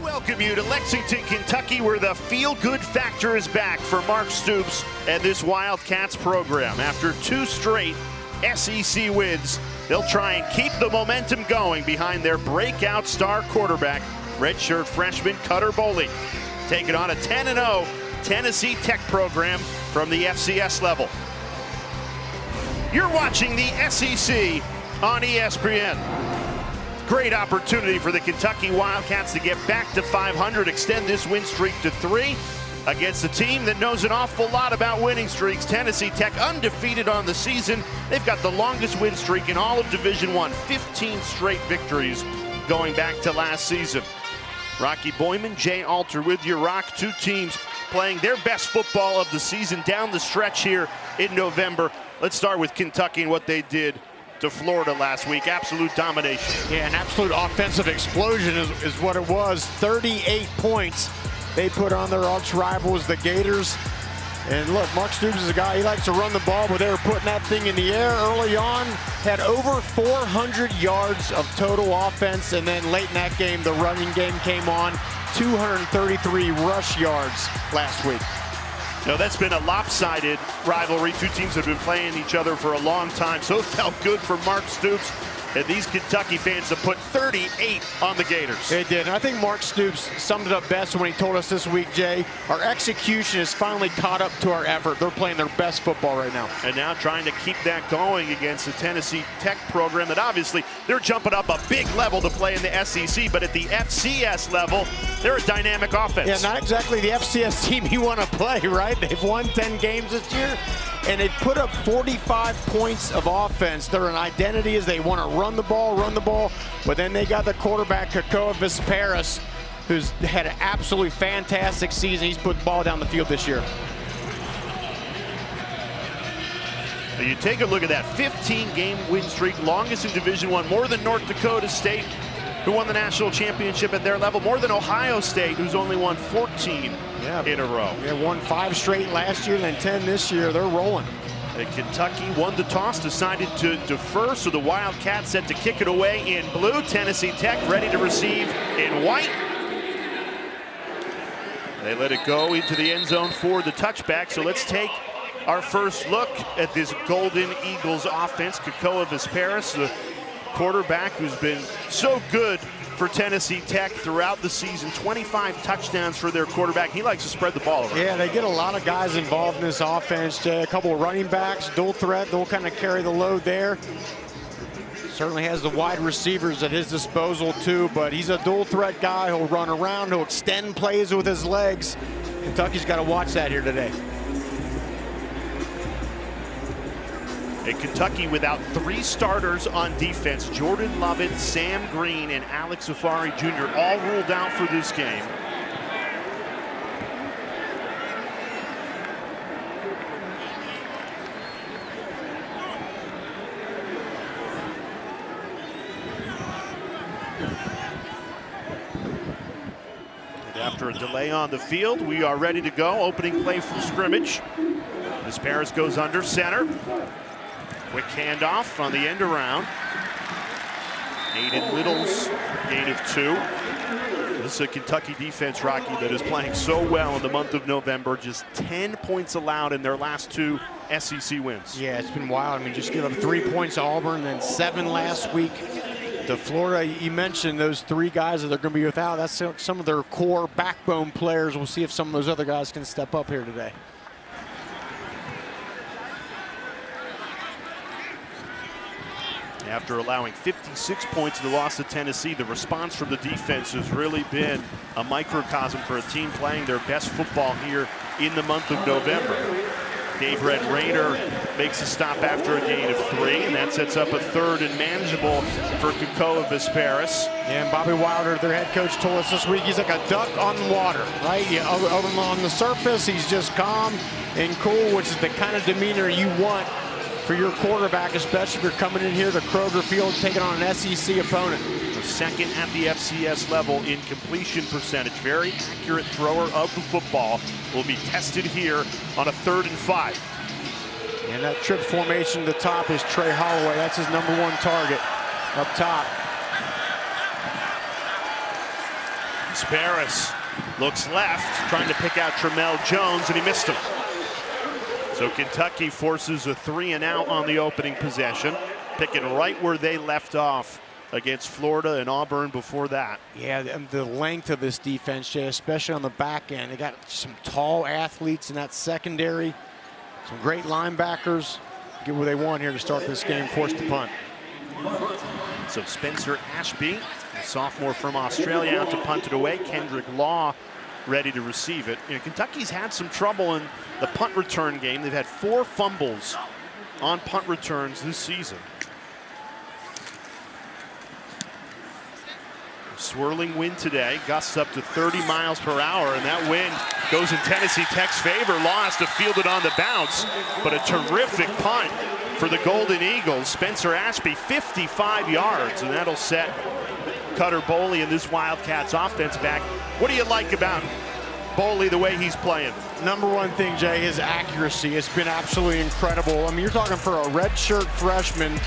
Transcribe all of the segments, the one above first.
Welcome you to Lexington, Kentucky, where the feel-good factor is back for Mark Stoops and this Wildcats program. After 2 straight SEC wins, they'll try and keep the momentum going behind their breakout star quarterback, redshirt freshman Cutter Boley, taking on a 10-0 Tennessee Tech program from the FCS level. You're watching the SEC on ESPN. Great opportunity for the Kentucky Wildcats to get back to 500, extend this win streak to 3 against a team that knows an awful lot about winning streaks. Tennessee Tech undefeated on the season. They've got the longest win streak in all of Division I, 15 straight victories going back to last season. Rocky Boyman, Jay Alter with you. Rock, 2 teams playing their best football of the season down the stretch here in November. Let's start with Kentucky and what they did to Florida last week. Absolute domination. Yeah, an absolute offensive explosion is what it was. 38 points they put on their arch rivals, the Gators. And look, Mark Stoops is a guy, he likes to run the ball, but they were putting that thing in the air early on. Had over 400 yards of total offense, and then late in that game, the running game came on. 233 rush yards last week. No, that's been a lopsided rivalry. 2 teams have been playing each other for a long time, so it felt good for Mark Stoops and these Kentucky fans to put 38 on the Gators. They did, and I think Mark Stoops summed it up best when he told us this week, Jay, our execution has finally caught up to our effort. They're playing their best football right now. And now trying to keep that going against the Tennessee Tech program that obviously they're jumping up a big level to play in the SEC, but at the FCS level, they're a dynamic offense. Yeah, not exactly the FCS team you want to play, right? They've won 10 games this year, and they've put up 45 points of offense. Their identity is they want to run the ball, but then they got the quarterback, Kakoa Visparis, who's had an absolutely fantastic season. He's put the ball down the field this year. You take a look at that 15-game win streak, longest in Division I, more than North Dakota State, who won the national championship at their level, more than Ohio State, who's only won 14 in a row. They won 5 straight last year, then 10 this year. They're rolling. And Kentucky won the toss, decided to defer, so the Wildcats set to kick it away in blue. Tennessee Tech ready to receive in white. They let it go into the end zone for the touchback, so let's take our first look at this Golden Eagles offense. Kakoa Visparis, the quarterback who's been so good for Tennessee Tech throughout the season. 25 touchdowns for their quarterback. He likes to spread the ball around. Yeah, they get a lot of guys involved in this offense, Jay. A couple of running backs, dual threat, they'll kind of carry the load there. Certainly has the wide receivers at his disposal too, but he's a dual threat guy. He'll run around, he'll extend plays with his legs. Kentucky's got to watch that here today. And Kentucky without 3 starters on defense. Jordan Lovett, Sam Green, and Alex Safari Jr. all ruled out for this game. And after a delay on the field, we are ready to go. Opening play from scrimmage. As Paris goes under center. Quick handoff on the end around. Aiden Little's gain of 2. This is a Kentucky defense, Rocky, that is playing so well in the month of November. Just 10 points allowed in their last 2 SEC wins. Yeah, it's been wild. I mean, just give up 3 points to Auburn, then 7 last week to Florida. You mentioned those 3 guys that they're going to be without. That's some of their core backbone players. We'll see if some of those other guys can step up here today. After allowing 56 points in the loss to Tennessee, the response from the defense has really been a microcosm for a team playing their best football here in the month of November. Dave Red Rayner makes a stop after a gain of 3, and that sets up a 3rd and manageable for Kakoa Visparis. Yeah, and Bobby Wilder, their head coach, told us this week he's like a duck on the water, right? On the surface, he's just calm and cool, which is the kind of demeanor you want for your quarterback, especially if you're coming in here to Kroger Field taking on an SEC opponent. The 2nd at the FCS level in completion percentage. Very accurate thrower of the football. Will be tested here on a 3rd and 5. And that trip formation at the top is Trey Holloway. That's his #1 target up top. Kasparis looks left, trying to pick out Tramel Jones, and he missed him. So Kentucky forces a 3-and-out on the opening possession, picking right where they left off against Florida and Auburn before that. Yeah, and the length of this defense, Jay, especially on the back end. They got some tall athletes in that secondary, some great linebackers. Get what they want here to start this game, force the punt. So Spencer Ashby, a sophomore from Australia, out to punt it away. Kendrick Law ready to receive it. You know, Kentucky's had some trouble in the punt return game. They've had 4 fumbles on punt returns this season. Swirling wind today, gusts up to 30 miles per hour, and that wind goes in Tennessee Tech's favor. Law has to field it on the bounce, but a terrific punt for the Golden Eagles. Spencer Ashby, 55 yards, and that'll set Cutter Boley and this Wildcats offense back. What do you like about Boley, the way he's playing? Number one thing, Jay, his accuracy. It's been absolutely incredible. I mean, you're talking for a redshirt freshman.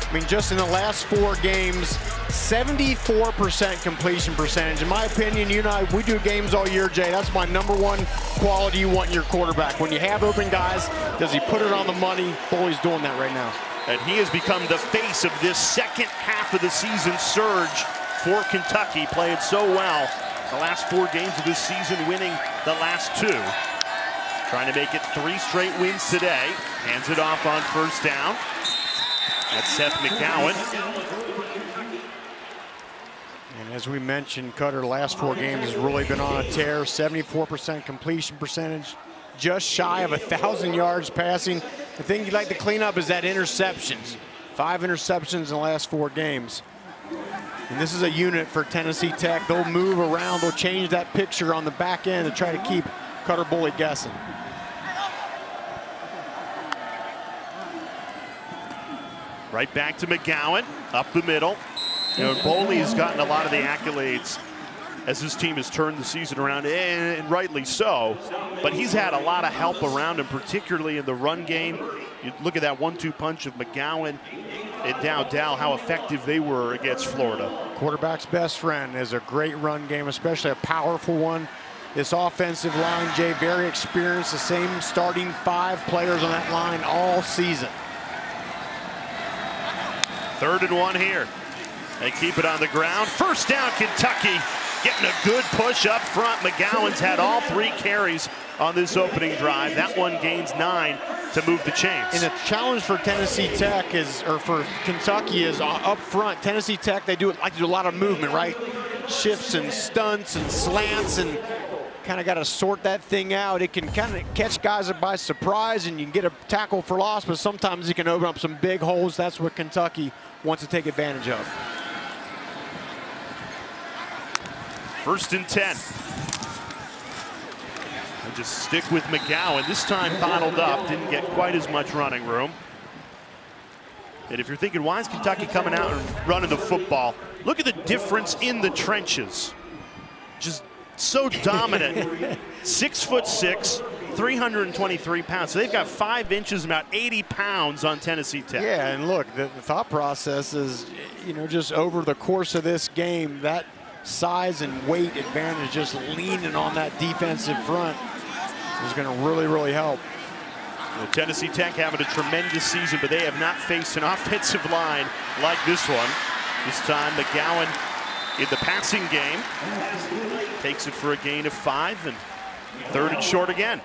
I mean, just in the last 4 games, 74% completion percentage. In my opinion, you and I, we do games all year, Jay. That's my number one quality you want in your quarterback. When you have open guys, does he put it on the money? Boley's doing that right now. And he has become the face of this second half of the season surge for Kentucky. Played so well the last 4 games of this season, winning the last 2. Trying to make it 3 straight wins today. Hands it off on first down. That's Seth McGowan. And as we mentioned, Cutter, last 4 games has really been on a tear. 74% completion percentage, just shy of 1,000 yards passing. The thing you'd like to clean up is that interceptions. 5 interceptions in the last 4 games. And this is a unit for Tennessee Tech. They'll move around, they'll change that picture on the back end to try to keep Cutter Boley guessing. Right back to McGowan, up the middle. You know, Boley has gotten a lot of the accolades as his team has turned the season around, and rightly so. But he's had a lot of help around him, particularly in the run game. You look at that 1-2 punch of McGowan and Dowdell, how effective they were against Florida. Quarterback's best friend is a great run game, especially a powerful one. This offensive line, Jay, very experienced. The same starting 5 players on that line all season. 3rd and 1 here. They keep it on the ground. First down, Kentucky. Getting a good push up front. McGowan's had all 3 carries on this opening drive. That one gains 9 to move the chains. And the challenge for Tennessee Tech is, or for Kentucky, is up front. Tennessee Tech, they like to do a lot of movement, right? Shifts and stunts and slants, and kind of got to sort that thing out. It can kind of catch guys by surprise, and you can get a tackle for loss, but sometimes you can open up some big holes. That's what Kentucky wants to take advantage of. 1st and 10. And just stick with McGowan. This time bottled up, didn't get quite as much running room. And if you're thinking, why is Kentucky coming out and running the football? Look at the difference in the trenches. Just so dominant. 6'6", 323 pounds. So they've got 5 inches, about 80 pounds on Tennessee Tech. Yeah, and look, the thought process is, you know, just over the course of this game, that size and weight advantage, just leaning on that defensive front, is going to really, really help. Well, Tennessee Tech having a tremendous season, but they have not faced an offensive line like this one. This time McGowan in the passing game takes it for a gain of 5, and 3rd and short again.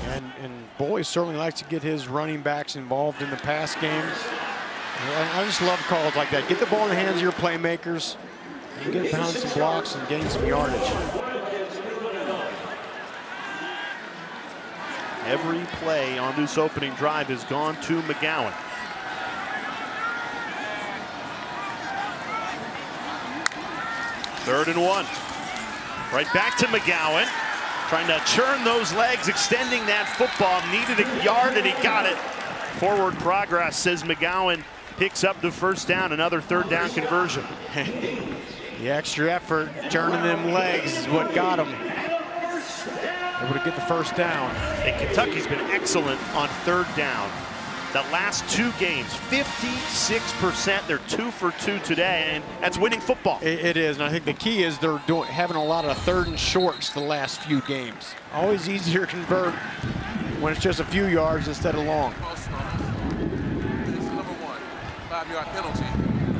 And Boley certainly likes to get his running backs involved in the pass game. I just love calls like that. Get the ball in the hands of your playmakers, and get behind some blocks and gain some yardage. Every play on this opening drive has gone to McGowan. Third and 1. Right back to McGowan. Trying to churn those legs, extending that football. Needed a yard, and he got it. Forward progress, says McGowan. Picks up the first down, another 3rd down conversion. The extra effort, turning them legs is what got him. Able to get the first down. And Kentucky's been excellent on 3rd down. The last 2 games, 56%. They're 2 for 2 today, and that's winning football. It is, and I think the key is they're having a lot of 3rd and shorts the last few games. Always easier to convert when it's just a few yards instead of long. False start. This is number 1. 5-yard penalty.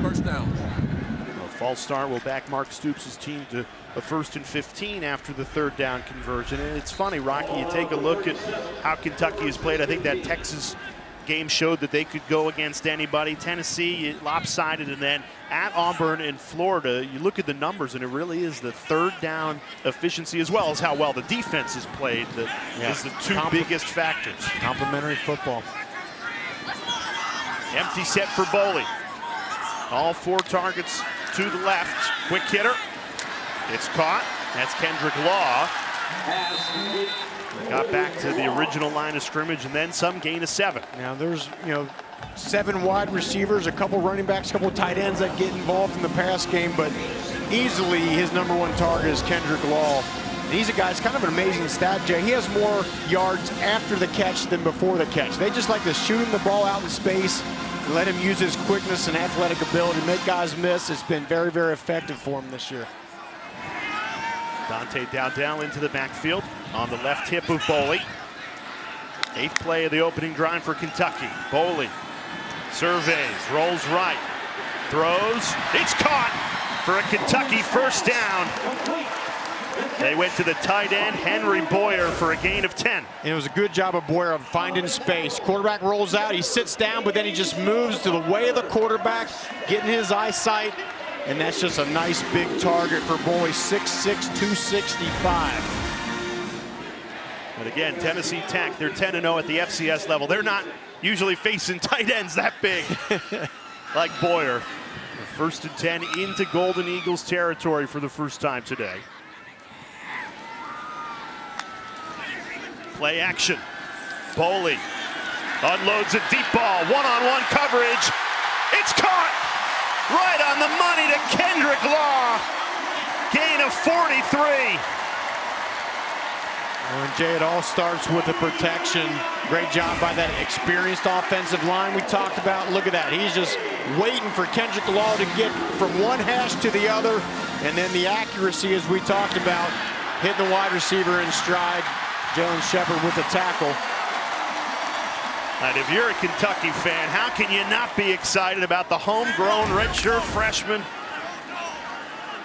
First down. A false start will back Mark Stoops' team to a 1st and 15 after the 3rd down conversion. And it's funny, Rocky, you take a look at how Kentucky has played. I think that Texas game showed that they could go against anybody. Tennessee lopsided, and then at Auburn and Florida, you look at the numbers, and it really is the 3rd down efficiency as well as how well the defense has played that is the 2 biggest factors. Complimentary football. Empty set for Boley. All 4 targets to the left. Quick hitter. It's caught. That's Kendrick Law. Got back to the original line of scrimmage, and then some gain of 7. Now there's 7 wide receivers, a couple running backs, a couple tight ends that get involved in the pass game, but easily his number 1 target is Kendrick Law. And he's a guy, it's kind of an amazing stat, Jay. He has more yards after the catch than before the catch. They just like to shoot him the ball out in space, let him use his quickness and athletic ability to make guys miss. It's been very, very effective for him this year. Dante Dowdell into the backfield on the left hip of Boley. 8th play of the opening drive for Kentucky. Boley surveys, rolls right, throws. It's caught for a Kentucky 1st down. They went to the tight end, Henry Boyer, for a gain of 10. And it was a good job of Boyer of finding space. Quarterback rolls out, he sits down, but then he just moves to the way of the quarterback, getting his eyesight. And that's just a nice big target for Boley, 6'6", 265. But again, Tennessee Tech, they're 10-0 at the FCS level. They're not usually facing tight ends that big like Boyer. 1st and 10 into Golden Eagles territory for the first time today. Play action. Boley unloads a deep ball, one-on-one coverage. It's caught! Right on the money to Kendrick Law. Gain of 43. Well, and Jay, it all starts with the protection. Great job by that experienced offensive line we talked about. Look at that. He's just waiting for Kendrick Law to get from one hash to the other. And then the accuracy, as we talked about, hitting the wide receiver in stride. Jalen Shepard with the tackle. And if you're a Kentucky fan, how can you not be excited about the homegrown redshirt freshman?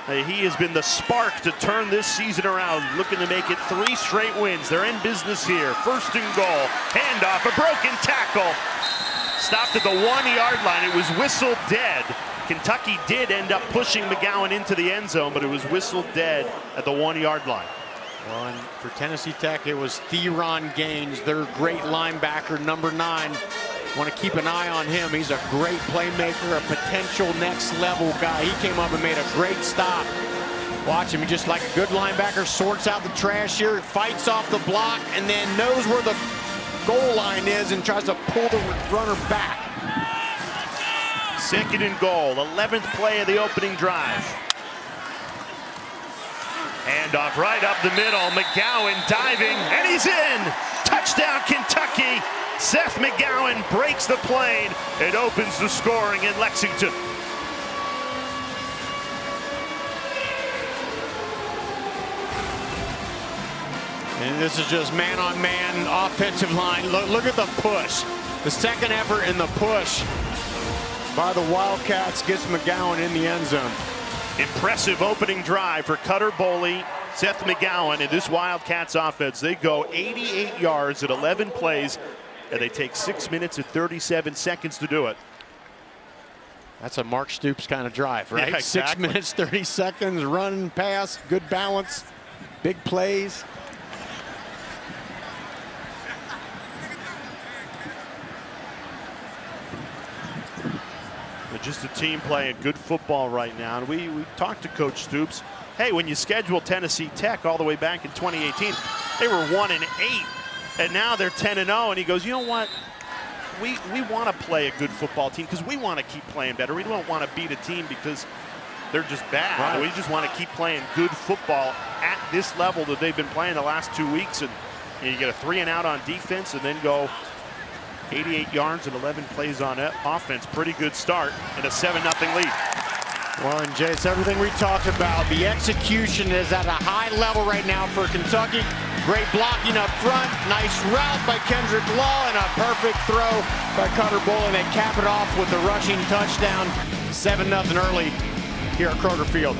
He has been the spark to turn this season around, looking to make it 3 straight wins. They're in business here. 1st and goal. Handoff, a broken tackle. Stopped at the 1-yard line. It was whistled dead. Kentucky did end up pushing McGowan into the end zone, but it was whistled dead at the 1-yard line. Well, and for Tennessee Tech, it was Theron Gaines, their great linebacker, number 9. Want to keep an eye on him. He's a great playmaker, a potential next-level guy. He came up and made a great stop. Watch him, he just like a good linebacker, sorts out the trash here, fights off the block, and then knows where the goal line is and tries to pull the runner back. 2nd and goal, 11th play of the opening drive. Handoff right up the middle. McGowan diving, and he's in. Touchdown, Kentucky. Seth McGowan breaks the plane. It opens the scoring in Lexington. And this is just man-on-man offensive line. Look at the push. The second effort in the push by the Wildcats gets McGowan in the end zone. Impressive opening drive for Cutter Boley, Seth McGowan, and this Wildcats offense. They go 88 yards at 11 plays, and they take 6 minutes and 37 seconds to do it. That's a Mark Stoops kind of drive, right? Yeah, exactly. 6 minutes, 30 seconds, run, pass, good balance, big plays. But just a team playing good football right now. And we talked to Coach Stoops. Hey, when you schedule Tennessee Tech all the way back in 2018, they were 1-8, and now they're 10-0. And he goes, you know what? We want to play a good football team because we want to keep playing better. We don't want to beat a team because they're just bad. Right. We just want to keep playing good football at this level that they've been playing the last 2 weeks. And you get a 3-and-out on defense and then go 88 yards and 11 plays on offense. Pretty good start and a 7-0 lead. Well, and Jace, everything we talked about, the execution is at a high level right now for Kentucky. Great blocking up front, nice route by Kendrick Law, and a perfect throw by Cutter Bowling. They cap it off with a rushing touchdown, 7-0 early here at Kroger Field.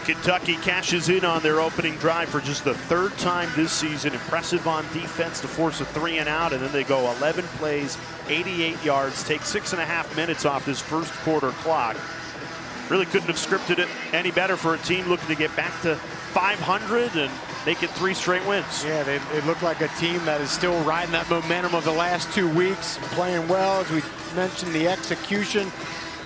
Kentucky cashes in on their opening drive for just the third time this season. Impressive on defense to force a 3-and-out, and then they go 11 plays, 88 yards, take 6.5 minutes off this first quarter clock. Really couldn't have scripted it any better for a team looking to get back to 500 and make it 3 straight wins. Yeah, they look like a team that is still riding that momentum of the last 2 weeks, playing well. As we mentioned, the execution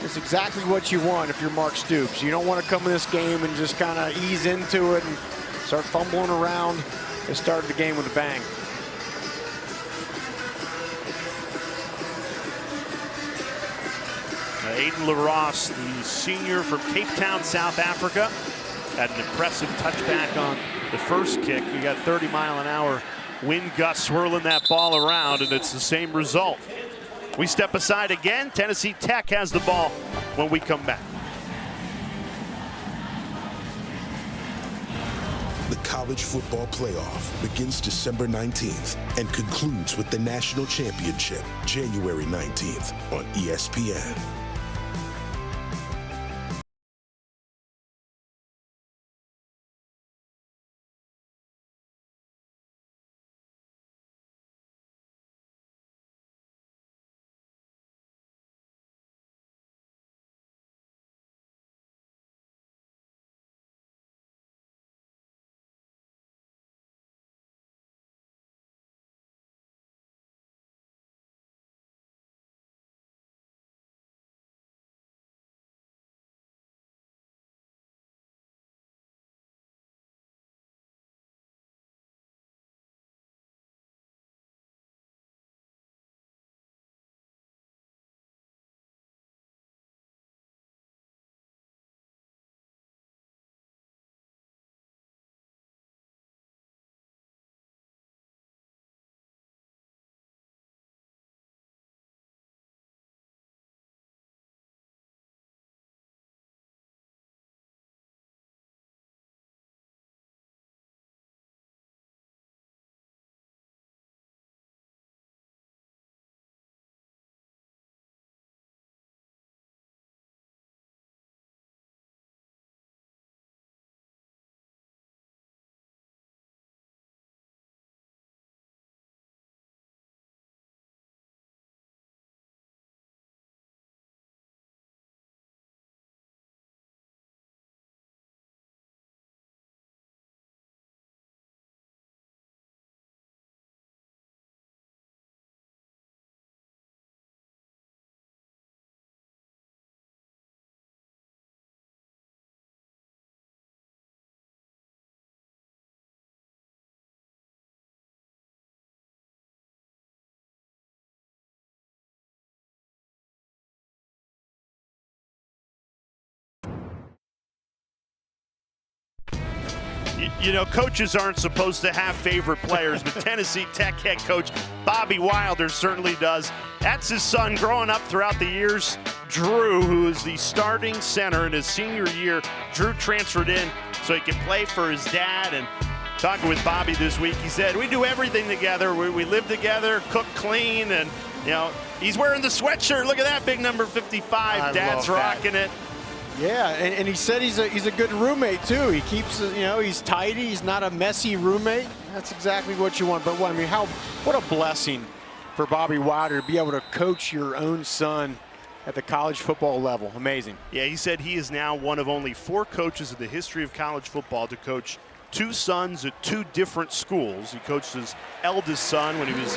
is exactly what you want if you're Mark Stoops. You don't want to come in this game and just kind of ease into it and start fumbling around. They started the game with a bang. Aiden LaRosse, the senior from Cape Town, South Africa, had an impressive touchback on the first kick. You got 30-mile-an-hour wind gusts swirling that ball around, and it's the same result. We step aside again. Tennessee Tech has the ball when we come back. The college football playoff begins December 19th and concludes with the national championship January 19th on ESPN. You know, coaches aren't supposed to have favorite players, but Tennessee Tech head coach Bobby Wilder certainly does. That's his son growing up throughout the years. Drew, who is the starting center in his senior year, Drew transferred in so he could play for his dad. And talking with Bobby this week, he said, we do everything together. We live together, cook clean, and, you know, he's wearing the sweatshirt. Look at that big number 55. Dad's rocking it. Yeah, and he said he's a good roommate too. He keeps, you know, he's tidy. He's not a messy roommate. That's exactly what you want. But what, I mean, what a blessing for Bobby Wilder to be able to coach your own son at the college football level. Amazing. Yeah, he said he is now one of only 4 coaches in the history of college football to coach 2 sons at 2 different schools. He coached his eldest son when he was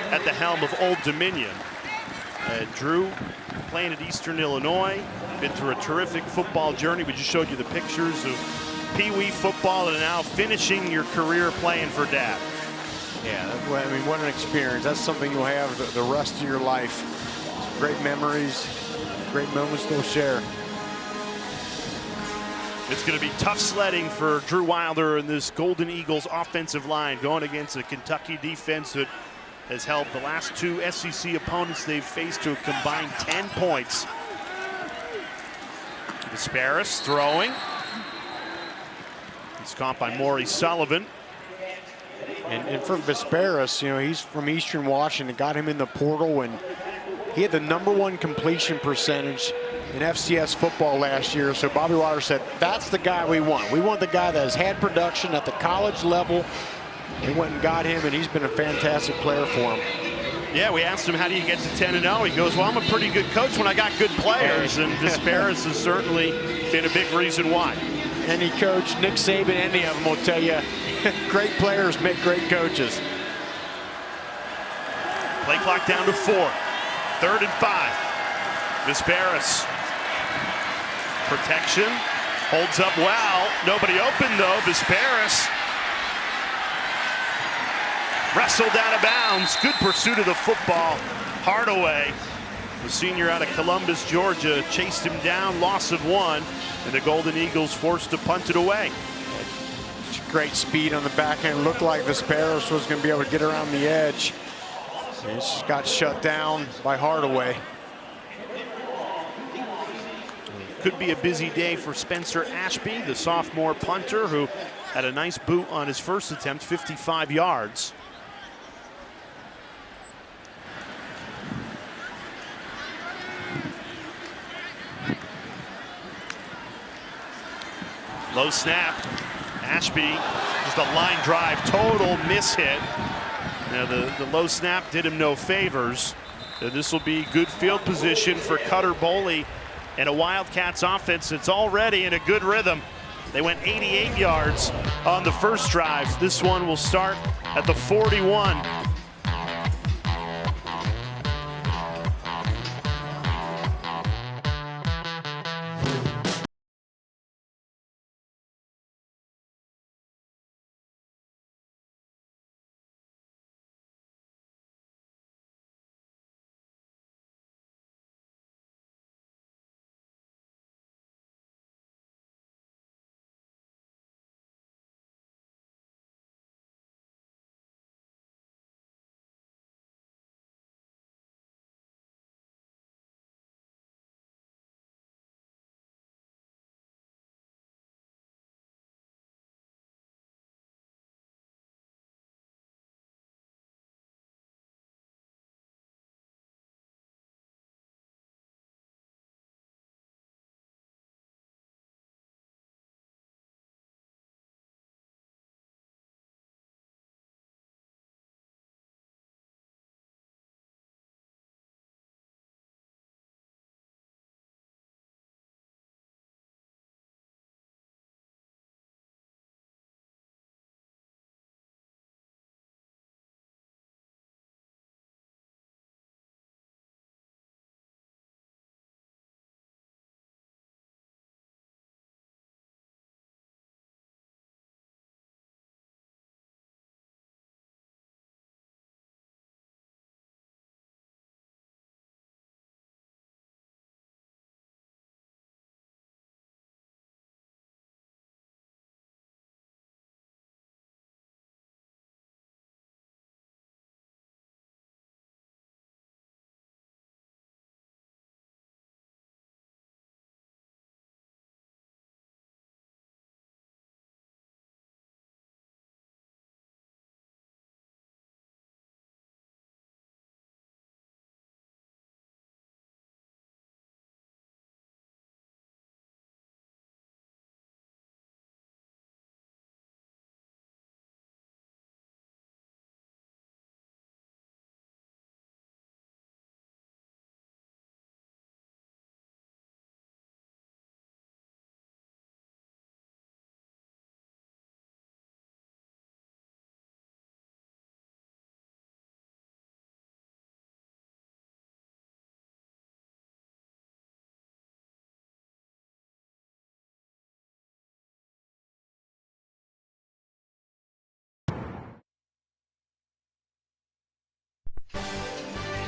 at the helm of Old Dominion. Drew playing at Eastern Illinois. Been through a terrific football journey. We just showed you the pictures of Pee Wee football and now finishing your career playing for Dad. Yeah, I mean, what an experience. That's something you'll have the rest of your life. Great memories, great moments they'll share. It's going to be tough sledding for Drew Wilder and this Golden Eagles offensive line going against a Kentucky defense that has held the last 2 SEC opponents they've faced to a combined 10 points. Disparis throwing. He's caught by Maury Sullivan. And for Vesperis, you know, he's from Eastern Washington, got him in the portal, and he had the #1 completion percentage in FCS football last year. So Bobby Wilder said, that's the guy we want. We want the guy that has had production at the college level. They went and got him, and he's been a fantastic player for him. Yeah, we asked him, how do you get to 10-0? He goes, well, I'm a pretty good coach when I got good players, and Disparis has certainly been a big reason why. Any coach, Nick Saban, any of them will tell you, great players make great coaches. Play clock down to 4. 3rd and 5. Disparis. Protection. Holds up well. Nobody open, though. Disparis. Wrestled out of bounds. Good pursuit of the football. Hardaway, the senior out of Columbus, Georgia, chased him down. Loss of 1. And the Golden Eagles forced to punt it away. Great speed on the back end. Looked like Vesperis was going to be able to get around the edge. And it just got shut down by Hardaway. Could be a busy day for Spencer Ashby, the sophomore punter, who had a nice boot on his first attempt, 55 yards. Low snap. Ashby, just a line drive, total miss hit. Now the low snap did him no favors. This will be good field position for Cutter Boley and a Wildcats offense that's already in a good rhythm. They went 88 yards on the first drive. This one will start at the 41.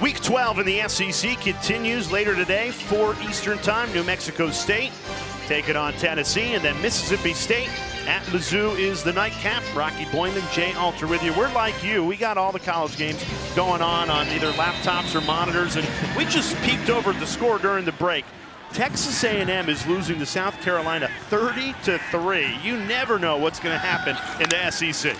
Week 12 in the SEC continues later today, 4 Eastern time. New Mexico State taking on Tennessee, and then Mississippi State at Mizzou is the nightcap. Rocky Boyman, Jay Alter with you. We're like you. We got all the college games going on either laptops or monitors, and we just peeked over at the score during the break. Texas A&M is losing to South Carolina 30-3. You never know what's going to happen in the SEC.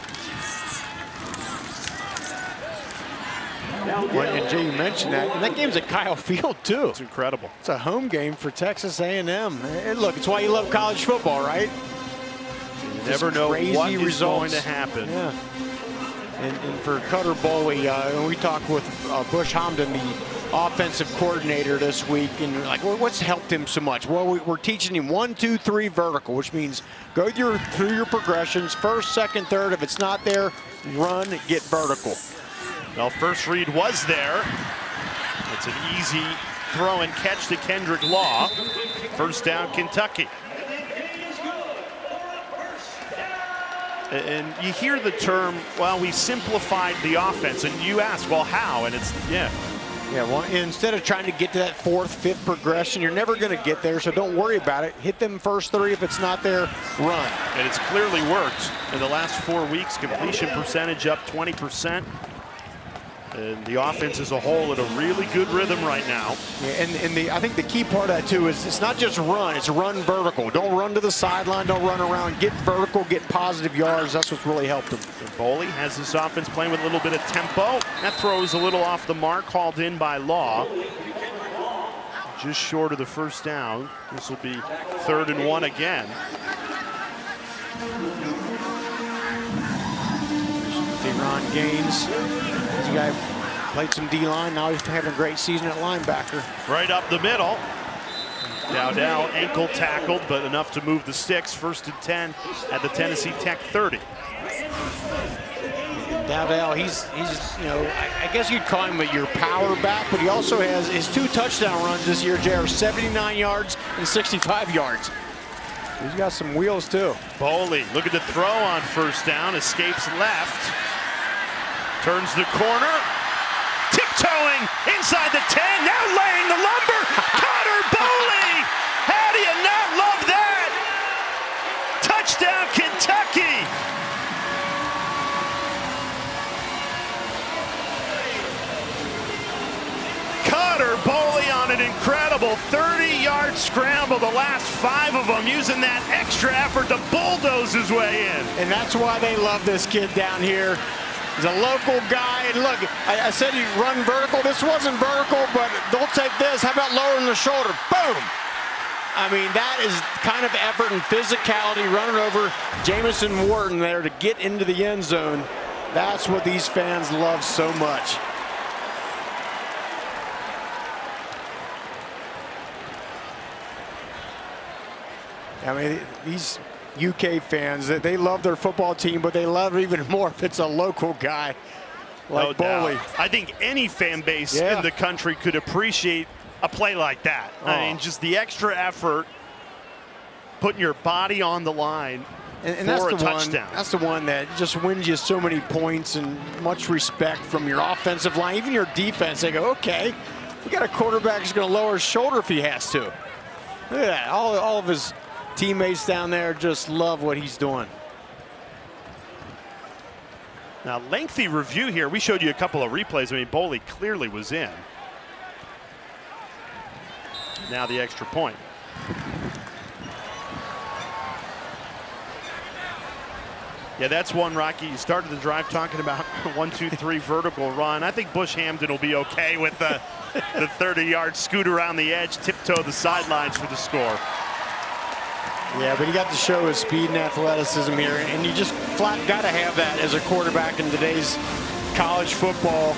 Well, and Jay, you mentioned that, and that game's at Kyle Field too. It's incredible. It's a home game for Texas A&M. And look, it's why you love college football, right? You never know what is going to happen. Yeah. And for Cutter Boley, when we talked with Bush Hamdan, the offensive coordinator this week, and we're like, well, what's helped him so much? Well, we're teaching him 1, 2, 3 vertical, which means go through your progressions, first, second, third. If it's not there, run, get vertical. Well, first read was there. It's an easy throw and catch to Kendrick Law. First down, Kentucky. And you hear the term, well, we simplified the offense, and you ask, well, how? And it's, yeah. Yeah, well, instead of trying to get to that 4th, 5th progression, you're never going to get there, so don't worry about it. Hit them first 3. If it's not there, run. And it's clearly worked in the last 4 weeks. Completion percentage up 20%. And the offense as a whole at a really good rhythm right now. Yeah, and I think the key part of that too is it's not just run, it's run vertical. Don't run to the sideline, don't run around. Get vertical, get positive yards. That's what's really helped him. Boley has this offense playing with a little bit of tempo. That throw is a little off the mark, called in by Law. Just short of the first down. This will be 3rd and 1 again. Ron Gaines. This guy played some D-line. Now he's having a great season at linebacker. Right up the middle. Dowdell ankle tackled, but enough to move the sticks. 1st and 10 at the Tennessee Tech 30. Dowdell, he's you know, I guess you'd call him your power back, but he also has his 2 touchdown runs this year, Jared, 79 yards and 65 yards. He's got some wheels too. Boley, look at the throw on first down, escapes left. Turns the corner, tiptoeing inside the 10, now laying the lumber. Cutter Boley! How do you not love that? Touchdown, Kentucky! Cutter Boley on an incredible 30-yard scramble. The last 5 of them using that extra effort to bulldoze his way in. And that's why they love this kid down here. He's a local guy, and look, I said he run vertical. This wasn't vertical, but don't take this. How about lowering the shoulder? Boom! I mean, that is kind of effort and physicality running over Jamison Wharton there to get into the end zone. That's what these fans love so much. I mean, these UK fans, they love their football team, but they love it even more if it's a local guy like Boley. I think any fan base in the country could appreciate a play like that. I mean, just the extra effort, putting your body on the line and for a touchdown. That's the one that just wins you so many points and much respect from your offensive line, even your defense. They go, okay, we got a quarterback who's going to lower his shoulder if he has to. Look at that, all of his teammates down there just love what he's doing. Now, lengthy review here. We showed you a couple of replays. I mean, Boley clearly was in. Now the extra point. Yeah, that's one, Rocky. You started the drive talking about 1, 2, 3 vertical run. I think Bush Hamdan will be okay with the 30-yard scoot around the edge, tiptoe the sidelines for the score. Yeah, but he got to show his speed and athleticism here, and you just flat got to have that as a quarterback in today's college football.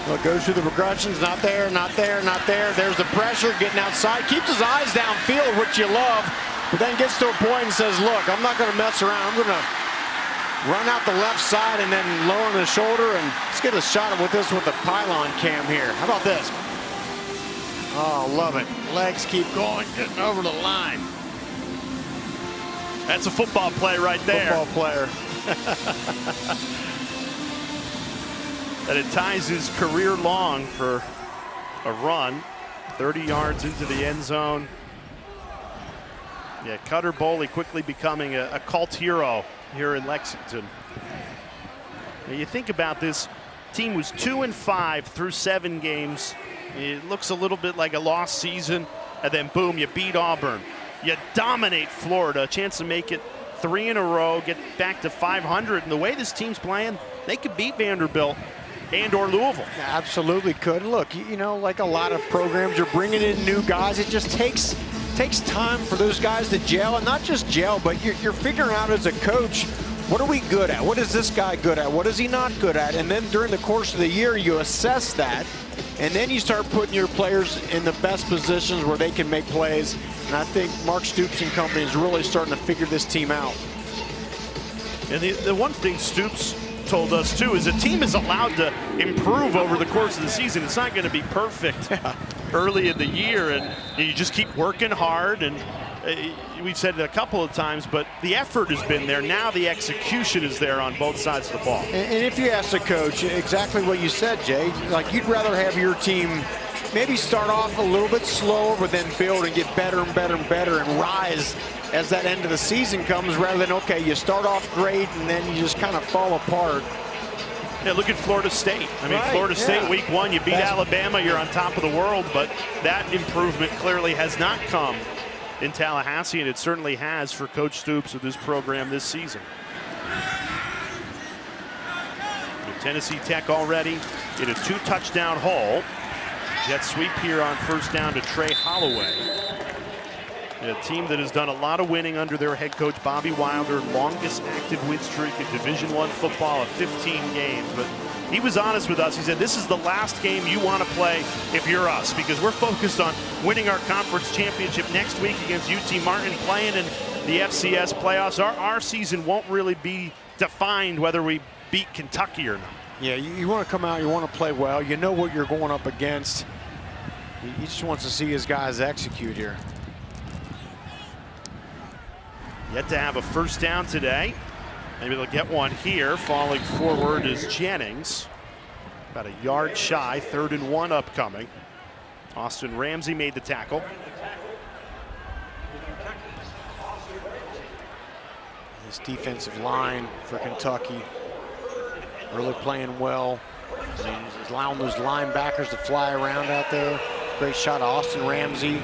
Well, goes through the progressions, not there, not there, not there. There's the pressure, getting outside, keeps his eyes downfield, which you love, but then gets to a point and says, look, I'm not going to mess around. I'm going to run out the left side and then lower the shoulder, and let's get a shot with this with the pylon cam here. How about this? Oh, love it. Legs keep going, getting over the line. That's a football play right there. Football player. And it ties his career long for a run, 30 yards into the end zone. Yeah, Cutter Boley quickly becoming a cult hero here in Lexington. Now you think about this, team was 2-5 through 7 games. It looks a little bit like a lost season, and then boom, you beat Auburn. You dominate Florida, a chance to make it 3 in a row, get back to 500. And the way this team's playing, they could beat Vanderbilt and or Louisville. Absolutely could. Look, you know, like a lot of programs, you're bringing in new guys. It just takes time for those guys to gel, and not just gel, but you're figuring out as a coach, what are we good at? What is this guy good at? What is he not good at? And then during the course of the year, you assess that, and then you start putting your players in the best positions where they can make plays. And I think Mark Stoops and company is really starting to figure this team out. And the one thing Stoops told us too is a team is allowed to improve over the course of the season. It's not going to be perfect early in the year, and you just keep working hard. And we've said it a couple of times, but the effort has been there. Now the execution is there on both sides of the ball. And if you ask the coach, exactly what you said, Jay, like you'd rather have your team maybe start off a little bit slower, but then build and get better and better and better and rise as that end of the season comes, rather than, okay, you start off great and then you just kind of fall apart. Yeah, look at Florida State. I mean, right, Florida State week 1, you beat Alabama, you're on top of the world, but that improvement clearly has not come in Tallahassee, and it certainly has for Coach Stoops with this program this season. With Tennessee Tech already in a 2-touchdown haul. Jet sweep here on first down to Trey Holloway. A team that has done a lot of winning under their head coach, Bobby Wilder, longest active win streak in Division I football of 15 games. But he was honest with us. He said, this is the last game you want to play if you're us, because we're focused on winning our conference championship next week against UT Martin, playing in the FCS playoffs. Our season won't really be defined whether we beat Kentucky or not. Yeah, you want to come out, you want to play well. You know what you're going up against. He just wants to see his guys execute here. Yet to have a first down today. Maybe they'll get one here. Falling forward is Jennings. About a yard shy, 3rd and 1 upcoming. Austin Ramsey made the tackle. This defensive line for Kentucky really playing well. I mean, he's allowing those linebackers to fly around out there. Great shot of Austin Ramsey.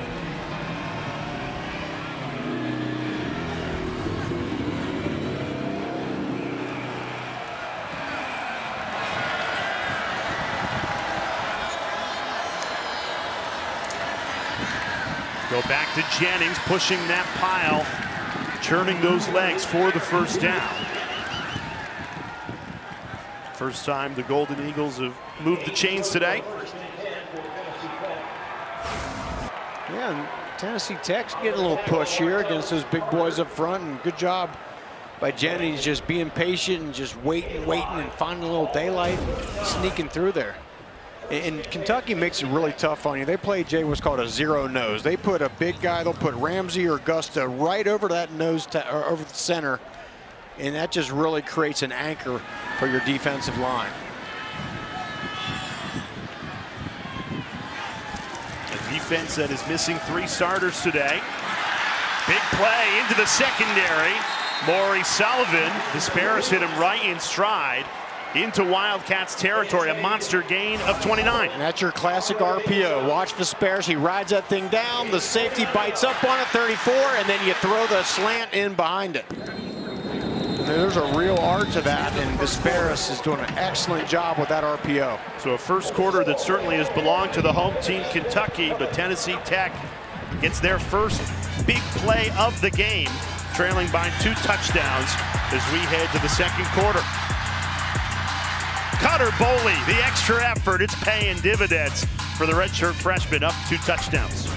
Go back to Jennings, pushing that pile, churning those legs for the first down. First time the Golden Eagles have moved the chains today. Yeah, and Tennessee Tech's getting a little push here against those big boys up front, and good job by Jennings just being patient and just waiting and finding a little daylight, sneaking through there. And Kentucky makes it really tough on you. They play, Jay, what's called a zero nose. They put a big guy, they'll put Ramsey or Augusta right over that nose, or over the center, and that just really creates an anchor for your defensive line. A defense that is missing 3 starters today. Big play into the secondary. Maury Sullivan, Disparis hit him right in stride into Wildcats territory, a monster gain of 29. And that's your classic RPO. Watch Disparis, he rides that thing down, the safety bites up on it, 34, and then you throw the slant in behind it. There's a real art to that, and Disparis is doing an excellent job with that RPO. So a first quarter that certainly has belonged to the home team, Kentucky, but Tennessee Tech gets their first big play of the game, trailing by 2 touchdowns as we head to the second quarter. Cutter Boley, the extra effort, it's paying dividends for the redshirt freshman, up 2 touchdowns.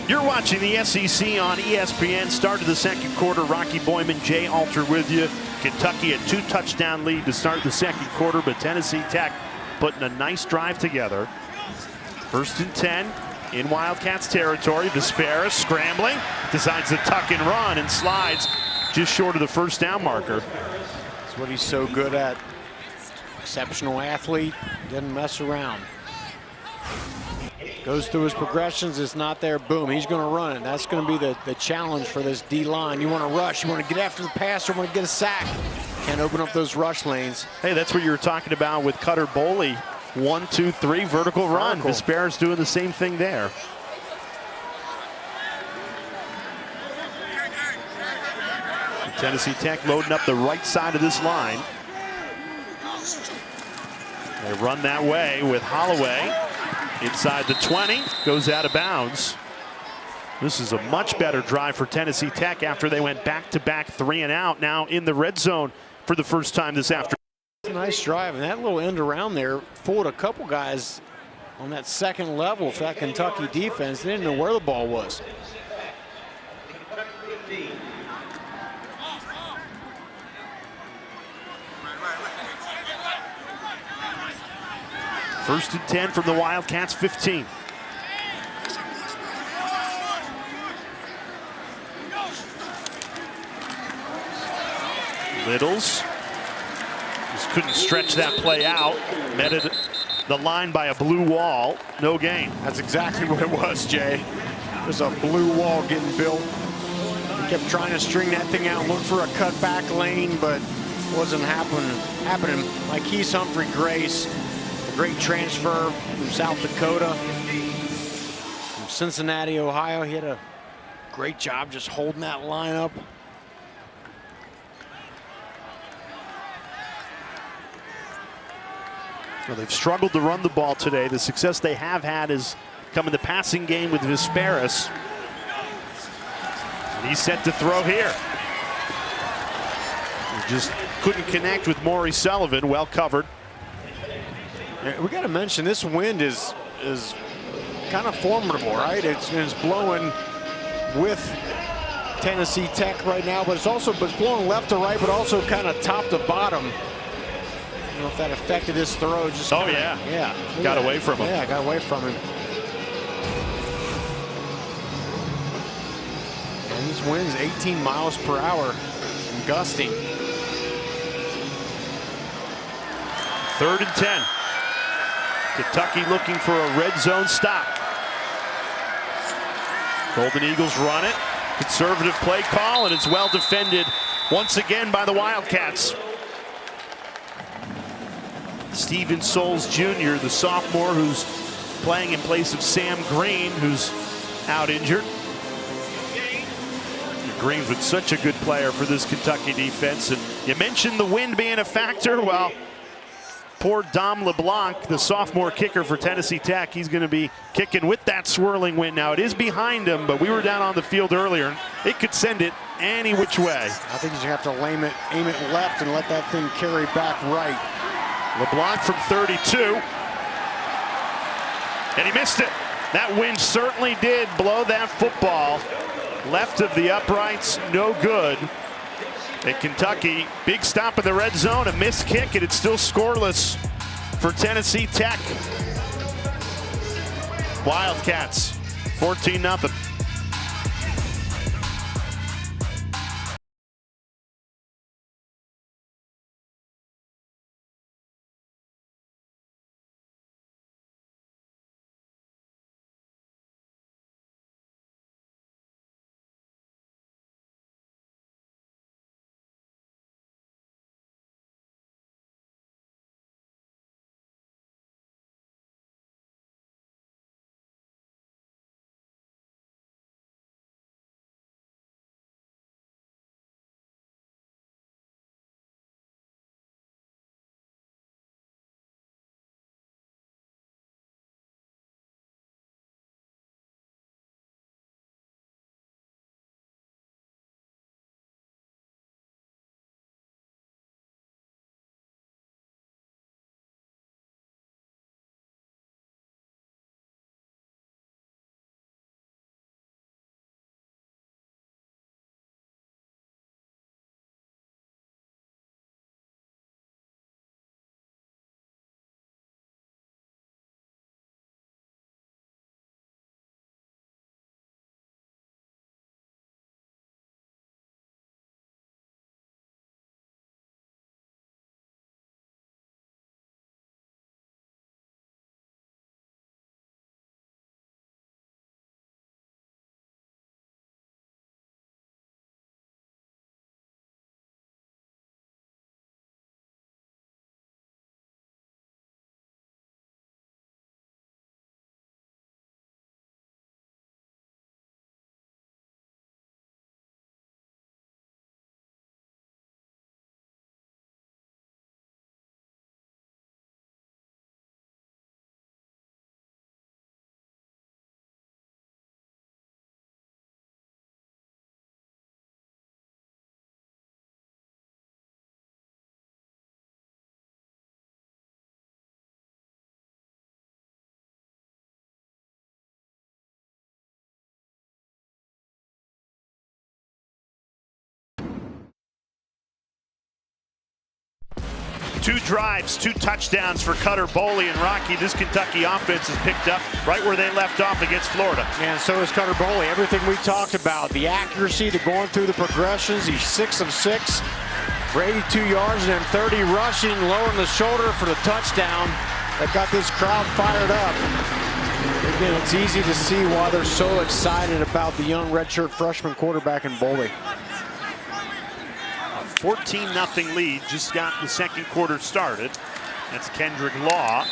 You're watching the SEC on ESPN. Start of the second quarter. Rocky Boyman, Jay Alter with you. Kentucky a 2-touchdown lead to start the second quarter, but Tennessee Tech putting a nice drive together. 1st and 10 in Wildcats territory. Vespera scrambling, decides to tuck and run and slides just short of the first down marker. That's what he's so good at. Exceptional athlete, doesn't mess around. Goes through his progressions, it's not there, boom, he's going to run it. That's going to be the challenge for this D-line. You want to rush, you want to get after the passer, you want to get a sack. Can't open up those rush lanes. Hey, that's what you were talking about with Cutter Boley. 1, 2, 3, vertical run. Vespera's doing the same thing there. Tennessee Tech loading up the right side of this line. They run that way with Holloway. Inside the 20, goes out of bounds. This is a much better drive for Tennessee Tech after they went back-to-back 3 and out. Now in the red zone for the first time this afternoon. Nice drive, and that little end around there fooled a couple guys on that second level for that Kentucky defense. They didn't know where the ball was. First and 10 from the Wildcats 15. Littles just couldn't stretch that play out. Met it the line by a blue wall. No gain. That's exactly what it was, Jay. There's a blue wall getting built. He kept trying to string that thing out and look for a cutback lane, but wasn't happening. Marquise Humphrey Grace, a great transfer from South Dakota, from Cincinnati, Ohio. He had a great job just holding that line up. Well, they've struggled to run the ball today. The success they have had has come in the passing game with Vesperis. And he's set to throw here. He just couldn't connect with Maury Sullivan. Well covered. We got to mention this wind is kind of formidable, right? It's blowing with Tennessee Tech right now, but it's blowing left to right, but also kind of top to bottom. I don't know if that affected his throw. Just yeah. Got away from him. Yeah, got away from him. And these winds 18 miles per hour and gusting. 3rd and 10. Kentucky looking for a red zone stop. Golden Eagles run it. Conservative play call, and it's well defended once again by the Wildcats. Steven Souls Jr., the sophomore who's playing in place of Sam Green, who's out injured. Green's been such a good player for this Kentucky defense. And you mentioned the wind being a factor. Well, poor Dom LeBlanc, the sophomore kicker for Tennessee Tech, he's going to be kicking with that swirling wind. Now, it is behind him, but we were down on the field earlier, and it could send it any which way. I think he's going to have to aim it left and let that thing carry back right. LeBlanc from 32. And he missed it. That wind certainly did blow that football left of the uprights. No good. And Kentucky, big stop in the red zone, a missed kick, and it's still scoreless for Tennessee Tech. Wildcats, 14-0. 2 drives, 2 touchdowns for Cutter, Boley, and Rocky. This Kentucky offense is picked up right where they left off against Florida. And so is Cutter Boley. Everything we talked about, the accuracy, the going through the progressions. He's 6 of 6 for 82 yards and then 30 rushing, lowering the shoulder for the touchdown that got this crowd fired up. Again, it's easy to see why they're so excited about the young redshirt freshman quarterback in Boley. 14-0 lead, just got the second quarter started. That's Kendrick Law.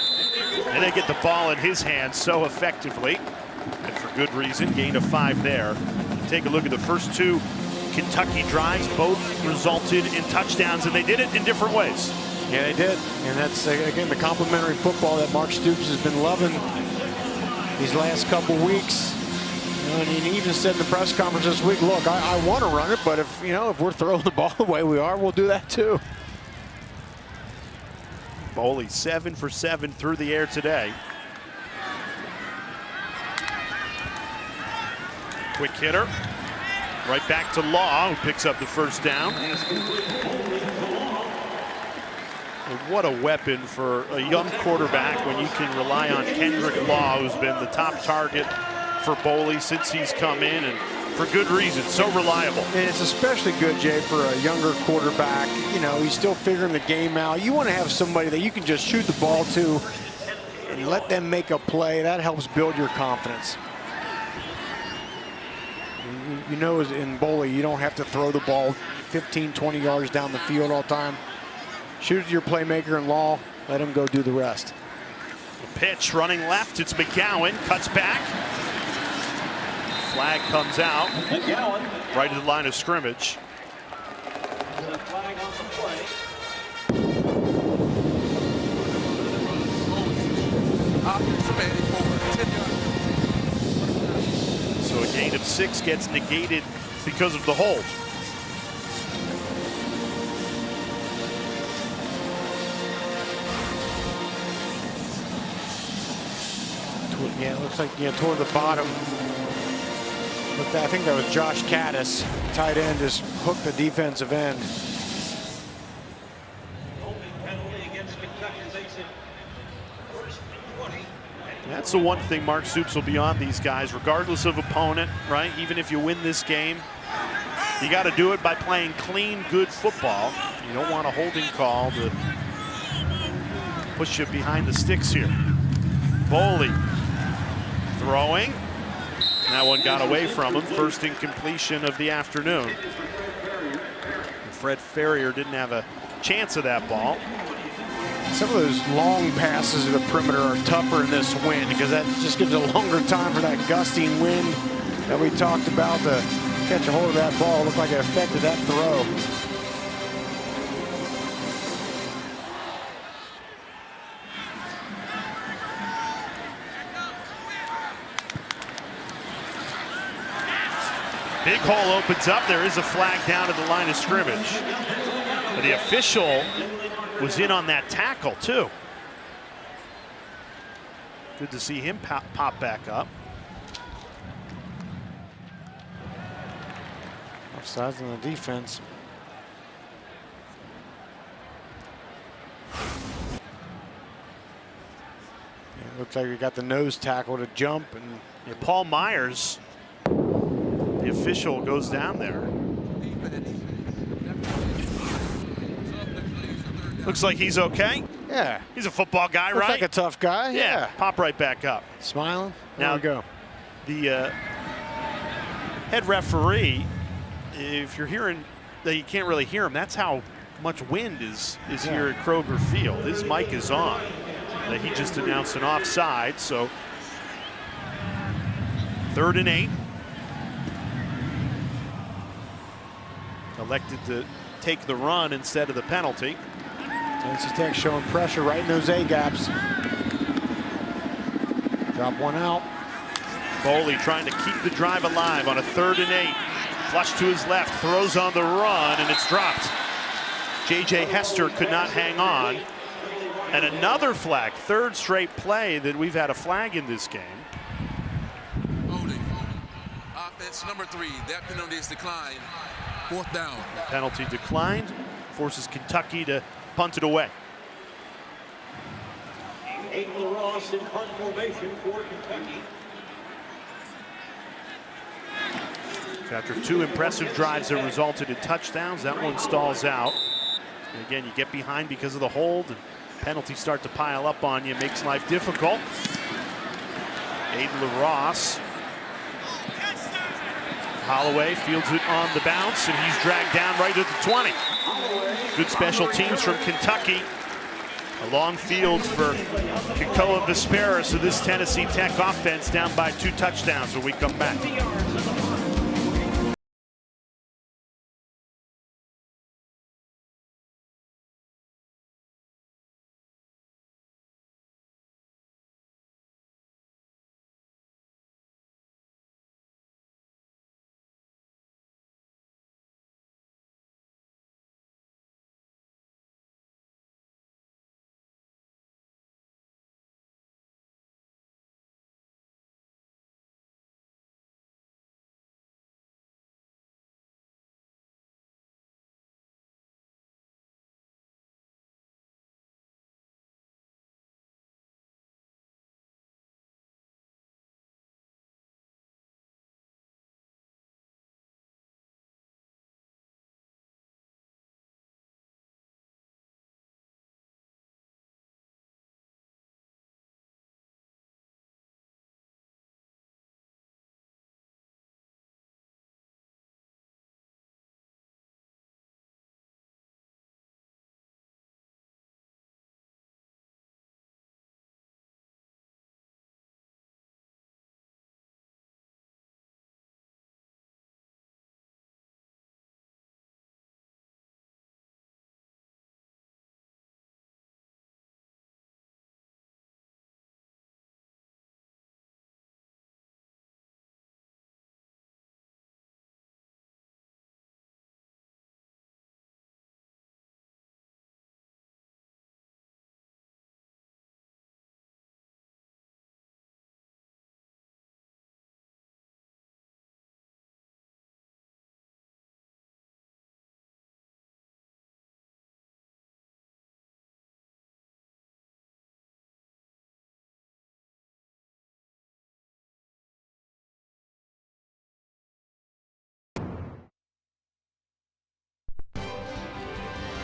And they get the ball in his hands so effectively. And for good reason, gain of 5 there. Take a look at the first 2 Kentucky drives. Both resulted in touchdowns, and they did it in different ways. Yeah, they did. And that's, again, the complimentary football that Mark Stoops has been loving these last couple weeks. And he even said in the press conference this week, look, I want to run it, but if we're throwing the ball the way we are, we'll do that too. Boley 7 for 7 through the air today. Quick hitter. Right back to Law, who picks up the first down. And what a weapon for a young quarterback when you can rely on Kendrick Law, who's been the top target for Boley since he's come in, and for good reason. So reliable. And it's especially good, Jay, for a younger quarterback. He's still figuring the game out. You want to have somebody that you can just shoot the ball to and let them make a play. That helps build your confidence. In Boley, you don't have to throw the ball 15, 20 yards down the field all the time. Shoot your playmaker in Law, let him go do the rest. The pitch running left, it's McGowan, cuts back. Flag comes out, right to the line of scrimmage. So a gain of 6 gets negated because of the hold. Yeah, it looks like toward the bottom. I think that was Josh Caddis, tight end, just hooked the defensive end. That's the one thing Mark Stoops will be on these guys, regardless of opponent, right? Even if you win this game, you got to do it by playing clean, good football. You don't want a holding call to push you behind the sticks here. Boley throwing. That one got away from him. First incompletion of the afternoon. Fred Ferrier didn't have a chance of that ball. Some of those long passes to the perimeter are tougher in this wind because that just gives a longer time for that gusting wind that we talked about to catch a hold of that ball. Looked like it affected that throw. Big hole opens up. There is a flag down at the line of scrimmage. But the official was in on that tackle, too. Good to see him pop back up. Offsides on the defense. It looks like we got the nose tackle to jump. And Paul Myers, the official, goes down there. Looks like he's okay. Yeah. He's a football guy, Looks right? like a tough guy. Yeah. Pop right back up. Smiling. There Now we go. The head referee, if you're hearing that you can't really hear him, that's how much wind is here at Kroger Field. His mic is on. He just announced an offside, so 3rd and 8. Elected to take the run instead of the penalty. NC Tech showing pressure right in those A-gaps. Drop one out. Boley trying to keep the drive alive on a 3rd and 8. Flush to his left, throws on the run, and it's dropped. J.J. Hester could not hang on. And another flag, 3rd straight play that we've had a flag in this game. Holding. Offense number 3. That penalty is declined. 4th down. The penalty declined, forces Kentucky to punt it away. Aiden Ross in punt formation for Kentucky. After 2 impressive drives that resulted in touchdowns, that one stalls out. And again, you get behind because of the hold, and penalties start to pile up on you, makes life difficult. Aiden LaRosse. Holloway fields it on the bounce, and he's dragged down right at the 20. Good special teams from Kentucky. A long field for Kekoa Vespera, so this Tennessee Tech offense down by 2 touchdowns when we come back.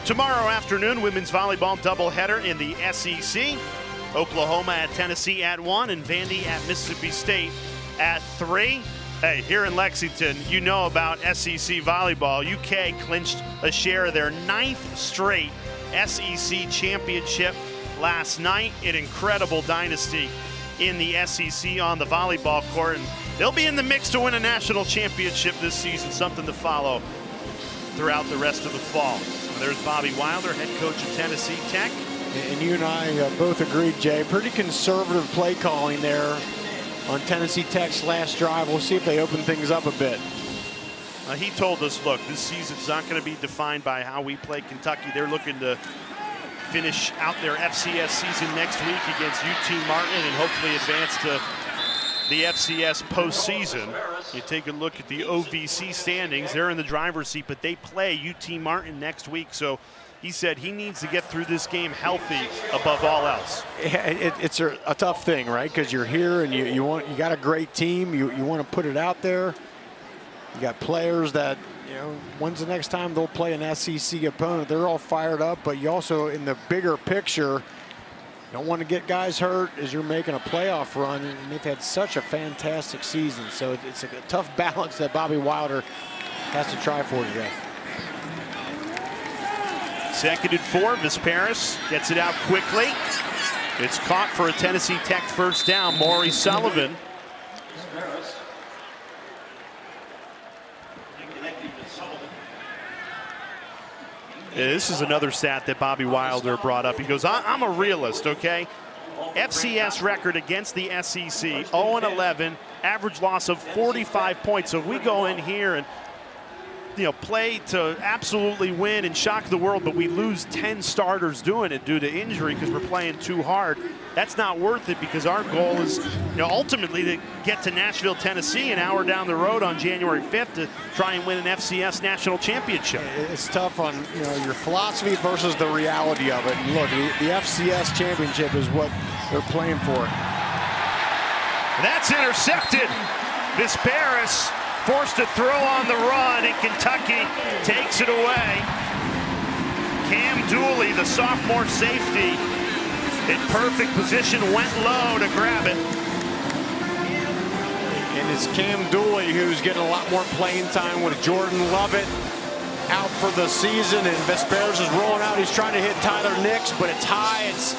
Tomorrow afternoon, women's volleyball doubleheader in the SEC. Oklahoma at Tennessee at 1 and Vandy at Mississippi State at 3. Hey, here in Lexington, you know about SEC volleyball. UK clinched a share of their 9th straight SEC championship last night. An incredible dynasty in the SEC on the volleyball court. And they'll be in the mix to win a national championship this season, something to follow throughout the rest of the fall. There's Bobby Wilder, head coach of Tennessee Tech. And you and I both agreed, Jay, pretty conservative play calling there on Tennessee Tech's last drive. We'll see if they open things up a bit. He told us, look, this season's not going to be defined by how we play Kentucky. They're looking to finish out their FCS season next week against UT Martin and hopefully advance to the FCS postseason. You take a look at the OVC standings. They're in the driver's seat, but they play UT Martin next week. So he said he needs to get through this game healthy above all else. It's a tough thing, right? Because you're here and you got a great team. You want to put it out there. You got players that, you know, when's the next time they'll play an SEC opponent? They're all fired up, but you also, in the bigger picture, don't want to get guys hurt as you're making a playoff run, and they've had such a fantastic season. So it's a tough balance that Bobby Wilder has to try for today. 2nd and 4, Vesperis gets it out quickly. It's caught for a Tennessee Tech first down. Maury Sullivan. This is another stat that Bobby Wilder brought up. He goes, I'm a realist, okay? FCS record against the SEC, 0-11, average loss of 45 points. So if we go in here and play to absolutely win and shock the world, but we lose 10 starters doing it due to injury because we're playing too hard. That's not worth it, because our goal is, ultimately to get to Nashville, Tennessee, an hour down the road on January 5th to try and win an FCS national championship. It's tough on your philosophy versus the reality of it. And look, the FCS championship is what they're playing for. That's intercepted. Visperis forced to throw on the run, and Kentucky takes it away. Cam Dooley, the sophomore safety, in perfect position, went low to grab it. And it's Cam Dooley who's getting a lot more playing time with Jordan Lovett out for the season, and Vesperis is rolling out. He's trying to hit Tyler Nix, but it's high. It's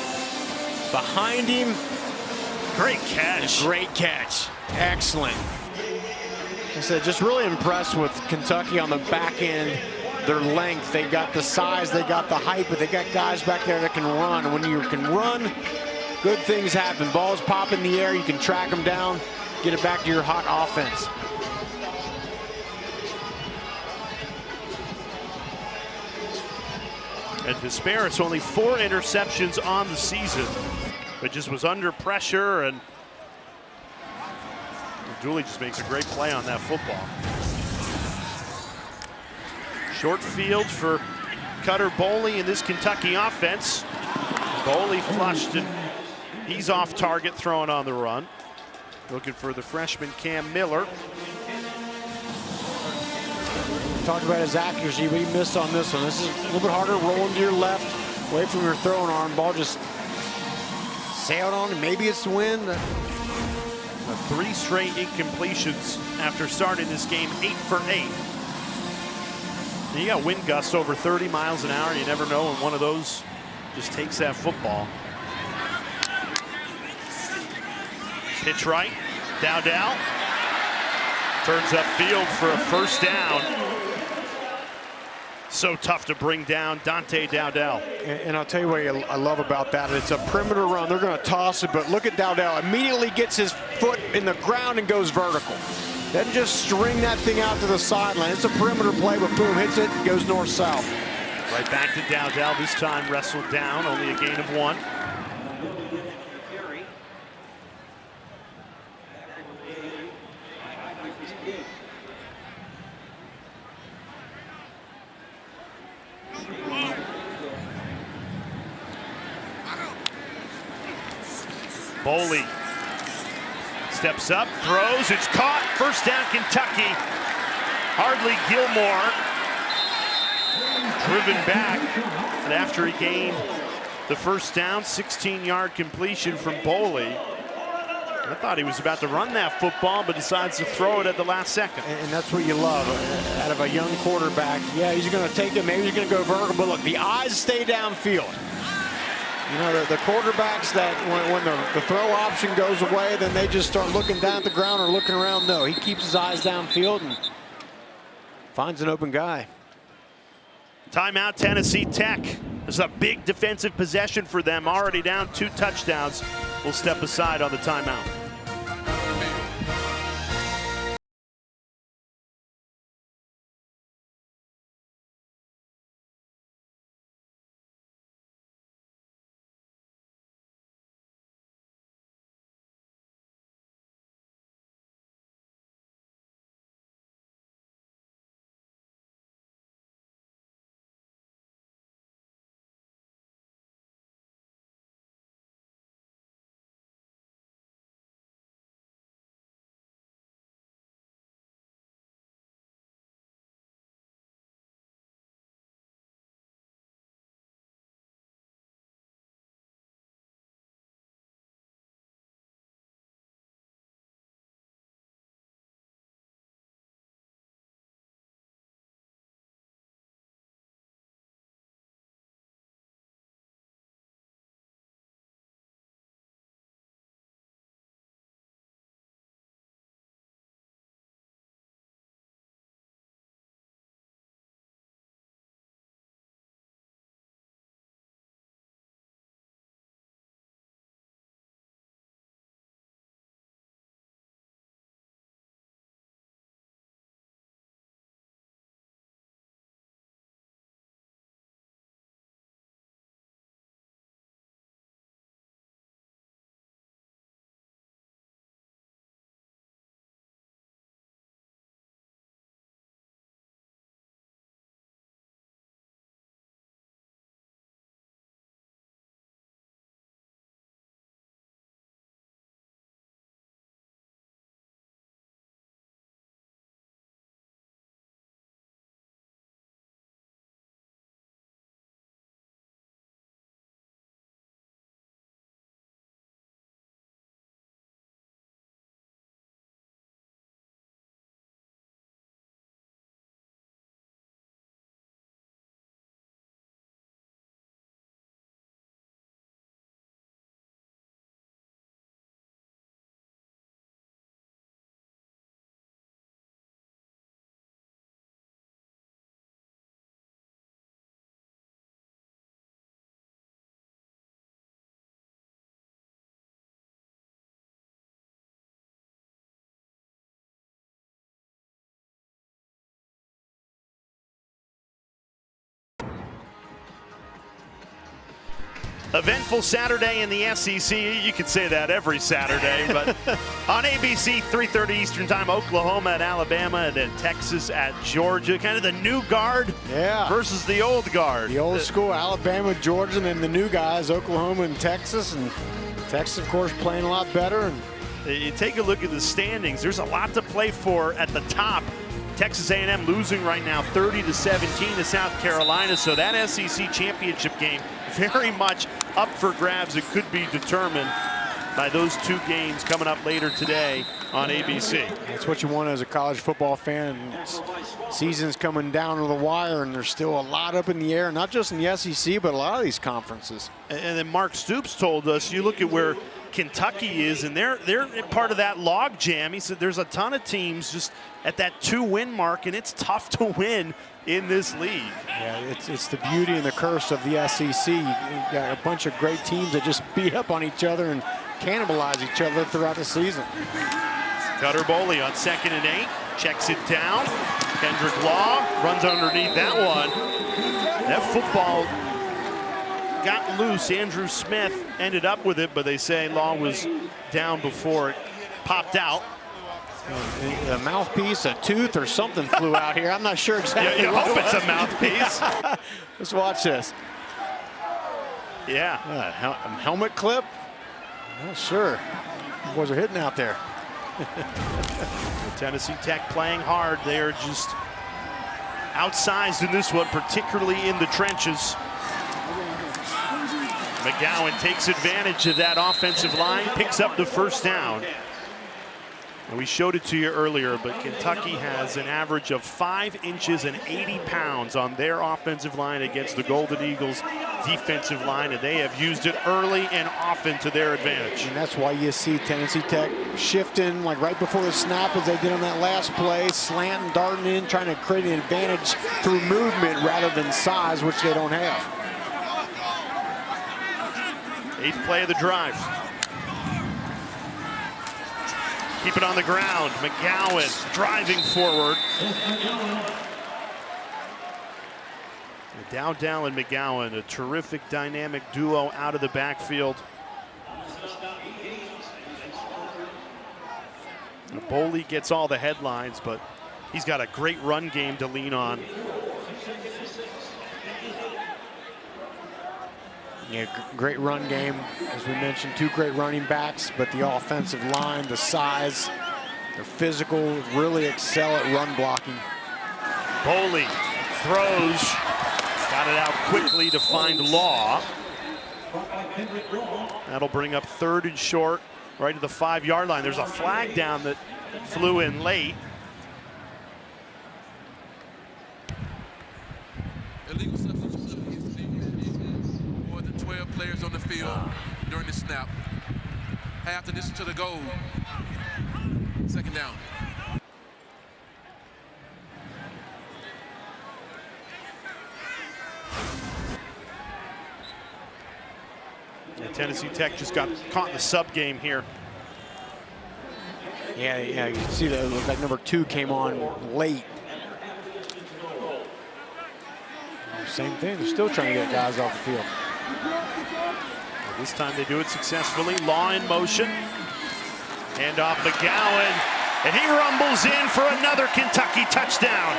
behind him. Great catch. Great catch. Excellent. I said, just really impressed with Kentucky on the back end. Their length, they got the size, they got the height, but they got guys back there that can run. And when you can run, good things happen. Balls pop in the air, you can track them down, get it back to your hot offense. And Visperis, only 4 interceptions on the season, but just was under pressure, and Dooley just makes a great play on that football. Short field for Cutter Boley in this Kentucky offense. Boley flushed, and he's off target, throwing on the run. Looking for the freshman Cam Miller. Talked about his accuracy, but he missed on this one. This is a little bit harder, rolling to your left, away from your throwing arm. Ball just sailed on, and maybe it's the wind. 3 straight incompletions after starting this game, 8 for 8. And you got wind gusts over 30 miles an hour. You never know when one of those just takes that football. Pitch right, Dowdell turns upfield for a first down. So tough to bring down Dante Dowdell. And I'll tell you what I love about that. It's a perimeter run. They're going to toss it, but look at Dowdell. Immediately gets his foot in the ground and goes vertical. Doesn't just string that thing out to the sideline. It's a perimeter play, but boom, hits it, goes north-south. Right back to Dowdell, this time wrestled down, only a gain of 1. Boley steps up, throws, it's caught. First down, Kentucky. Hardly Gilmore driven back, and after he gained the first down, 16-yard completion from Boley. I thought he was about to run that football, but decides to throw it at the last second. And that's what you love out of a young quarterback. Yeah, he's going to take it, maybe he's going to go vertical, but look, the eyes stay downfield. The quarterbacks that when the throw option goes away, then they just start looking down at the ground or looking around. No, he keeps his eyes downfield and finds an open guy. Timeout, Tennessee Tech. This is a big defensive possession for them, already down 2 touchdowns. We'll step aside on the timeout. Eventful Saturday in the SEC. You could say that every Saturday, but on ABC, 3:30 Eastern Time, Oklahoma at Alabama, and then Texas at Georgia. Kind of the new guard versus the old guard. The old school, Alabama, Georgia, and then the new guys, Oklahoma and Texas. And Texas, of course, playing a lot better. And you take a look at the standings. There's a lot to play for at the top. Texas A&M losing right now 30-17 to South Carolina. So that SEC championship game very much up for grabs. It could be determined by those two games coming up later today on ABC. That's what you want as a college football fan. Season's coming down to the wire, and there's still a lot up in the air, not just in the SEC, but a lot of these conferences. And then Mark Stoops told us, you look at where Kentucky is, and they're part of that log jam. He said there's a ton of teams just at that 2-win mark, and it's tough to win in this league. Yeah, it's the beauty and the curse of the SEC. You got a bunch of great teams that just beat up on each other and cannibalize each other throughout the season. Cutter Boley on 2nd and 8, checks it down. Kendrick Law runs underneath that one. That football got loose. Andrew Smith ended up with it, but they say Law was down before it popped out. A mouthpiece, a tooth, or something flew out here. I'm not sure exactly. You hope it's a mouthpiece. Let's watch this. Yeah. Helmet clip? Not sure. Boys are hitting out there. Tennessee Tech playing hard. They are just outsized in this one, particularly in the trenches. McGowan takes advantage of that offensive line, picks up the first down. And we showed it to you earlier, but Kentucky has an average of 5 inches and 80 pounds on their offensive line against the Golden Eagles defensive line, and they have used it early and often to their advantage. And that's why you see Tennessee Tech shifting like right before the snap as they did on that last play, slanting, darting in, trying to create an advantage through movement rather than size, which they don't have. 8th play of the drive. Keep it on the ground. McGowan driving forward. Dowdell and McGowan, a terrific dynamic duo out of the backfield. Boley gets all the headlines, but he's got a great run game to lean on. Yeah, great run game. As we mentioned, 2 great running backs, but the offensive line, the size, they're physical, really excel at run blocking. Boley throws, got it out quickly to find Law. That'll bring up 3rd and short, right to the 5-yard line. There's a flag down that flew in late. Illegal substitution. More than 12 players on the field during the snap. Half the distance to the goal. 2nd down. And Tennessee Tech just got caught in the sub game here. Yeah, you can see that it looked like number 2 came on late. Same thing, they're still trying to get guys off the field. This time they do it successfully. Law in motion. Hand off McGowan. And he rumbles in for another Kentucky touchdown.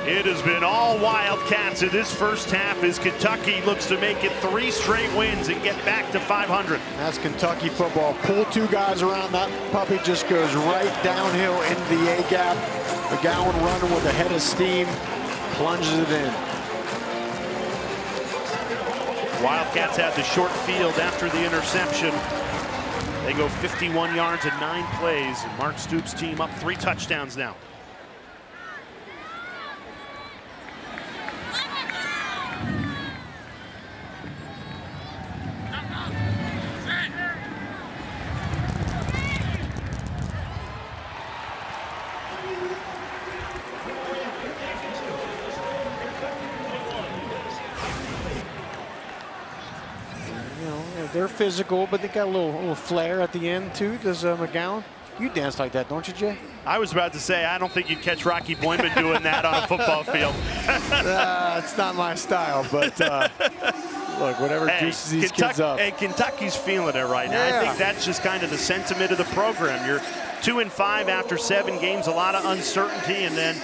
It has been all Wildcats in this first half as Kentucky looks to make it 3 straight wins and get back to 500. That's Kentucky football. Pull 2 guys around, that puppy just goes right downhill into the A-gap. McGowan running with a head of steam, plunges it in. Wildcats had the short field after the interception. They go 51 yards in 9 plays, and Mark Stoops' team up 3 touchdowns now. They're physical, but they got a little flair at the end too. Does McGowan? You dance like that, don't you, Jay? I was about to say, I don't think you'd catch Rocky Boyman doing that on a football field. It's not my style, but look, whatever juices these kids up. And Kentucky's feeling it right now. Yeah. I think that's just kind of the sentiment of the program. You're 2-5 after 7 games, a lot of uncertainty, and then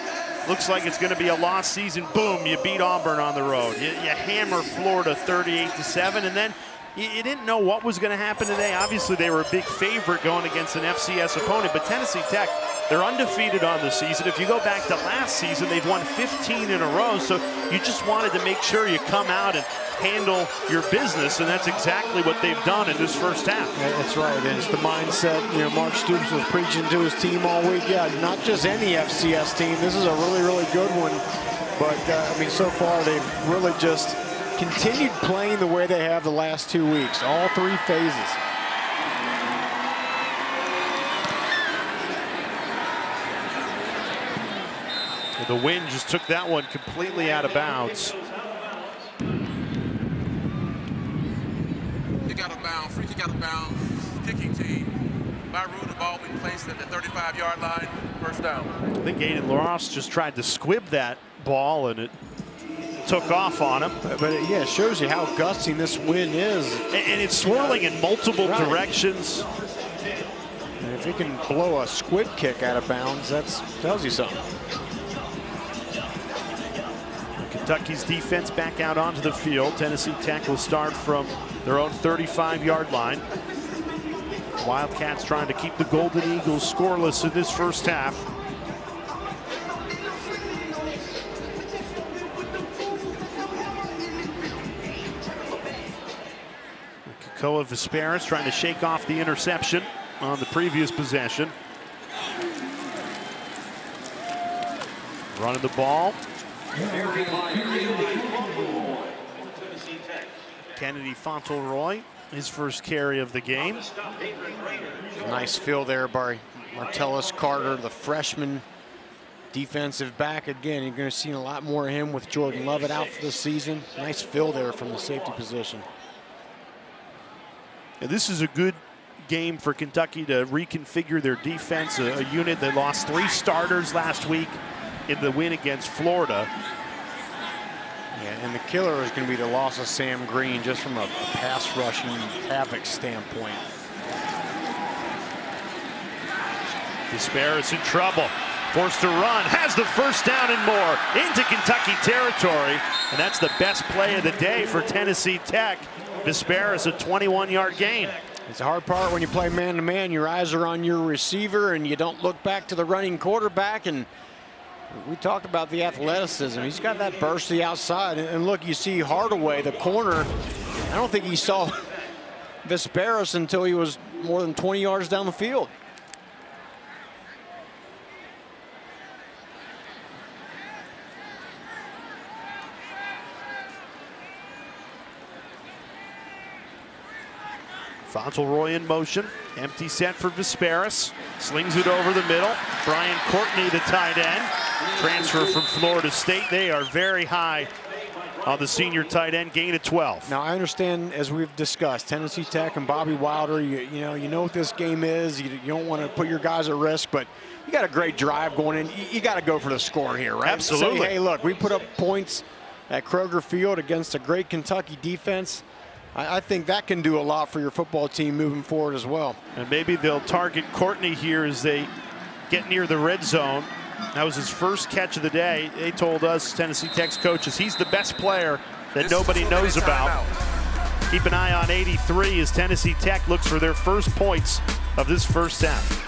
looks like it's going to be a lost season. Boom, you beat Auburn on the road. You hammer Florida 38-7, and then you didn't know what was going to happen today. Obviously, they were a big favorite going against an FCS opponent, but Tennessee Tech, they're undefeated on the season. If you go back to last season, they've won 15 in a row, so you just wanted to make sure you come out and handle your business, and that's exactly what they've done in this first half. Yeah, that's right, and it's the mindset, Mark Stoops was preaching to his team all week. Yeah, not just any FCS team. This is a really, really good one, but, I mean, so far they've really just continued playing the way they have the last 2 weeks, all 3 phases. The wind just took that one completely out of bounds. Kick out of bounds, free kick out of bounds, kicking team. By rule, the ball being placed at the 35-yard line, first down. I think Aiden Ross just tried to squib that ball, and it took off on him. But yeah, it shows you how gusty this wind is. And it's swirling in multiple directions. And if he can blow a squib kick out of bounds, that tells you something. Kentucky's defense back out onto the field. Tennessee Tech will start from their own 35-yard line. Wildcats trying to keep the Golden Eagles scoreless in this first half. Koa Vesperis trying to shake off the interception on the previous possession. Running the ball. Kennedy Fauntleroy, his first carry of the game. Nice fill there by Martellus Carter, the freshman defensive back. Again, you're going to see a lot more of him with Jordan Lovett out for the season. Nice fill there from the safety position. And this is a good game for Kentucky to reconfigure their defense, a unit that lost 3 starters last week in the win against Florida. Yeah, and the killer is going to be the loss of Sam Green, just from a pass rushing havoc standpoint. Vesperis in trouble, forced to run, has the first down and more into Kentucky territory, and that's the best play of the day for Tennessee Tech. Vesperis, a 21-yard gain. It's the hard part when you play man-to-man. Your eyes are on your receiver, and you don't look back to the running quarterback. And we talked about the athleticism. He's got that burst to the outside. And look, you see Hardaway, the corner. I don't think he saw Vesperis until he was more than 20 yards down the field. Fauntleroy in motion. Empty set for Vesperis. Slings it over the middle. Brian Courtney, the tight end. Transfer from Florida State. They are very high on the senior tight end, gain of 12. Now, I understand, as we've discussed, Tennessee Tech and Bobby Wilder, you know what this game is. You don't want to put your guys at risk, but you got a great drive going in. You got to go for the score here, right? Absolutely. Say, hey, look, we put up points at Kroger Field against a great Kentucky defense. I think that can do a lot for your football team moving forward as well. And maybe they'll target Courtney here as they get near the red zone. That was his first catch of the day. They told us, Tennessee Tech's coaches, he's the best player that nobody knows about. Keep an eye on 83 as Tennessee Tech looks for their first points of this first half.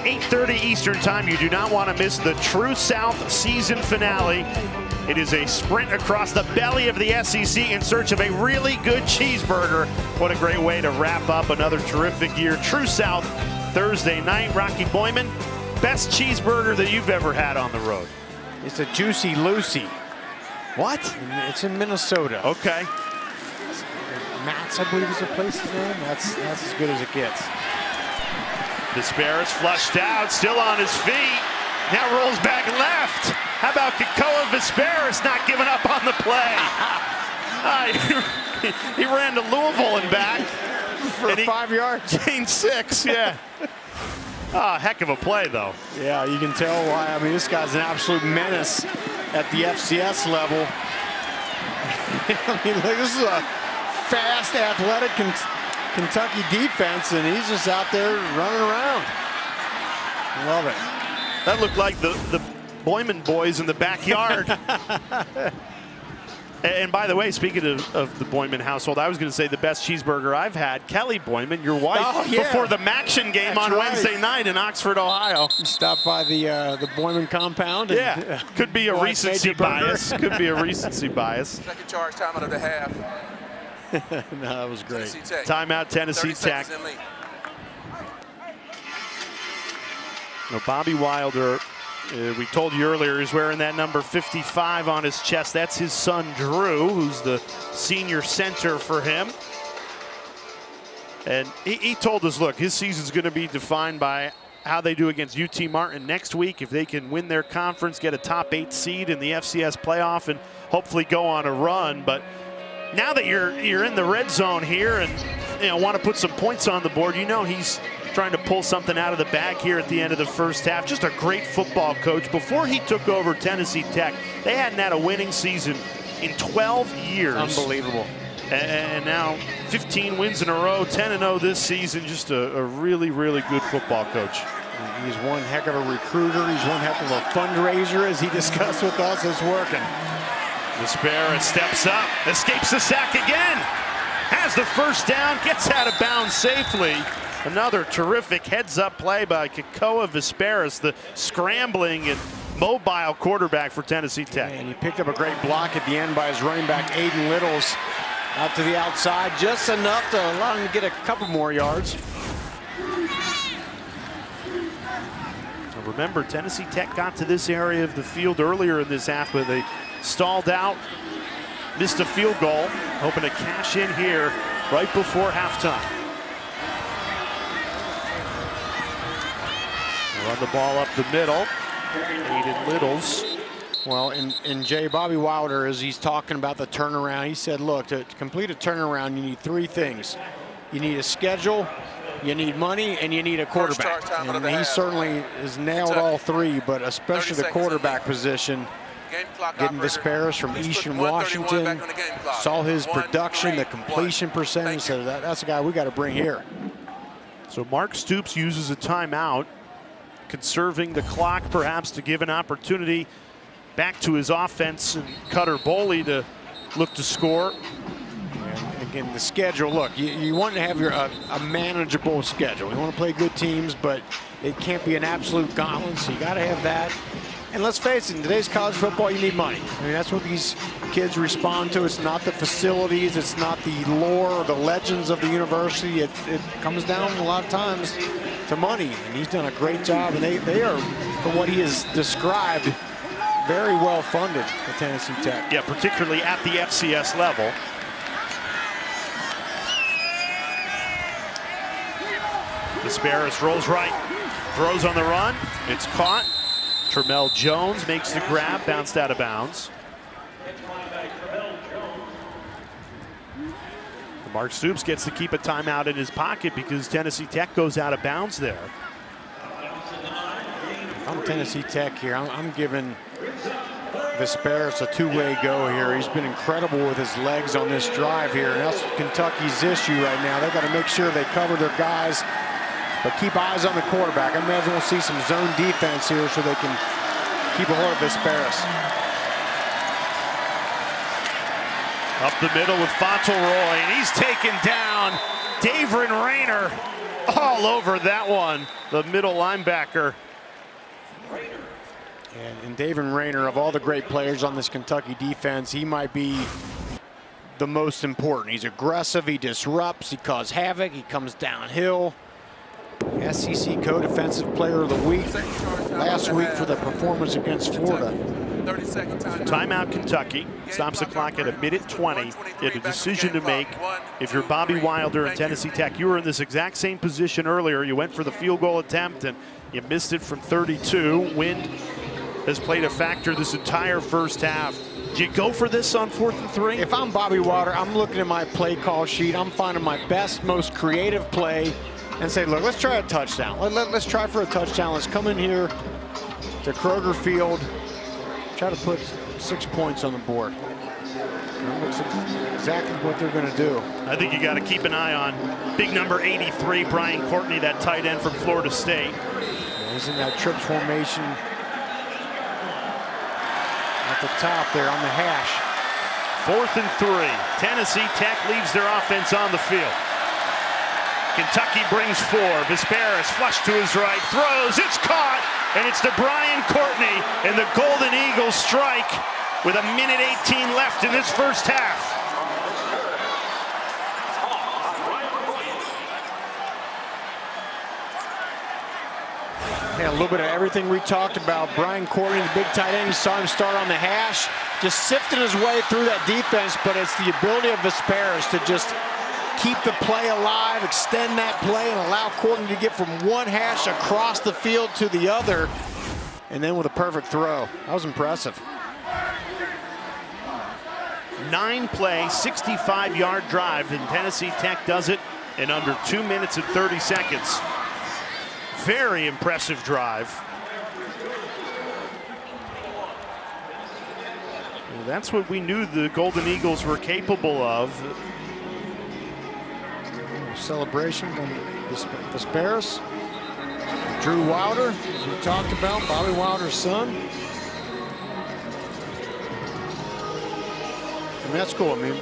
8:30 Eastern Time. You do not want to miss the True South season finale. It is a sprint across the belly of the SEC in search of a really good cheeseburger. What a great way to wrap up another terrific year. True South, Thursday night. Rocky Boyman, best cheeseburger that you've ever had on the road? It's a Juicy Lucy. What? It's in Minnesota. Okay. Matt's, I believe, is the place's name. That's as good as it gets. Disparis flushed out, still on his feet. Now rolls back left. How about Kakoa Visparis not giving up on the play? He ran to Louisville and back. For 5 yards. Gained 6, yeah. Heck of a play, though. Yeah, you can tell why. I mean, this guy's an absolute menace at the FCS level. I mean, look, this is a fast, athletic Kentucky defense, and he's just out there running around. Love it. That looked like the Boyman boys in the backyard. And by the way, speaking of the Boyman household, I was going to say the best cheeseburger I've had. Kelly Boyman, your wife, before the Maction game on Wednesday night in Oxford, Ohio. You stopped by the Boyman compound. And, yeah, could be a recency bias. Could be a recency bias. Second charge, time out of the half. No, that was great. Timeout, Tennessee Tech. Now, Bobby Wilder, we told you earlier, is wearing that number 55 on his chest. That's his son, Drew, who's the senior center for him. And he told us, look, his season's going to be defined by how they do against UT Martin next week. If they can win their conference, get a top 8 seed in the FCS playoff, and hopefully go on a run. But now that you're in the red zone here and want to put some points on the board, he's trying to pull something out of the bag here at the end of the first half. Just a great football coach. Before he took over Tennessee Tech, they hadn't had a winning season in 12 years. Unbelievable. And now 15 wins in a row, 10-0 this season. Just a really, really good football coach. He's one heck of a recruiter. He's one heck of a fundraiser, as he discussed with us. It's working. Disparis steps up, escapes the sack again, has the first down, gets out of bounds safely. Another terrific heads-up play by Kakoa Visparis, the scrambling and mobile quarterback for Tennessee Tech. And he picked up a great block at the end by his running back, Aiden Littles, out to the outside, just enough to allow him to get a couple more yards. Remember, Tennessee Tech got to this area of the field earlier in this half, but they stalled out, missed a field goal, hoping to cash in here right before halftime. Run the ball up the middle. Aiden Littles. Well, and Jay, Bobby Wilder, as he's talking about the turnaround, he said, look, to complete a turnaround, you need 3 things. You need a schedule, you need money, and you need a quarterback. And he certainly has nailed all 3, but especially the quarterback position. Getting Visparis from Eastern Washington, saw his production, the completion percentage, so that's a guy we got to bring here. So Mark Stoops uses a timeout, conserving the clock perhaps to give an opportunity back to his offense and Cutter Boley to look to score. And again, the schedule, look, you want to have a manageable schedule. You want to play good teams, but it can't be an absolute gauntlet, so you got to have that. And let's face it, in today's college football, you need money. I mean, that's what these kids respond to. It's not the facilities, it's not the lore or the legends of the university. It comes down a lot of times to money, and he's done a great job. And they are, for what he has described, very well funded at Tennessee Tech. Yeah, particularly at the FCS level. Disparis rolls right, throws on the run. It's caught. Tremel Jones makes the grab, bounced out of bounds. Mark Stoops gets to keep a timeout in his pocket because Tennessee Tech goes out of bounds there. I'm Tennessee Tech here. I'm giving Visparis a 2-way go here. He's been incredible with his legs on this drive here, and that's Kentucky's issue right now. They got to make sure they cover their guys, but keep eyes on the quarterback. I imagine we'll see some zone defense here so they can keep a hold of Visparis. Up the middle with Fauntleroy, and he's taken down. Davrin Rayner all over that one, the middle linebacker. And David Rayner, of all the great players on this Kentucky defense, he might be the most important. He's aggressive, he disrupts, he causes havoc, he comes downhill. SEC Co-Defensive Player of the Week last week for the performance against Florida. 30-second Timeout Kentucky. Stops the clock at 1:20. You had a decision to make. If you're Bobby Wilder and Tennessee Tech, you were in this exact same position earlier. You went for the field goal attempt and you missed it from 32. Wind has played a factor this entire first half. Do you go for this on 4th and 3? If I'm Bobby Wilder, I'm looking at my play call sheet. I'm finding my best, most creative play and say, look, let's try a touchdown. Let's try for a touchdown. Let's come in here to Kroger Field, try to put 6 points on the board. That looks exactly what they're going to do. I think you got to keep an eye on big number 83, Brian Courtney, that tight end from Florida State. Yeah, he's in that trips formation at the top there on the hash. 4th and 3. Tennessee Tech leaves their offense on the field. Kentucky brings 4. Vesperis flush to his right, throws, it's caught, and it's to Brian Courtney, and the Golden Eagles strike with 1:18 left in this first half. Yeah, a little bit of everything we talked about. Brian Courtney, the big tight end, you saw him start on the hash, just sifting his way through that defense, but it's the ability of Vesperis to just keep the play alive, extend that play, and allow Courtney to get from one hash across the field to the other, and then with a perfect throw. That was impressive. 9-play, 65-yard drive, and Tennessee Tech does it in under 2 minutes and 30 seconds. Very impressive drive. Well, that's what we knew the Golden Eagles were capable of. Celebration from Vesperis. Drew Wilder, as we talked about, Bobby Wilder's son. And that's cool. I mean,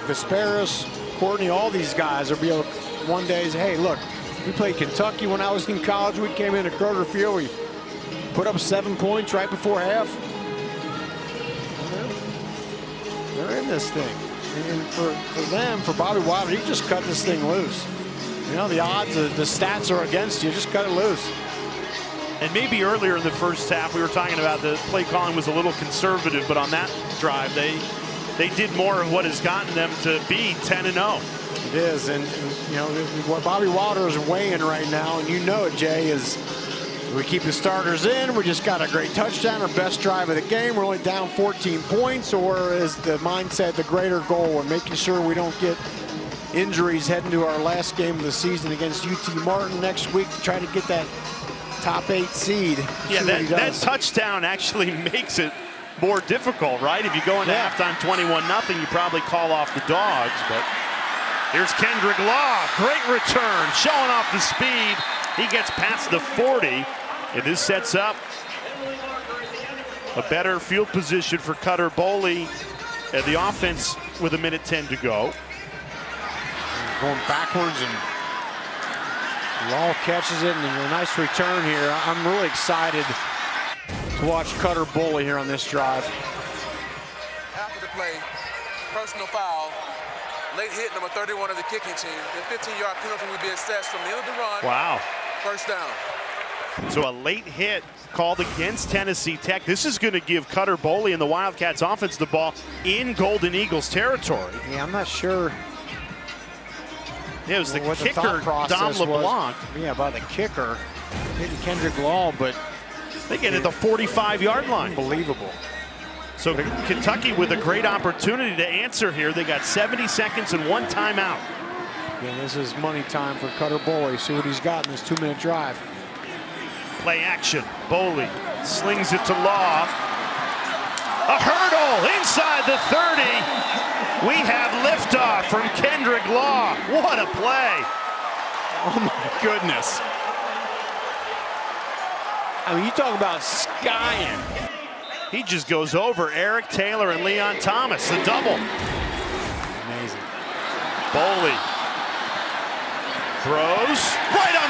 Vesperis, Courtney, all these guys will be able to one day say, hey, look, we played Kentucky when I was in college. We came into Kroger Field. We put up 7 points right before half. They're in this thing. And for them, for Bobby Wilder, he just cut this thing loose. You know, the odds, the stats are against you. Just cut it loose. And maybe earlier in the first half, we were talking about the play calling was a little conservative, but on that drive, they did more of what has gotten them to be 10-0. It is, and you know, what Bobby Wilder is weighing right now, and you know it, Jay, is we keep the starters in, we just got a great touchdown, our best drive of the game, we're only down 14 points, or is the mindset the greater goal and making sure we don't get injuries heading to our last game of the season against UT Martin next week to try to get that top 8 seed. Yeah, that touchdown actually makes it more difficult, right? If you go into halftime 21-0, you probably call off the dogs, but here's Kendrick Law, great return, showing off the speed. He gets past the 40, and this sets up a better field position for Cutter Boley and the offense with 1:10 to go. Going backwards, and Law catches it, and a nice return here. I'm really excited to watch Cutter Boley here on this drive. After the play, personal foul. Late hit, number 31 of the kicking team. The 15-yard penalty will be assessed from the end of the run. Wow. First down. So a late hit called against Tennessee Tech. This is going to give Cutter Boley and the Wildcats offense the ball in Golden Eagles territory. Yeah, I'm not sure. Yeah, it was the what kicker, the thought Dom process LeBlanc. Was. Yeah, by the kicker, hitting Kendrick Law, but they get at the 45-yard line. Unbelievable. So Kentucky with a great opportunity to answer here. They got 70 seconds and 1 timeout. Again, this is money time for Cutter Boley. See what he's got in this 2-minute drive. Play action. Boley slings it to Law. A hurdle inside the 30. We have liftoff from Kendrick Law. What a play. Oh my goodness. I mean, you talk about skying. He just goes over Eric Taylor and Leon Thomas, the double. Amazing. Boley throws.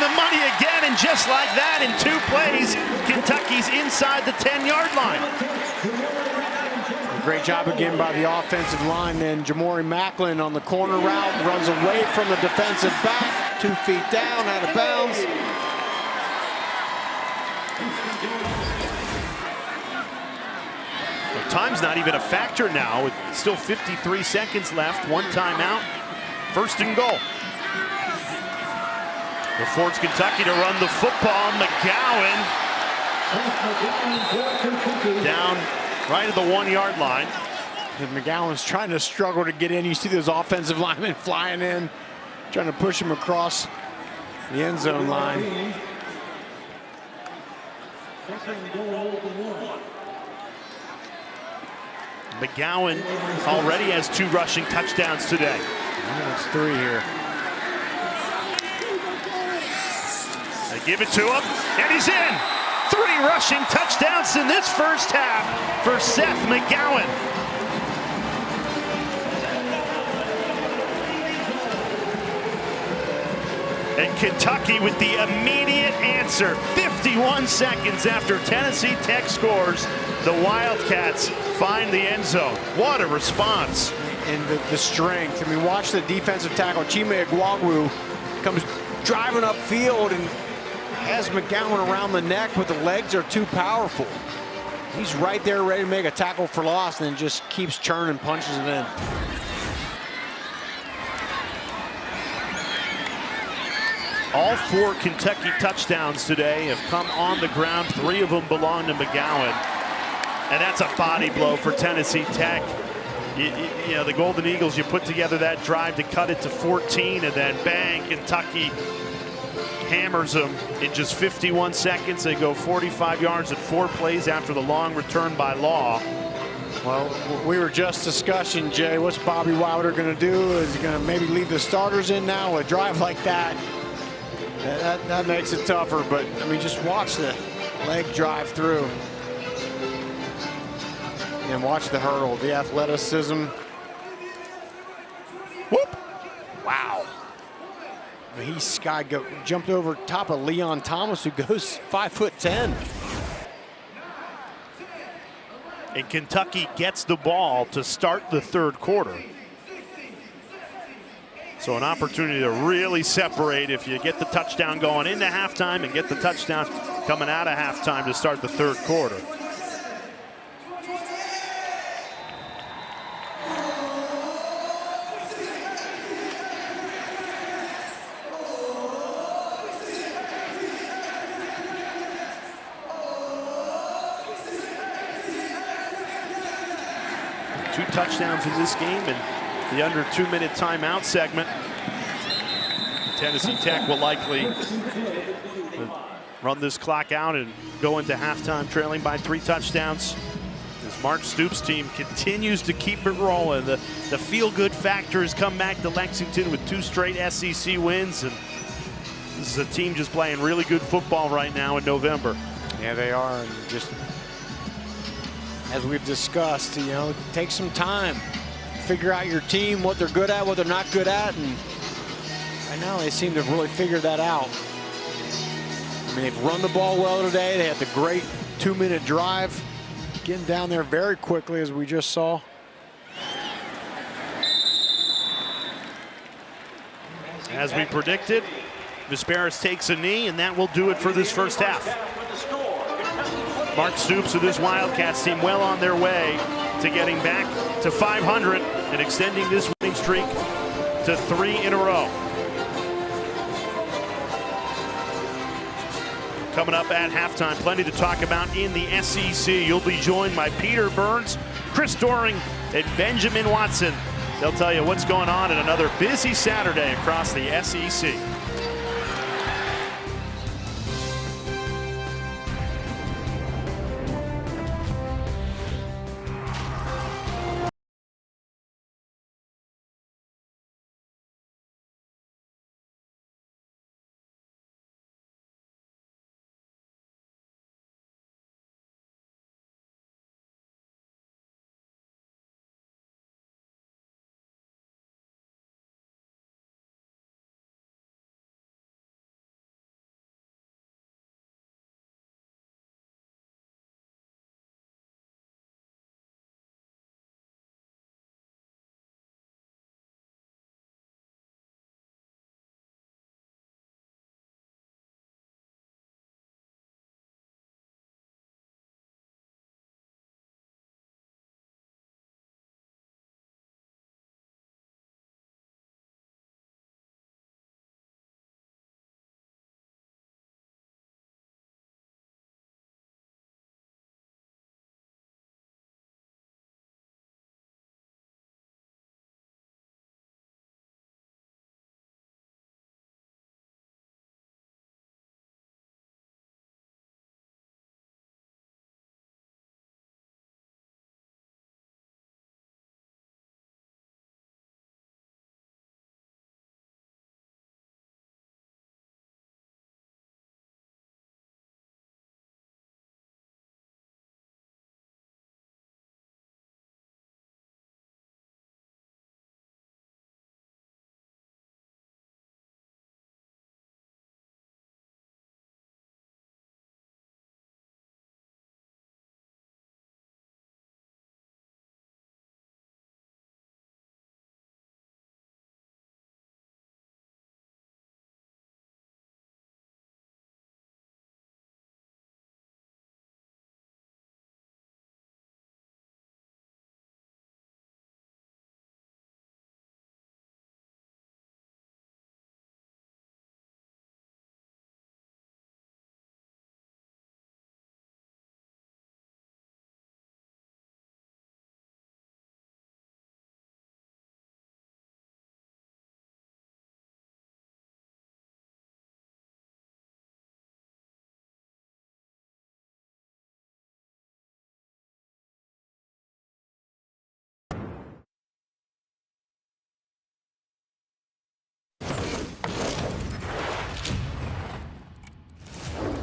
the money again, and just like that, in 2 plays, Kentucky's inside the 10-yard line. Great job again by the offensive line. Then Jamori Macklin on the corner route runs away from the defensive back, 2 feet down, out of bounds. Well, time's not even a factor now, with still 53 seconds left, 1 timeout, 1st and goal. It forces Kentucky to run the football. McGowan down right at the 1-yard line. And McGowan's trying to struggle to get in. You see those offensive linemen flying in, trying to push him across the end zone line. McGowan already has 2 rushing touchdowns today. That's 3 here. They give it to him, and he's in. 3 rushing touchdowns in this first half for Seth McGowan. And Kentucky with the immediate answer. 51 seconds after Tennessee Tech scores, the Wildcats find the end zone. What a response. And the strength. I mean, watch the defensive tackle. Chime Agwagwu comes driving upfield and has McGowan around the neck, but the legs are too powerful. He's right there ready to make a tackle for loss, and then just keeps churning, punches it in. All 4 Kentucky touchdowns today have come on the ground. 3 of them belong to McGowan. And that's a body blow for Tennessee Tech. You know, the Golden Eagles, you put together that drive to cut it to 14, and then bang, Kentucky hammers them in just 51 seconds. They go 45 yards at 4 plays after the long return by Law. Well, we were just discussing, Jay, what's Bobby Wilder going to do? Is he going to maybe leave the starters in now? A drive like that, that makes it tougher. But, I mean, just watch the leg drive through. And watch the hurdle, the athleticism. Whoop! Wow. He jumped over top of Leon Thomas, who goes 5'10". And Kentucky gets the ball to start the 3rd quarter. So an opportunity to really separate if you get the touchdown going into halftime and get the touchdown coming out of halftime to start the 3rd quarter. Two touchdowns in this game and the under 2-minute timeout segment. Tennessee Tech will likely run this clock out and go into halftime trailing by 3 touchdowns. As Mark Stoops' team continues to keep it rolling. The feel-good factor has come back to Lexington with 2 straight SEC wins, and this is a team just playing really good football right now in November. Yeah, they are. And just as we've discussed, you know, take some time, figure out your team, what they're good at, what they're not good at, and right now they seem to have really figured that out. I mean, they've run the ball well today. They had the great 2-minute drive, getting down there very quickly, as we just saw. As we predicted, Vesperis takes a knee, and that will do it for this first half. Mark Stoops with his Wildcats team well on their way to getting back to 500 and extending this winning streak to 3 in a row. Coming up at halftime, plenty to talk about in the SEC. You'll be joined by Peter Burns, Chris Doring, and Benjamin Watson. They'll tell you what's going on in another busy Saturday across the SEC.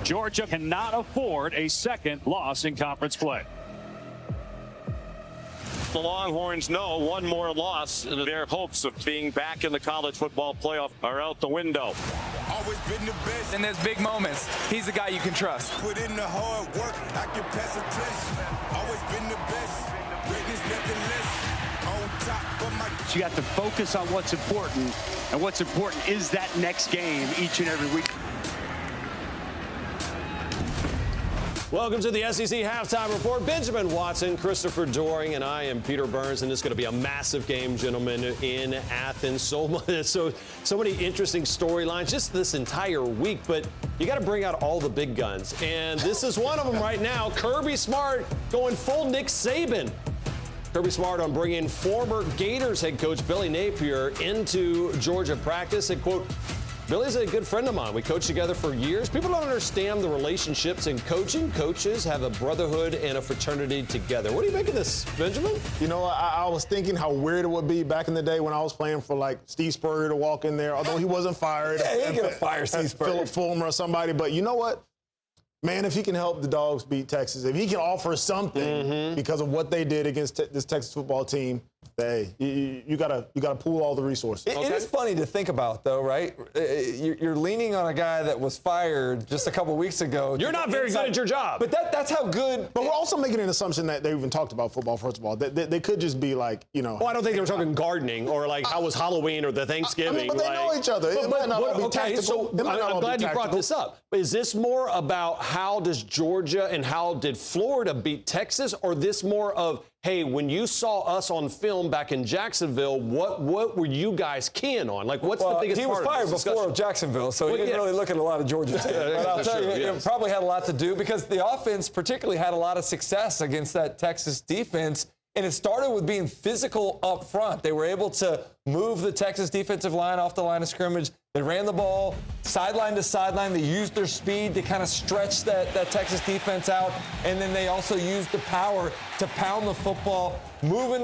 Georgia cannot afford a second loss in conference play. The Longhorns know one more loss and their hopes of being back in the college football playoff are out the window. Always been the best. And there's big moments. He's the guy you can trust. Put in the hard work, I can pass a test. Always been the best. Greatness nothing less. On top of my... You got to focus on what's important, and what's important is that next game each and every week. Welcome to the SEC Halftime Report. Benjamin Watson, Christopher Doring, and I am Peter Burns, and it's going to be a massive game, gentlemen, in Athens. So many interesting storylines just this entire week, but you got to bring out all the big guns, and this is one of them right now. Kirby Smart going full Nick Saban. Kirby Smart on bringing former Gators head coach Billy Napier into Georgia practice, and quote, Billy's a good friend of mine. We coached together for years. People don't understand the relationships in coaching. Coaches have a brotherhood and a fraternity together. What do you make of this, Benjamin? You know, I was thinking how weird it would be back in the day when I was playing for, like, Steve Spurrier to walk in there, although he wasn't fired. Yeah, he ain't going to fire Steve Spurrier. Philip Fulmer or somebody. But you know what? Man, if he can help the Dogs beat Texas, if he can offer something because of what they did against this Texas football team, hey, you gotta pool all the resources. It is funny to think about, though, right? You're leaning on a guy that was fired just a couple weeks ago. You're not very good at your job. But that's how good. But we're also making an assumption that they even talked about football, first of all. They could just be like, you know. Oh, I don't think they were talking gardening or like how was Halloween or the Thanksgiving. But they know each other. It might not be tactical. So I'm glad you brought this up. Is this more about how does Georgia and how did Florida beat Texas, or this more of, hey, when you saw us on film back in Jacksonville, what were you guys keying on? Like, what's the biggest part of this discussion? He was fired before Jacksonville, so he didn't really look at a lot of Georgia tape. But I'll tell you, it probably had a lot to do because the offense particularly had a lot of success against that Texas defense, and it started with being physical up front. They were able to move the Texas defensive line off the line of scrimmage. They ran the ball sideline to sideline. They used their speed to kind of stretch that Texas defense out. And then they also used the power to pound the football, moving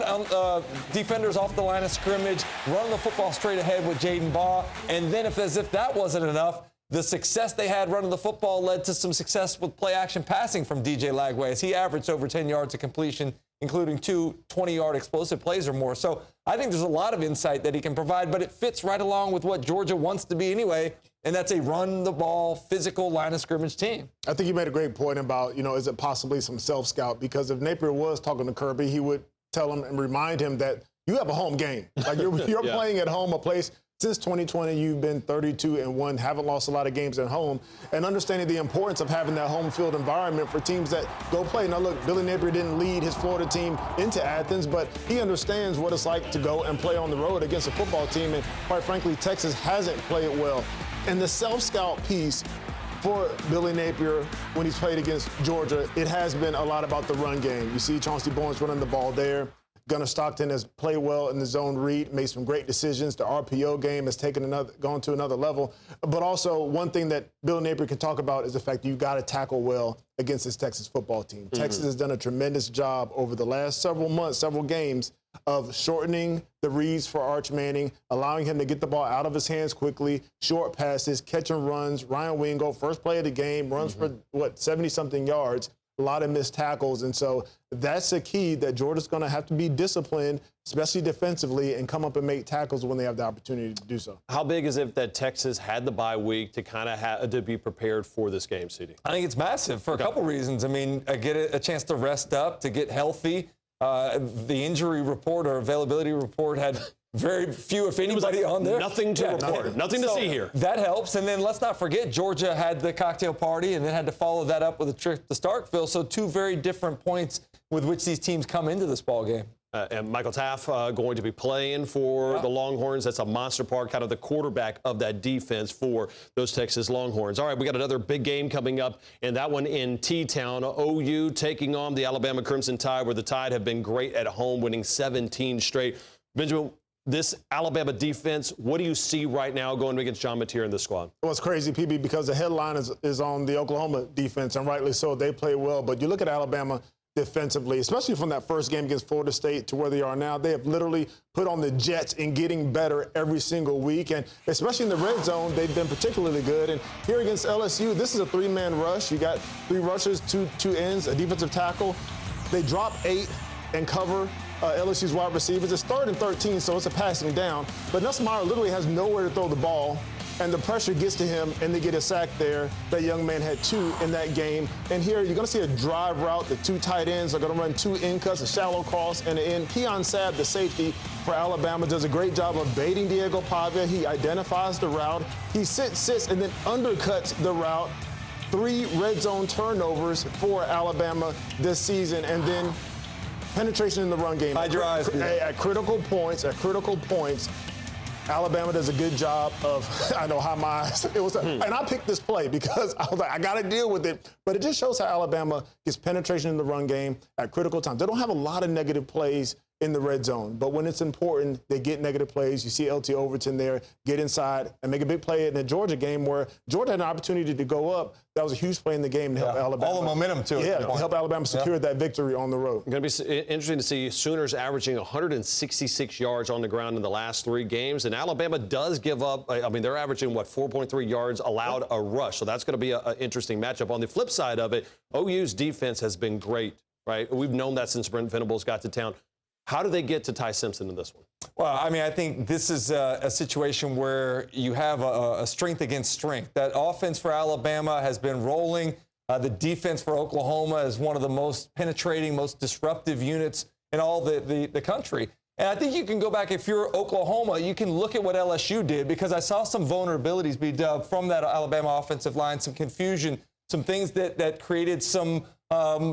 defenders off the line of scrimmage, run the football straight ahead with Jaden Baugh. And then as if that wasn't enough, the success they had running the football led to some success with play-action passing from DJ Lagway as he averaged over 10 yards of completion, including 2 20-yard explosive plays or more. So I think there's a lot of insight that he can provide, but it fits right along with what Georgia wants to be anyway, and that's a run-the-ball, physical line of scrimmage team. I think you made a great point about, you know, is it possibly some self-scout? Because if Napier was talking to Kirby, he would tell him and remind him that you have a home game. Like you're playing at home, a place. Since 2020, you've been 32-1, haven't lost a lot of games at home, and understanding the importance of having that home field environment for teams that go play. Now, look, Billy Napier didn't lead his Florida team into Athens, but he understands what it's like to go and play on the road against a football team, and quite frankly, Texas hasn't played well. And the self-scout piece for Billy Napier when he's played against Georgia, it has been a lot about the run game. You see Chauncey Bowens running the ball there. Gunnar Stockton has played well in the zone read, made some great decisions. The RPO game has gone to another level. But also, one thing that Bill Napier can talk about is the fact that you got to tackle well against this Texas football team. Texas has done a tremendous job over the last several months, several games, of shortening the reads for Arch Manning, allowing him to get the ball out of his hands quickly, short passes, catch and runs. Ryan Wingo, first play of the game, runs for, 70-something yards. A lot of missed tackles. And so that's a key that Georgia's going to have to be disciplined, especially defensively, and come up and make tackles when they have the opportunity to do so. How big is it that Texas had the bye week to kind of to be prepared for this game, CD? I think it's massive for a couple reasons. I mean, get a chance to rest up, to get healthy. The injury report or availability report had very few, if anybody, on there. Nothing to report. Nothing to see here. That helps. And then let's not forget, Georgia had the cocktail party and then had to follow that up with a trip to Starkville. So 2 very different points with which these teams come into this ball game. And Michael Taft going to be playing for the Longhorns. That's a monster part, kind of the quarterback of that defense for those Texas Longhorns. All right, we got another big game coming up, and that one in T-Town. OU taking on the Alabama Crimson Tide, where the Tide have been great at home, winning 17 straight. Benjamin, this Alabama defense, what do you see right now going against John Mateer in this squad? Well, it's crazy, PB, because the headline is on the Oklahoma defense, and rightly so. They play well. But you look at Alabama, defensively, especially from that first game against Florida State to where they are now. They have literally put on the Jets in getting better every single week. And especially in the red zone, they've been particularly good. And here against LSU, this is a 3-man rush. You got 3 rushers, two ends, a defensive tackle. They drop 8 and cover LSU's wide receivers. It's 3rd and 13, so it's a passing down. But Nussmeier literally has nowhere to throw the ball. And the pressure gets to him, and they get a sack there. That young man had 2 in that game. And here you're going to see a drive route. The 2 tight ends are going to run 2 in cuts, a shallow cross, and an in. Keon Sabb, the safety for Alabama, does a great job of baiting Diego Pavia. He identifies the route. He sits, and then undercuts the route. 3 red zone turnovers for Alabama this season, and then penetration in the run game. At critical points. Alabama does a good job of, I know how my eyes, it was, and I picked this play because I was like, I got to deal with it. But it just shows how Alabama gets penetration in the run game at critical times. They don't have a lot of negative plays in the red zone, but when it's important, they get negative plays. You see LT Overton there, get inside and make a big play in the Georgia game where Georgia had an opportunity to go up. That was a huge play in the game to help Alabama. All the momentum, too. Yeah, to help Alabama secure that victory on the road. Going to be interesting to see Sooners averaging 166 yards on the ground in the last 3 games. And Alabama does give up, I mean, they're averaging, 4.3 yards allowed a rush. So that's going to be an interesting matchup. On the flip side of it, OU's defense has been great, right? We've known that since Brent Venables got to town. How do they get to Ty Simpson in this one? Well, I mean, I think this is a situation where you have a strength against strength. That offense for Alabama has been rolling. The defense for Oklahoma is one of the most penetrating, most disruptive units in all the country. And I think you can go back, if you're Oklahoma, you can look at what LSU did, because I saw some vulnerabilities be dubbed from that Alabama offensive line, some confusion, some things that created some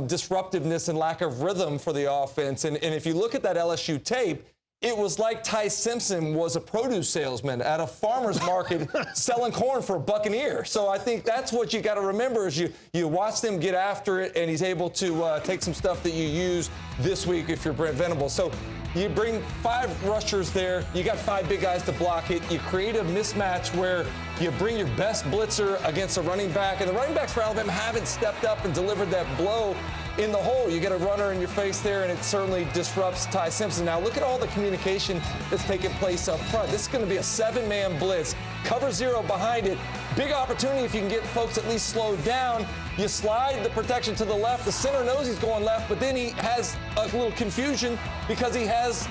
disruptiveness and lack of rhythm for the offense. And if you look at that LSU tape, it was like Ty Simpson was a produce salesman at a farmer's market selling corn for $1 an ear. So I think that's what you got to remember is you watch them get after it, and he's able to take some stuff that you use this week if you're Brent Venables. So you bring 5 rushers there. You got 5 big guys to block it. You create a mismatch where you bring your best blitzer against a running back. And the running backs for Alabama haven't stepped up and delivered that blow in the hole. You get a runner in your face there, and it certainly disrupts Ty Simpson. Now, look at all the communication that's taking place up front. This is going to be a 7-man blitz. Cover 0 behind it. Big opportunity if you can get folks at least slowed down. You slide the protection to the left. The center knows he's going left, but then he has a little confusion because he has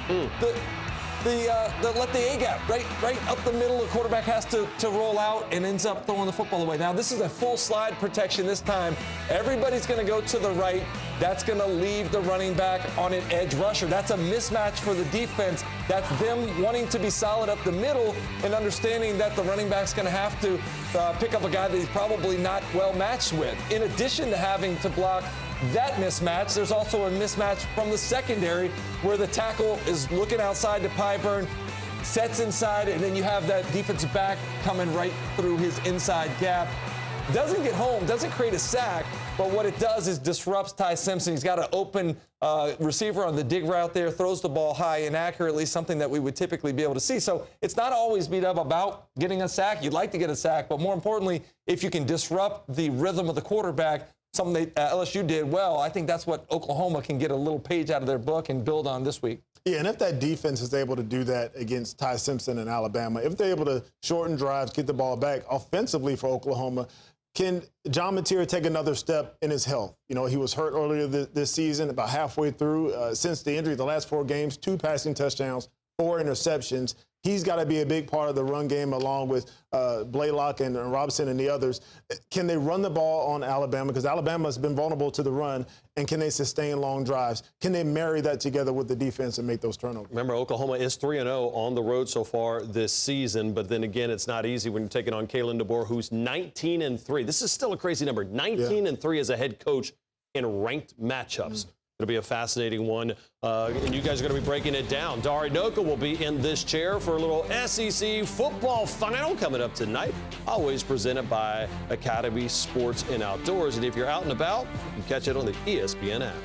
let the A gap right up the middle. The quarterback has to roll out and ends up throwing the football away. Now, this is a full slide protection this time. Everybody's going to go to the right. That's going to leave the running back on an edge rusher. That's a mismatch for the defense. That's them wanting to be solid up the middle and understanding that the running back's going to have to pick up a guy that he's probably not well matched with. In addition to having to block that mismatch, there's also a mismatch from the secondary where the tackle is looking outside to Pyburn, sets inside, and then you have that defensive back coming right through his inside gap. Doesn't get home, doesn't create a sack, but what it does is disrupts Ty Simpson. He's got an open receiver on the dig route there, throws the ball high inaccurately, something that we would typically be able to see. So it's not always beat up about getting a sack. You'd like to get a sack, but more importantly, if you can disrupt the rhythm of the quarterback, something that LSU did well, I think that's what Oklahoma can get a little page out of their book and build on this week. Yeah, and if that defense is able to do that against Ty Simpson and Alabama, if they're able to shorten drives, get the ball back offensively for Oklahoma, can John Mateer take another step in his health? You know, he was hurt earlier this season, about halfway through. Since the injury, the last 4 games, 2 passing touchdowns, 4 interceptions. He's got to be a big part of the run game along with Blaylock and Robinson and the others. Can they run the ball on Alabama? Because Alabama has been vulnerable to the run. And can they sustain long drives? Can they marry that together with the defense and make those turnovers? Remember, Oklahoma is 3-0 on the road so far this season. But then again, it's not easy when you're taking on Kalen DeBoer, who's 19-3. This is still a crazy number. 19-3 as a head coach in ranked matchups. It'll be a fascinating one, and you guys are going to be breaking it down. Dari Noka will be in this chair for a little SEC football final coming up tonight, always presented by Academy Sports and Outdoors. And if you're out and about, you can catch it on the ESPN app.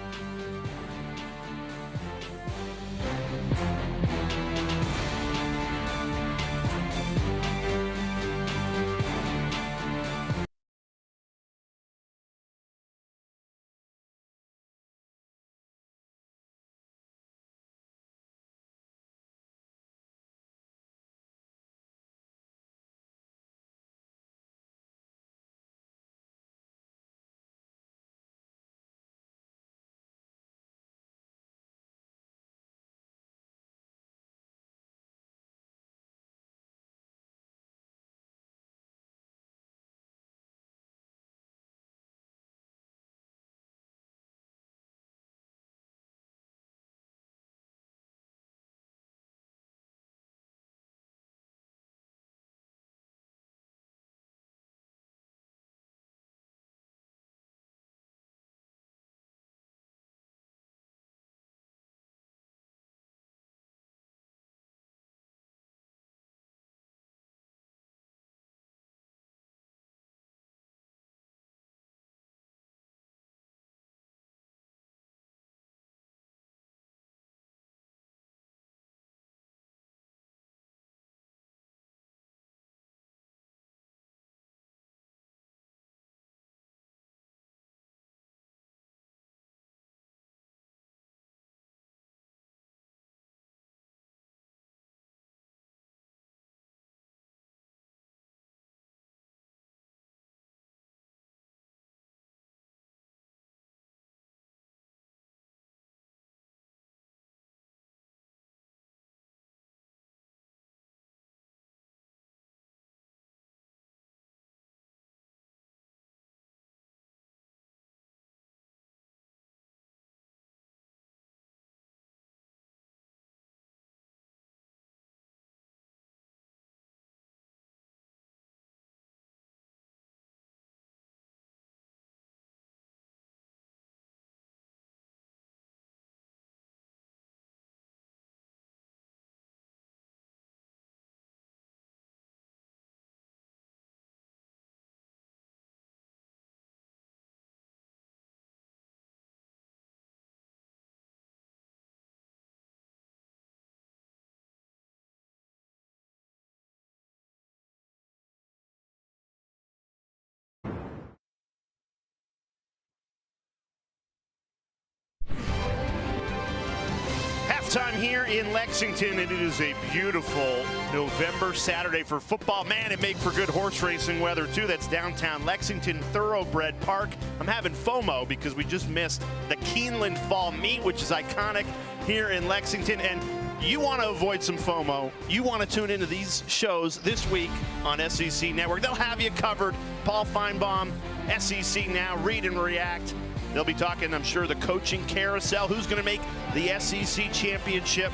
Halftime here in Lexington, and it is a beautiful November Saturday for football. Man, it made for good horse racing weather, too. That's downtown Lexington Thoroughbred Park. I'm having FOMO because we just missed the Keeneland Fall Meet, which is iconic here in Lexington. And you want to avoid some FOMO. You want to tune into these shows this week on SEC Network. They'll have you covered. Paul Feinbaum, SEC Now, Read and React. They'll be talking, I'm sure, the coaching carousel. Who's going to make the SEC championship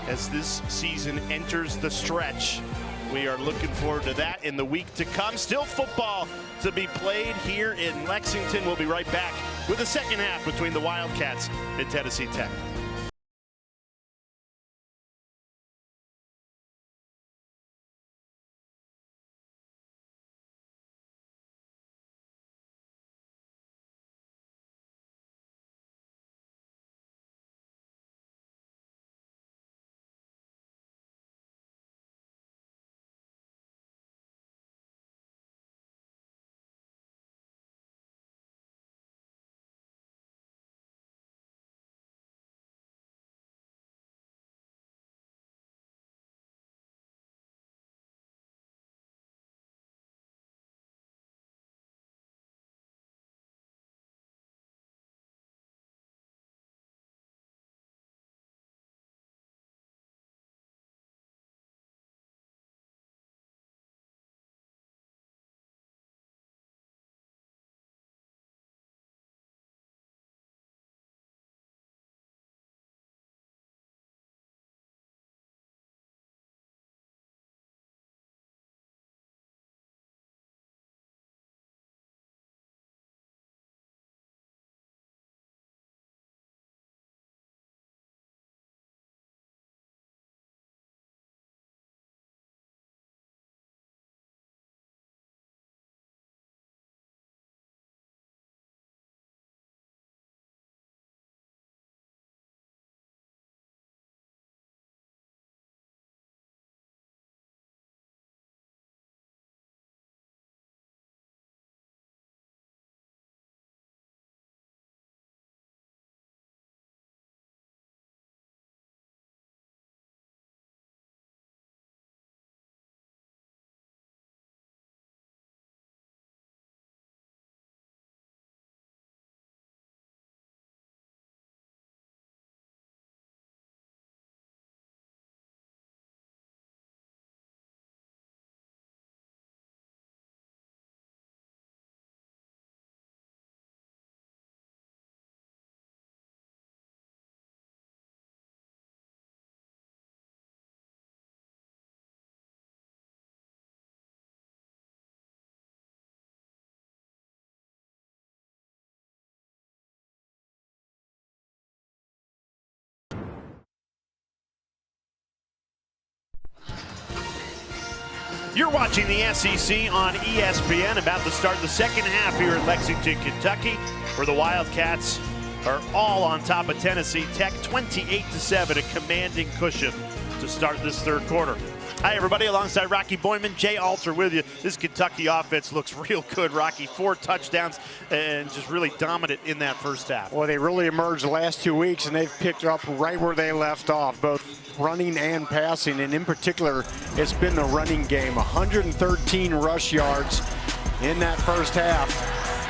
as this season enters the stretch? We are looking forward to that in the week to come. Still football to be played here in Lexington. We'll be right back with the second half between the Wildcats and Tennessee Tech. You're watching the SEC on ESPN, about to start the second half here in Lexington, Kentucky, where the Wildcats are all on top of Tennessee Tech, 28-7, a commanding cushion to start this third quarter. Hi, everybody. Alongside Rocky Boyman, Jay Alter with you. This Kentucky offense looks real good, Rocky. 4 touchdowns and just really dominant in that first half. Well, they really emerged the last 2 weeks, and they've picked up right where they left off, both running and passing. And in particular, it's been the running game. 113 rush yards in that first half.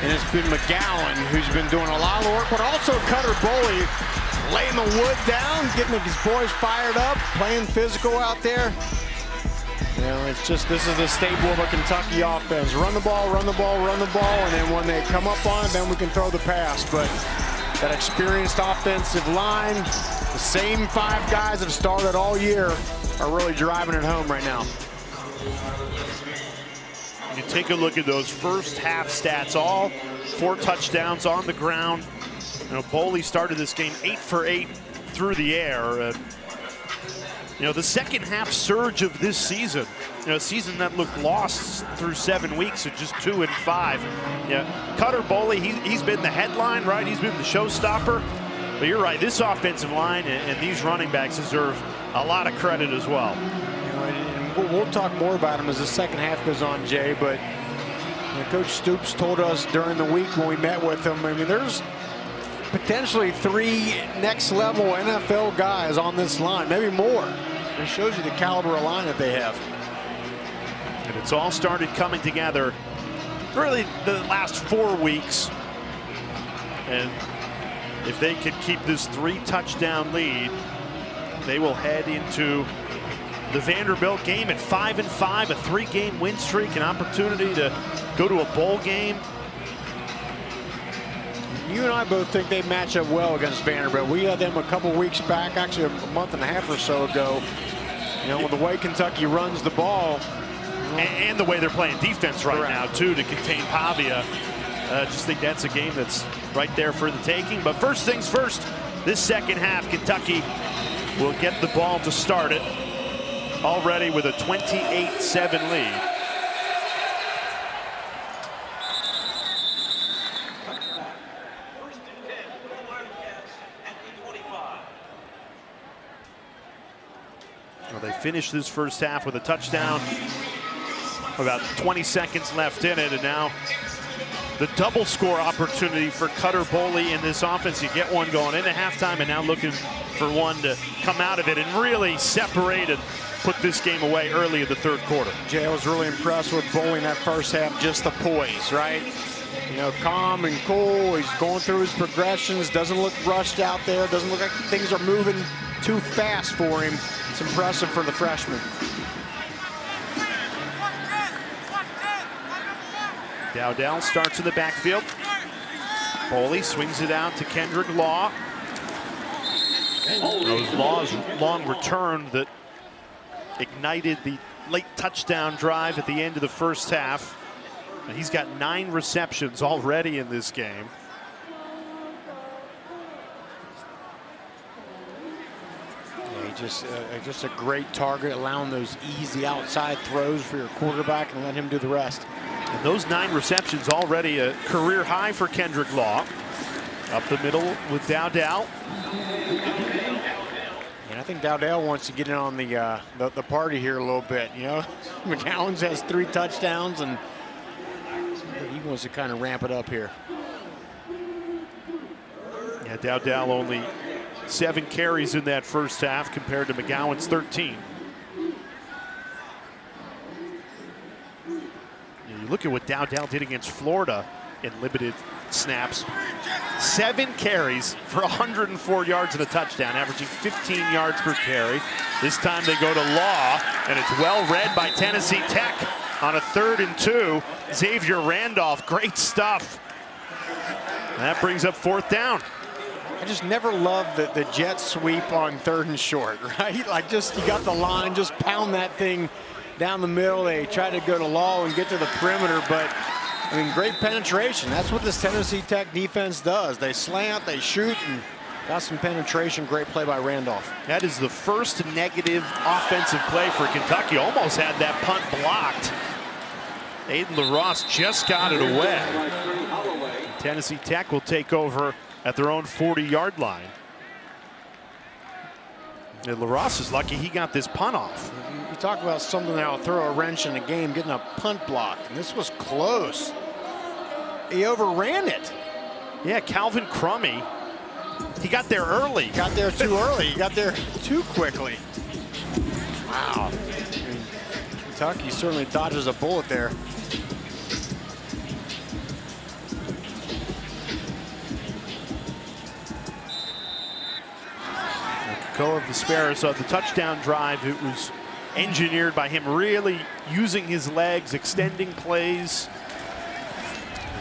And it's been McGowan who's been doing a lot of work, but also Cutter Boley laying the wood down, getting his boys fired up, playing physical out there. You know, it's just, this is the staple of a Kentucky offense. Run the ball, run the ball, run the ball, and then when they come up on it, then we can throw the pass. But that experienced offensive line, the same 5 guys that have started all year, are really driving it home right now. You take a look at those first half stats, all 4 touchdowns on the ground. You know, Boley started this game 8 for 8 through the air. You know, the second half surge of this season, you know, a season that looked lost through 7 weeks at just 2 and 5. Yeah, Cutter Boley, he's been the headline, right? He's been the showstopper. But you're right, this offensive line and these running backs deserve a lot of credit as well. You know, and we'll talk more about him as the second half goes on, Jay. But you know, Coach Stoops told us during the week when we met with him, I mean, there's potentially 3 next-level NFL guys on this line, maybe more. It shows you the caliber of line that they have. And it's all started coming together really the last 4 weeks. And if they can keep this 3-touchdown lead, they will head into the Vanderbilt game at 5-5, a 3-game win streak, an opportunity to go to a bowl game. You and I both think they match up well against Vanderbilt. We had them a couple weeks back, actually a month and a half or so ago. You know, with the way Kentucky runs the ball. And the way they're playing defense right now, too, to contain Pavia. Just think that's a game that's right there for the taking. But first things first, this second half, Kentucky will get the ball to start it. Already with a 28-7 lead. Well, they finished this first half with a touchdown. About 20 seconds left in it, and now the double score opportunity for Cutter Boley in this offense. You get one going into halftime, and now looking for one to come out of it and really separate and put this game away early in the third quarter. Jay, I was really impressed with Boley in that first half, just the poise, right? You know, calm and cool. He's going through his progressions, doesn't look rushed out there, doesn't look like things are moving too fast for him. It's impressive for the freshman. Dowdell starts in the backfield. Boley swings it out to Kendrick Law. Those Law's long return that ignited the late touchdown drive at the end of the first half. And he's got 9 receptions already in this game. Just a great target, allowing those easy outside throws for your quarterback and let him do the rest. And those 9 receptions already a career high for Kendrick Law. Up the middle with Dowdell. And I think Dowdell wants to get in on the party here a little bit. You know, McGowan's has 3 touchdowns, and he wants to kind of ramp it up here. Yeah, Dowdell only 7 carries in that first half compared to McGowan's 13. You look at what Dowdell did against Florida in limited snaps. 7 carries for 104 yards and a touchdown, averaging 15 yards per carry. This time they go to Law, and it's well read by Tennessee Tech on a 3rd and 2. Xavier Randolph, great stuff. And that brings up 4th down. I just never loved the jet sweep on 3rd and short, right? Like, just you got the line, just pound that thing down the middle. They try to go to Law and get to the perimeter, but I mean, great penetration. That's what this Tennessee Tech defense does. They slant, they shoot, and got some penetration. Great play by Randolph. That is the first negative offensive play for Kentucky. Almost had that punt blocked. Aiden LaRosse just got it away. Tennessee Tech will take over at their own 40-yard line. And LaRosse is lucky he got this punt off. You talk about something that'll throw a wrench in the game, getting a punt block. And this was close. He overran it. Yeah, Calvin Crummy. He got there early. Got there too early. He got there too quickly. Wow. I mean, Kentucky certainly dodges a bullet there. Go of the Sparrows on the touchdown drive. It was engineered by him really using his legs, extending plays.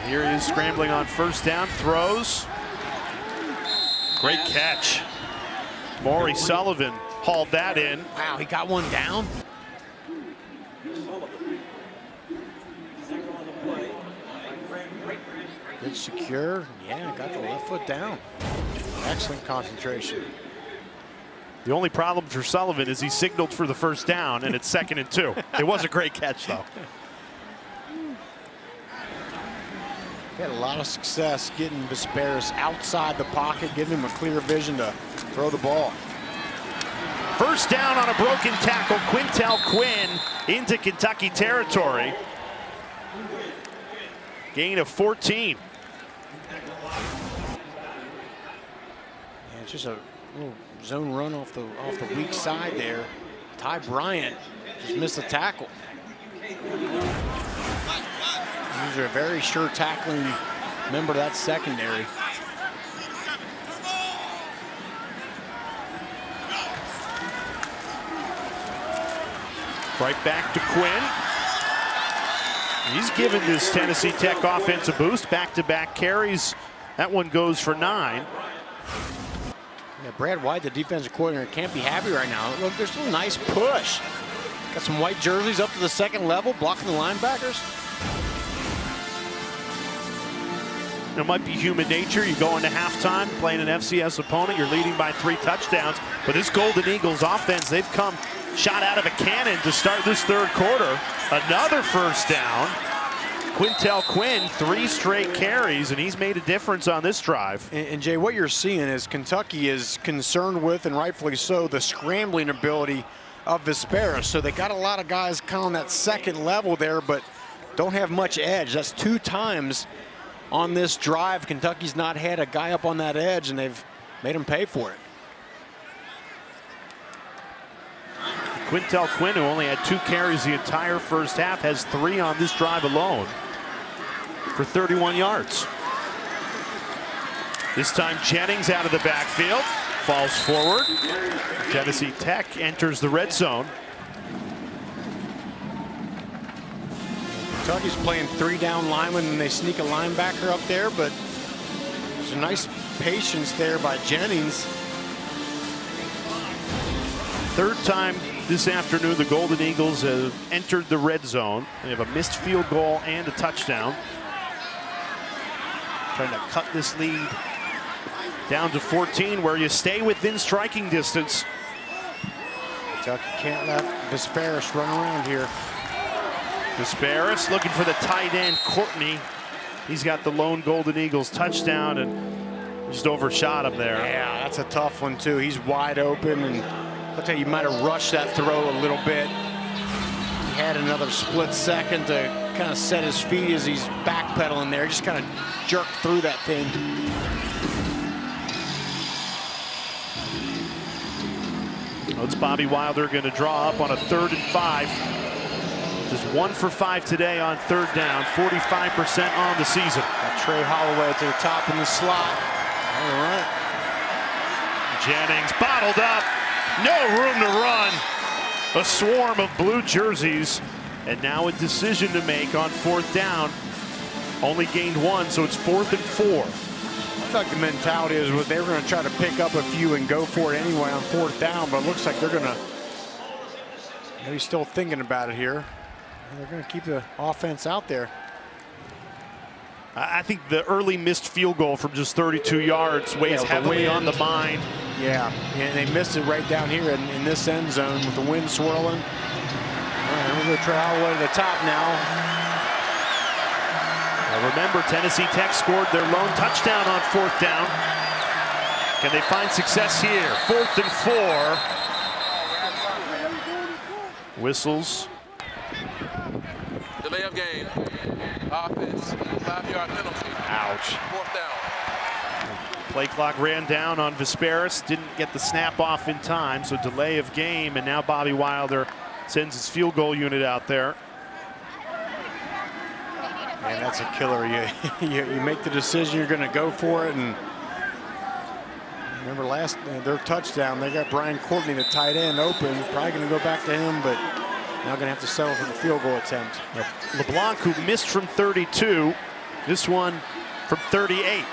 And here he is scrambling on 1st down, throws. Great catch. Maury Sullivan hauled that in. Wow, he got one down. Good secure. Yeah, got the left foot down. Excellent concentration. The only problem for Sullivan is he signaled for the 1st down, and it's 2nd and 2. It was a great catch, though. He had a lot of success getting Vesperis outside the pocket, giving him a clear vision to throw the ball. 1st down on a broken tackle. Quintel Quinn into Kentucky territory. Gain of 14. It's just a little zone run off the weak side there. Ty Bryant just missed the tackle. These are a very sure tackling member of that secondary. Right back to Quinn. He's given this Tennessee Tech offense a boost. Back-to-back carries. That one goes for 9. Yeah, Brad White, the defensive coordinator, can't be happy right now. Look, there's a nice push. Got some white jerseys up to the second level, blocking the linebackers. It might be human nature. You go into halftime playing an FCS opponent. You're leading by 3 touchdowns. But this Golden Eagles offense, they've come shot out of a cannon to start this third quarter. Another first down. Quintel Quinn, 3 straight carries, and he's made a difference on this drive. And Jay, what you're seeing is Kentucky is concerned with, and rightfully so, the scrambling ability of Vespera. So they got a lot of guys kind of on that second level there, but don't have much edge. That's 2 times on this drive Kentucky's not had a guy up on that edge, and they've made him pay for it. Quintel Quinn, who only had 2 carries the entire first half, has 3 on this drive alone for 31 yards. This time Jennings out of the backfield, falls forward. Tennessee Tech enters the red zone. Kentucky's playing 3 down linemen, and they sneak a linebacker up there, but there's a nice patience there by Jennings. Third time this afternoon the Golden Eagles have entered the red zone. They have a missed field goal and a touchdown. Trying to cut this lead down to 14, where you stay within striking distance. Kentucky can't let Vesperis run around here. Vesperis looking for the tight end, Courtney. He's got the lone Golden Eagles touchdown and just overshot him there. Yeah, that's a tough one too. He's wide open, and I'll tell you, you might have rushed that throw a little bit. He had another split second to kind of set his feet as he's backpedaling there. Just kind of jerked through that thing. Well, it's Bobby Wilder going to draw up on a 3rd and 5. Just 1 for 5 today on 3rd down, 45% on the season. Got Trey Holloway to the top in the slot. All right. Jennings bottled up. No room to run. A swarm of blue jerseys. And now a decision to make on 4th down. Only gained 1, so it's 4th and 4. I thought the mentality is they were going to try to pick up a few and go for it anyway on 4th down, but it looks like they're going to maybe still thinking about it here. And they're going to keep the offense out there. I think the early missed field goal from just 32 yards weighs heavily on the mind. Yeah, and they missed it right down here in this end zone with the wind swirling. All right, we're going to try all the way to the top now. Now remember, Tennessee Tech scored their lone touchdown on 4th down. Can they find success here? 4th and 4. Whistles. Delay of game. Offense. 5-yard penalty. Ouch. 4th down. Play clock ran down on Vesperis. Didn't get the snap off in time, so delay of game. And now Bobby Wilder sends his field goal unit out there. Man, that's a killer. You make the decision, you're going to go for it. And remember their touchdown, they got Brian Courtney, the tight end, open. Probably going to go back to him, but now going to have to settle for the field goal attempt. LeBlanc, who missed from 32, this one from 38.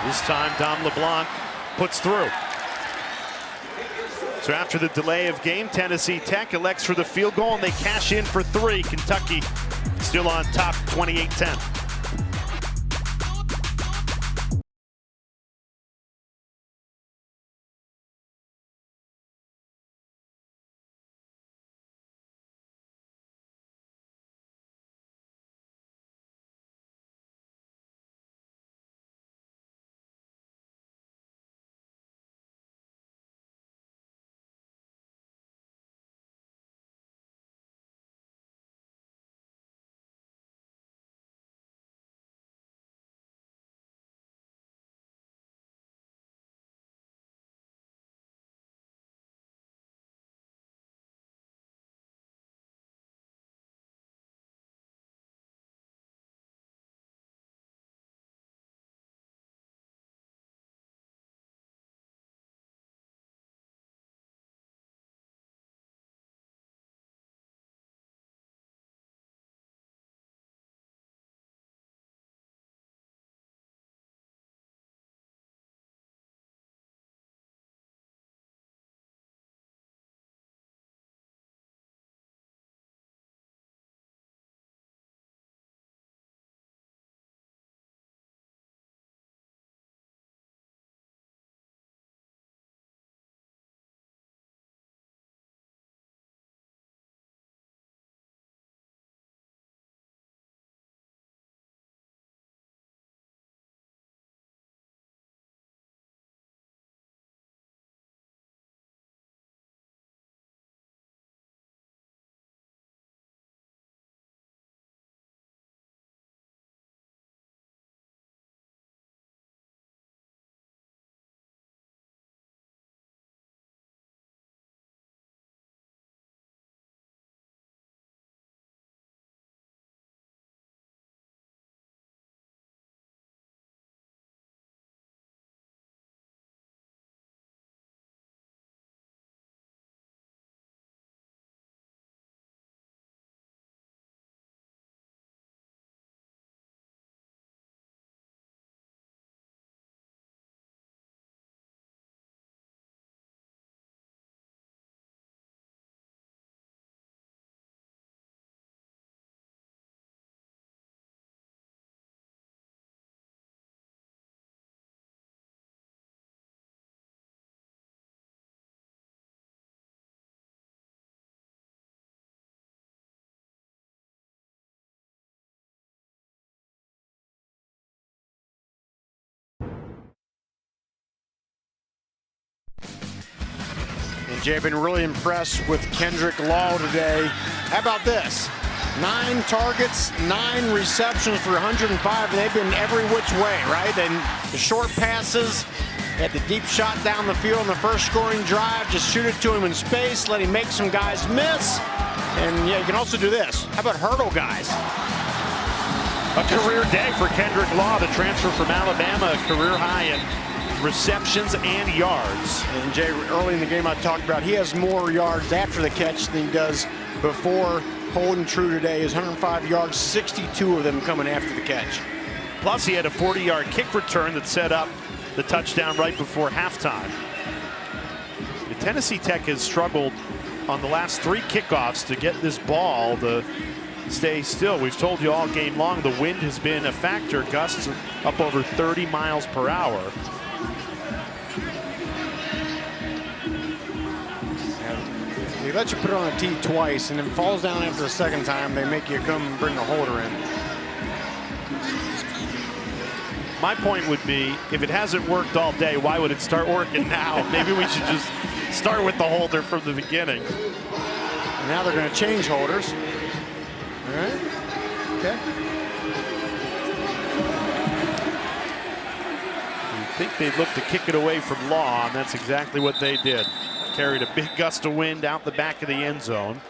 This time, Dom LeBlanc puts through. So after the delay of game, Tennessee Tech elects for the field goal, and they cash in for 3. Kentucky still on top, 28-10. Jay, I've been really impressed with Kendrick Law today. How about this? 9 targets, 9 receptions for 105, and they've been every which way, right? And the short passes, had the deep shot down the field in the first scoring drive, just shoot it to him in space, let him make some guys miss. And yeah, you can also do this. How about hurdle guys? A career day for Kendrick Law, the transfer from Alabama, a career high in receptions and yards. And Jay, early in the game I talked about, he has more yards after the catch than he does before. Holding true today is 105 yards, 62 of them coming after the catch. Plus he had a 40-yard kick return that set up the touchdown right before halftime. The Tennessee Tech has struggled on the last 3 kickoffs to get this ball to stay still. We've told you all game long the wind has been a factor, gusts up over 30 miles per hour. They let you put it on a tee twice and then falls down after the second time. They make you come and bring the holder in. My point would be, if it hasn't worked all day, why would it start working now? Maybe we should just start with the holder from the beginning. And now they're going to change holders. All right. Okay. You'd think they'd look to kick it away from Law, and that's exactly what they did. Carried a big gust of wind out the back of the end zone.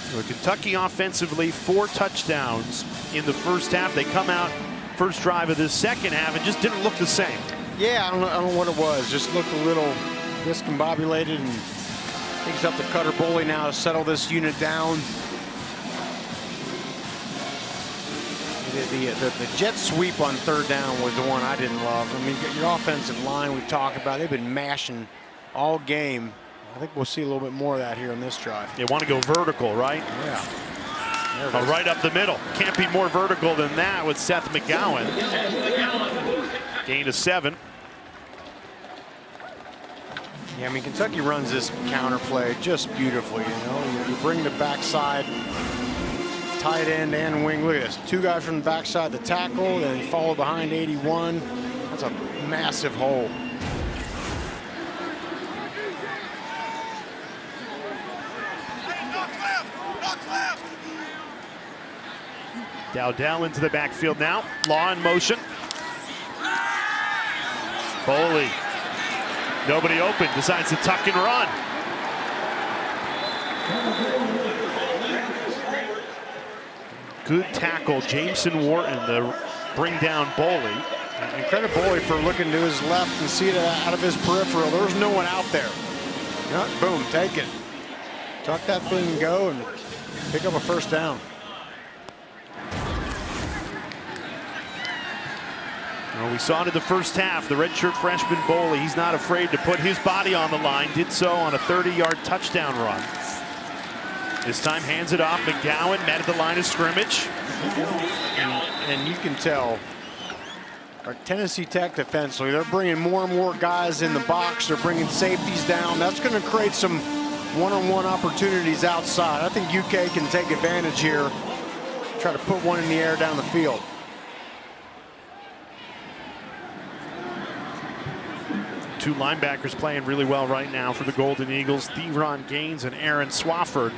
So Kentucky offensively, 4 touchdowns in the first half. They come out first drive of this second half and just didn't look the same. Yeah, I don't know what it was. Just looked a little discombobulated, and takes up to Cutter Boley now to settle this unit down. The jet sweep on 3rd down was the one I didn't love. I mean, your offensive line we've talked about, they've been mashing all game. I think we'll see a little bit more of that here on this drive. They want to go vertical, right? Yeah. Right up the middle. Can't be more vertical than that with Seth McGowan. Gain of 7. Yeah, I mean, Kentucky runs this counter play just beautifully. You know, you bring the backside, tight end and wing. Look at this. 2 guys from the backside to tackle, then you follow behind 81. That's a massive hole. Dowdell into the backfield now. Law in motion. Boley. Nobody open. Decides to tuck and run. Good tackle, Jameson Wharton, to bring down Boley. And credit Boley for looking to his left and see it out of his peripheral. There's no one out there. Boom, take it. Tuck that thing and go and pick up a first down. Well, we saw it in the first half. The redshirt freshman Boley, he's not afraid to put his body on the line. Did so on a 30-yard touchdown run. This time hands it off. McGowan met at the line of scrimmage. And you can tell our Tennessee Tech defensively, they're bringing more and more guys in the box. They're bringing safeties down. That's going to create some one-on-one opportunities outside. I think UK can take advantage here. Try to put one in the air down the field. Two linebackers playing really well right now for the Golden Eagles, Theron Gaines and Aaron Swafford.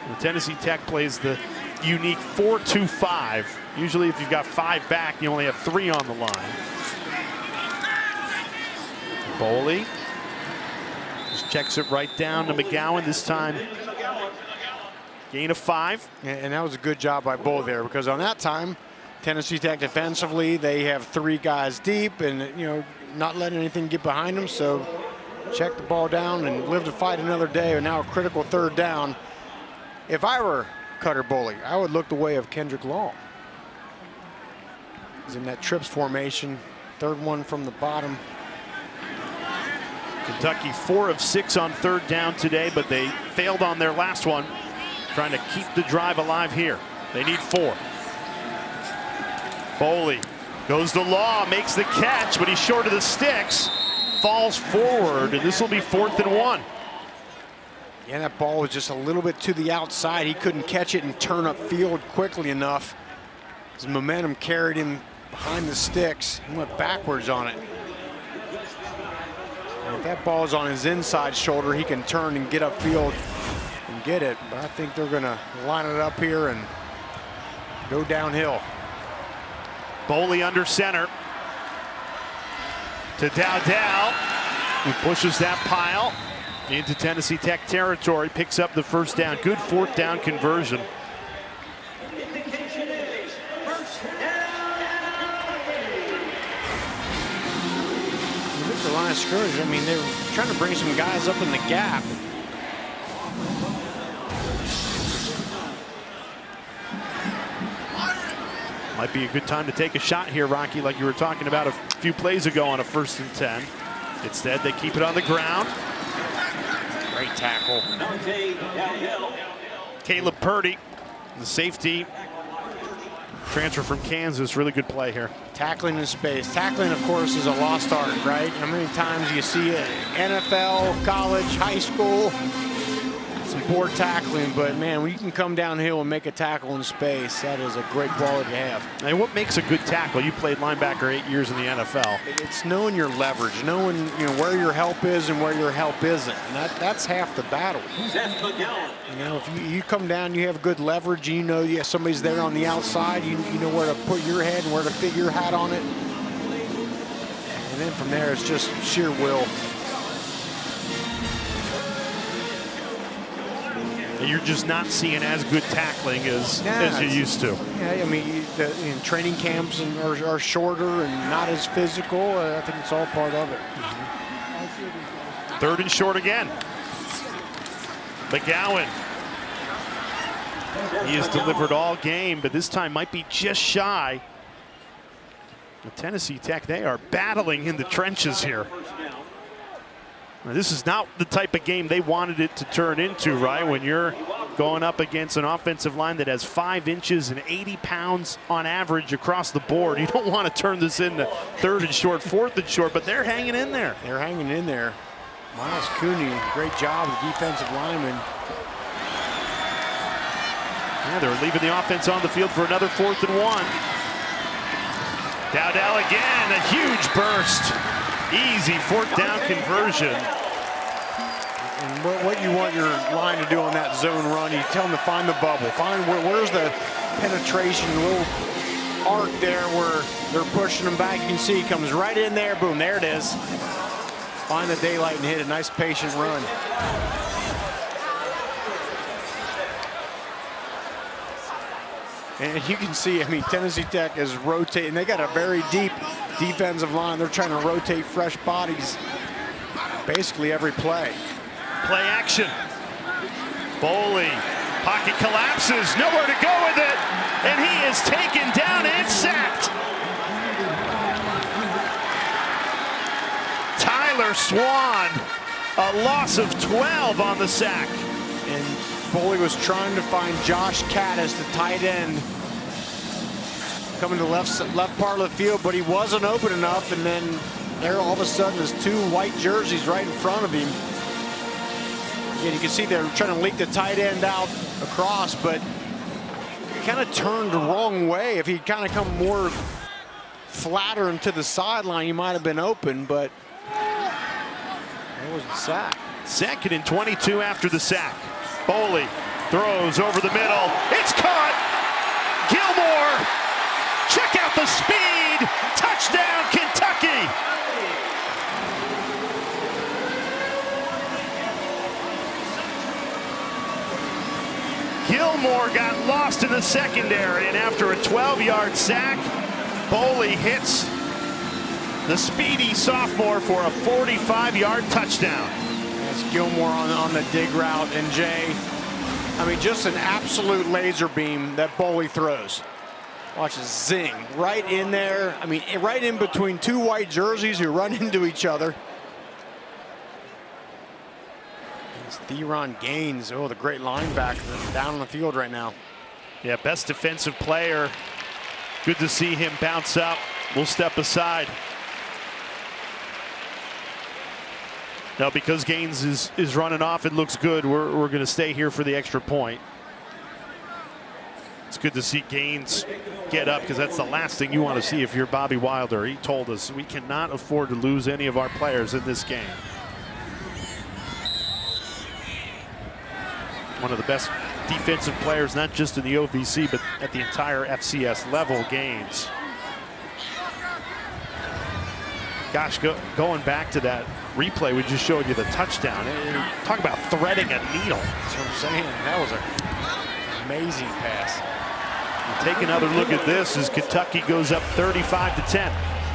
The Tennessee Tech plays the unique 4-2-5. Usually if you've got 5 back, you only have 3 on the line. Boley just checks it right down to McGowan this time. Gain of 5. And that was a good job by Boley there, because on that time, Tennessee Tech defensively, they have 3 guys deep and, you know, not letting anything get behind them. So check the ball down and live to fight another day. And now a critical 3rd down. If I were Cutter Boley, I would look the way of Kendrick Law. He's in that trips formation, 3rd one from the bottom. Kentucky 4 of 6 on 3rd down today, but they failed on their last one, trying to keep the drive alive here. They need 4. Boley goes to Law, makes the catch, but he's short of the sticks, falls forward, and this will be 4th and 1. Yeah, that ball was just a little bit to the outside. He couldn't catch it and turn up field quickly enough. His momentum carried him behind the sticks. He went backwards on it. If that ball's on his inside shoulder, he can turn and get upfield and get it. But I think they're going to line it up here and go downhill. Boley under center to Dowdell, who pushes that pile into Tennessee Tech territory, picks up the first down. Good fourth down conversion. The line of scrimmage, I mean, they're trying to bring some guys up in the gap. Might be a good time to take a shot here, Rocky, like you were talking about a few plays ago on a 1st and 10. Instead, they keep it on the ground. Great tackle. Caleb Purdy, the safety, transfer from Kansas. Really good play here. Tackling in space. Tackling, of course, is a lost art, right? How many times you see it? NFL, college, high school, some poor tackling, but man, when you can come downhill and make a tackle in space, that is a great quality to have. And what makes a good tackle? You played linebacker 8 years in the NFL. It's knowing your leverage, knowing where your help is and where your help isn't. And that's half the battle. If you come down, you have good leverage, you know somebody's there on the outside, you know where to put your head and where to fit your hat on it. And then from there, it's just sheer will. You're just not seeing as good tackling as you used to. Yeah, I mean, training camps are shorter and not as physical. I think it's all part of it. 3rd and short again. McGowan. He has delivered all game, but this time might be just shy. The Tennessee Tech, they are battling in the trenches here. Now, this is not the type of game they wanted it to turn into, right? When you're going up against an offensive line that has 5 inches and 80 pounds on average across the board. You don't want to turn this into 3rd and short, 4th and short, but they're hanging in there. They're hanging in there. Miles Cooney, great job, the defensive lineman. Yeah, they're leaving the offense on the field for another 4th and 1. Dowdell again, a huge burst. Easy 4th down conversion. And what you want your line to do on that zone run, you tell them to find the bubble. Find where's the penetration, little arc there where they're pushing them back. You can see he comes right in there. Boom, there it is. Find the daylight and hit a nice patient run. And you can see, I mean, Tennessee Tech is rotating. They got a very deep defensive line. They're trying to rotate fresh bodies basically every play. Play action. Boley, pocket collapses, nowhere to go with it, and he is taken down and sacked. Tyler Swan, a loss of 12 on the sack. And Boley was trying to find Josh Caddis, the tight end, coming to the left part of the field, but he wasn't open enough, and then there all of a sudden there's 2 white jerseys right in front of him. And you can see they're trying to leak the tight end out across, but he kind of turned the wrong way. If he'd kind of come more flatter into the sideline, he might have been open, but it was the sack. 2nd and 22 after the sack. Boley throws over the middle. It's caught. Gilmore. Check out the speed. Touchdown, Kentucky. Gilmore got lost in the secondary, and after a 12-yard sack, Boley hits the speedy sophomore for a 45-yard touchdown. That's Gilmore on the dig route, and Jay, I mean, just an absolute laser beam that Boley throws. Watch it zing right in there. I mean, right in between 2 white jerseys who run into each other. It's Theron Gaines, the great linebacker, down on the field right now. Yeah, best defensive player. Good to see him bounce up. We'll step aside. Now, because Gaines is running off, it looks good. We're going to stay here for the extra point. It's good to see Gaines get up because that's the last thing you want to see if you're Bobby Wilder. He told us we cannot afford to lose any of our players in this game. One of the best defensive players, not just in the OVC, but at the entire FCS level, Gaines. Gosh, going back to that replay we just showed you, the touchdown. Talk about threading a needle. That's what I'm saying. That was an amazing pass. Take another look at this as Kentucky goes up 35-10.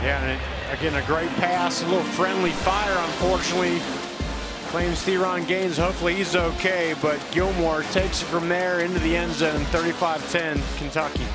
Yeah, and again, a great pass, a little friendly fire, unfortunately. Claims Theron Gaines, hopefully he's okay, but Gilmore takes it from there into the end zone, 35-10, Kentucky.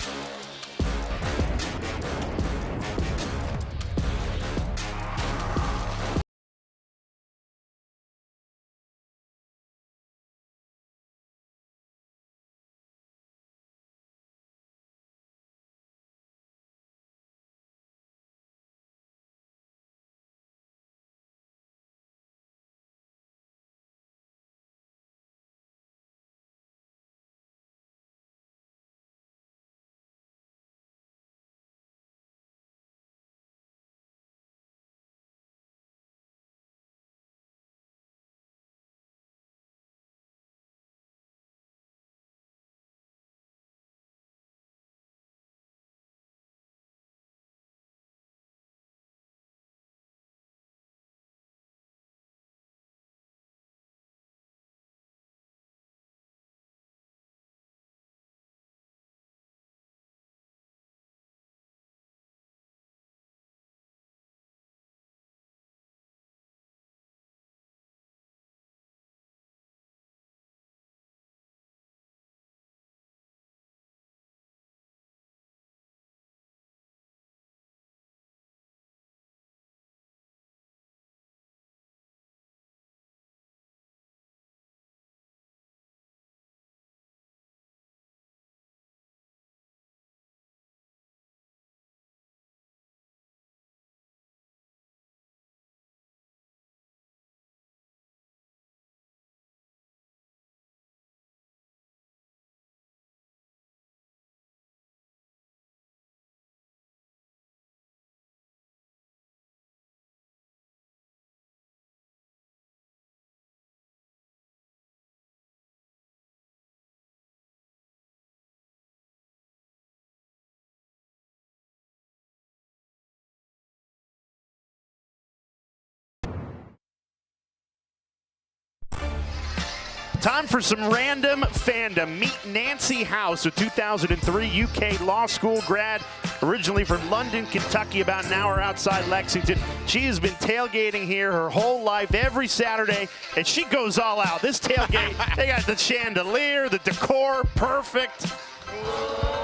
Time for some random fandom. Meet Nancy House, a 2003 UK law school grad, originally from London, Kentucky, about an hour outside Lexington. She has been tailgating here her whole life, every Saturday, and she goes all out. This tailgate, they got the chandelier, the decor, perfect.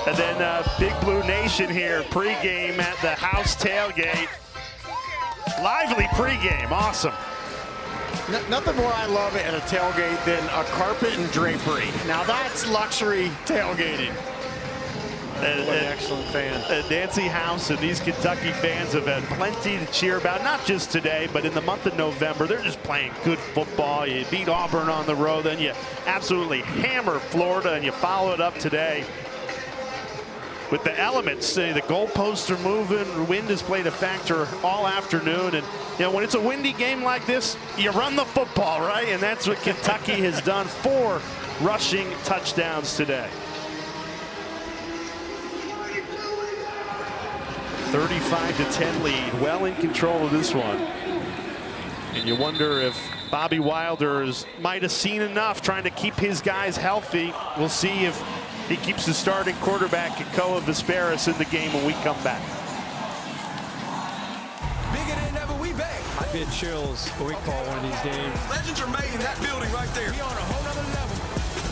And then Big Blue Nation here, pregame at the House tailgate. Lively pregame, awesome. Nothing more I love at a tailgate than a carpet and drapery. Now that's luxury tailgating. What an excellent fan. Nancy House and these Kentucky fans have had plenty to cheer about, not just today, but in the month of November. They're just playing good football. You beat Auburn on the road, then you absolutely hammer Florida, and you follow it up today with the elements. The goalposts are moving. The wind has played a factor all afternoon. And, you know, when it's a windy game like this, you run the football, right? And that's what Kentucky has done. 4 rushing touchdowns today. 35-10 lead. Well in control of this one. And you wonder if Bobby Wilder might have seen enough trying to keep his guys healthy. We'll see if he keeps the starting quarterback, Koa Vesperis, in the game when we come back. Bigger than ever, we back. I get chills when we call one of these games. Legends are made in that building right there. We on a whole nother level.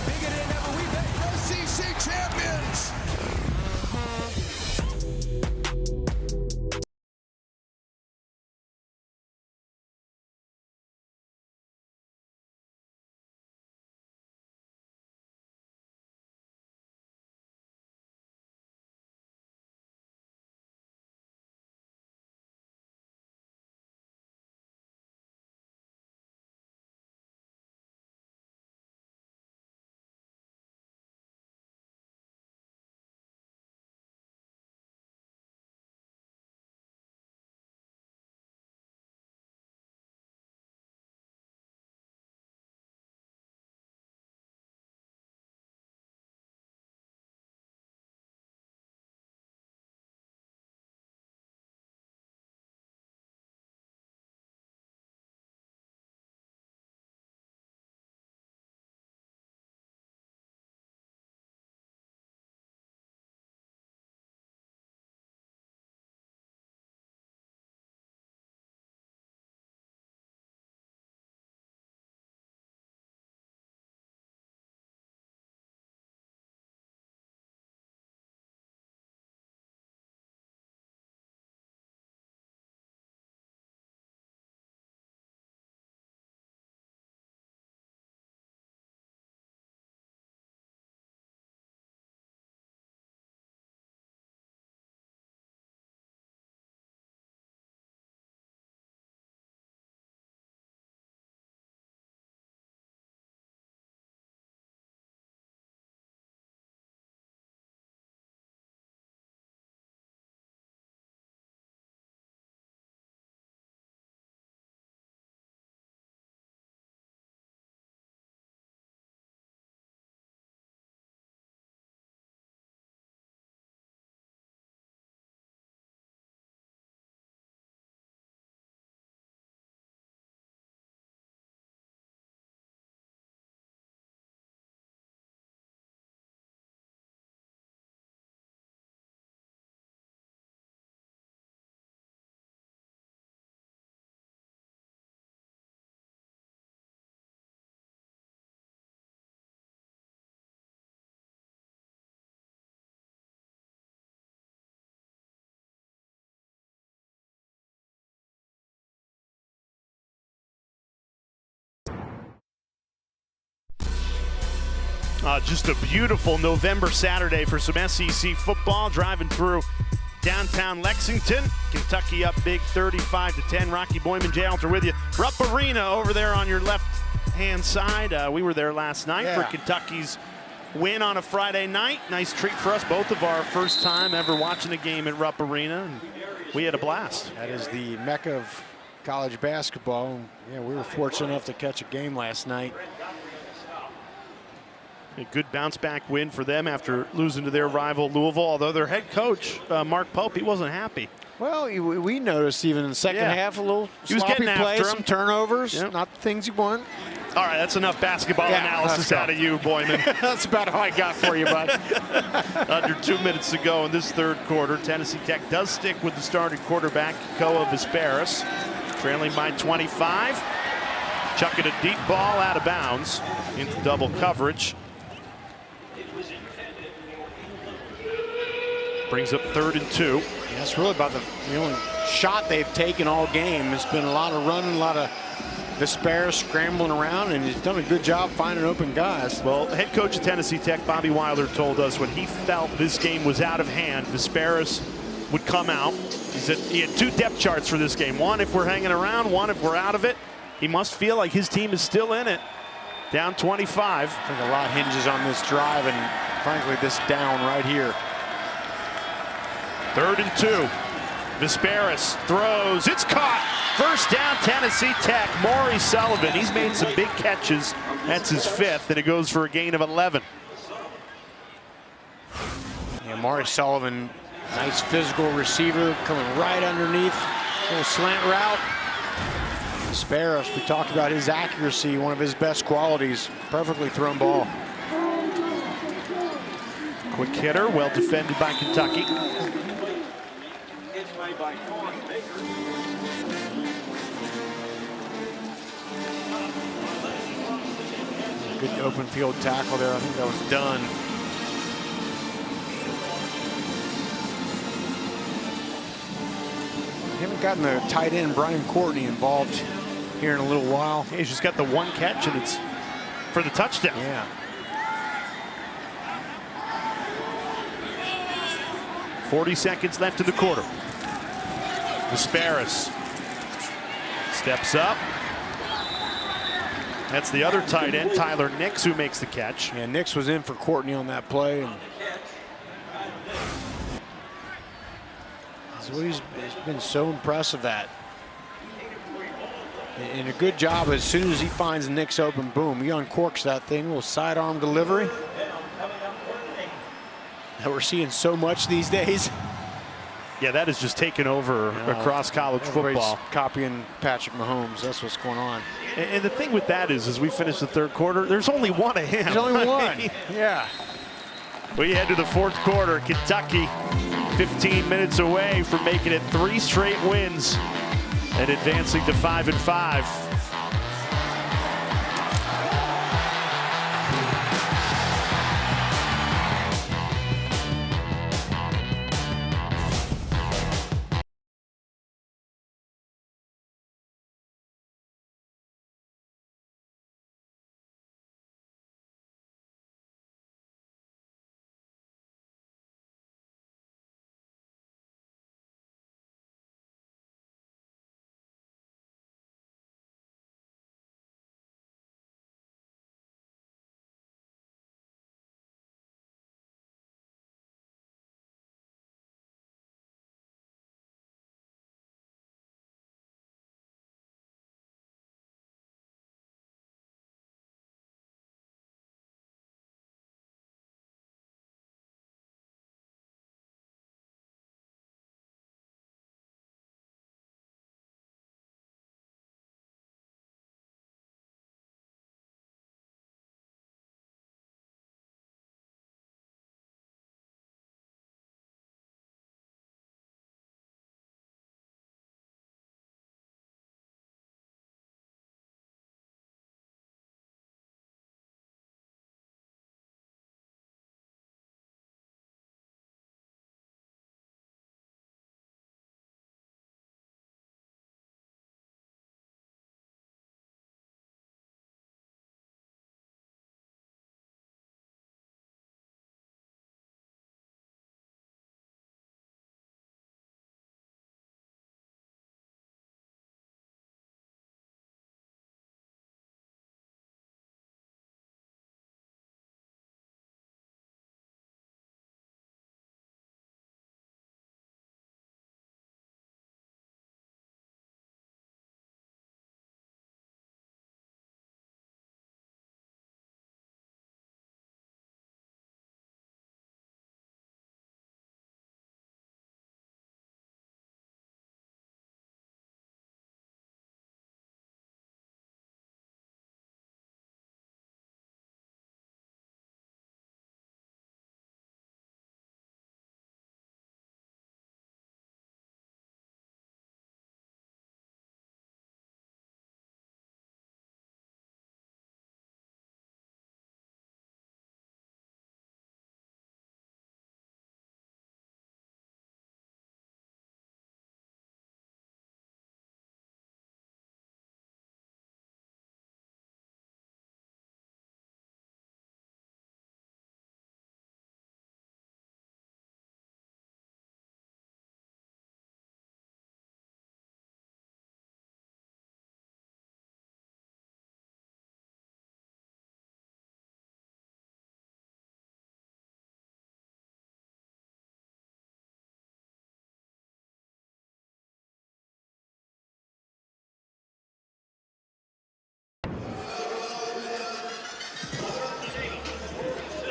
Bigger than ever, we back. SEC champions. Just a beautiful November Saturday for some SEC football. Driving through downtown Lexington. Kentucky up big 35-10. Rocky Boyman, Jay Alter with you. Rupp Arena over there on your left-hand side. We were there last night for Kentucky's win on a Friday night. Nice treat for us. Both of our first time ever watching a game at Rupp Arena. And we had a blast. That is the mecca of college basketball. Yeah, we were fortunate enough to catch a game last night. A good bounce-back win for them after losing to their rival Louisville, although their head coach, Mark Pope, he wasn't happy. Well, we noticed even in the second half a little sloppy play, some turnovers, not the things you want. All right, that's enough basketball analysis out of you, Boyman. That's about all I got for you, bud. Under 2 minutes to go in this third quarter. Tennessee Tech does stick with the starting quarterback, Koa Visperis, trailing by 25. Chucking a deep ball out of bounds into double coverage. Brings up 3rd and 2. Yeah, it's really about the only shot they've taken all game. It's been a lot of running, a lot of Visperis scrambling around, and he's done a good job finding open guys. Well, head coach of Tennessee Tech, Bobby Wilder, told us when he felt this game was out of hand, Visperis would come out. He said he had 2 depth charts for this game. One if we're hanging around, one if we're out of it. He must feel like his team is still in it. Down 25. I think a lot hinges on this drive and, frankly, this down right here. 3rd and 2. Visperis throws. It's caught. First down, Tennessee Tech. Maury Sullivan. He's made some big catches. That's his 5th, and it goes for a gain of 11. Yeah, Maury Sullivan, nice physical receiver, coming right underneath. Little slant route. Visperis, we talked about his accuracy, one of his best qualities. Perfectly thrown ball. Quick hitter, well defended by Kentucky. Good open field tackle there. I think that was done. We haven't gotten the tight end Brian Courtney involved here in a little while. Yeah, he's just got the 1 catch, and it's for the touchdown. Yeah. 40 seconds left in the quarter. Visperis steps up. That's the other tight end, Tyler Nix, who makes the catch. Yeah, Nix was in for Courtney on that play. And he's been so impressive at. And a good job as soon as he finds Nix open, boom, he uncorks that thing, little sidearm delivery. That we're seeing so much these days. Yeah, that is just taken over across college football. Copying Patrick Mahomes. That's what's going on. And the thing with that is, as we finish the third quarter, there's only one of him. There's only one. Yeah. We head to the fourth quarter. Kentucky 15 minutes away from making it 3 straight wins and advancing to 5-5.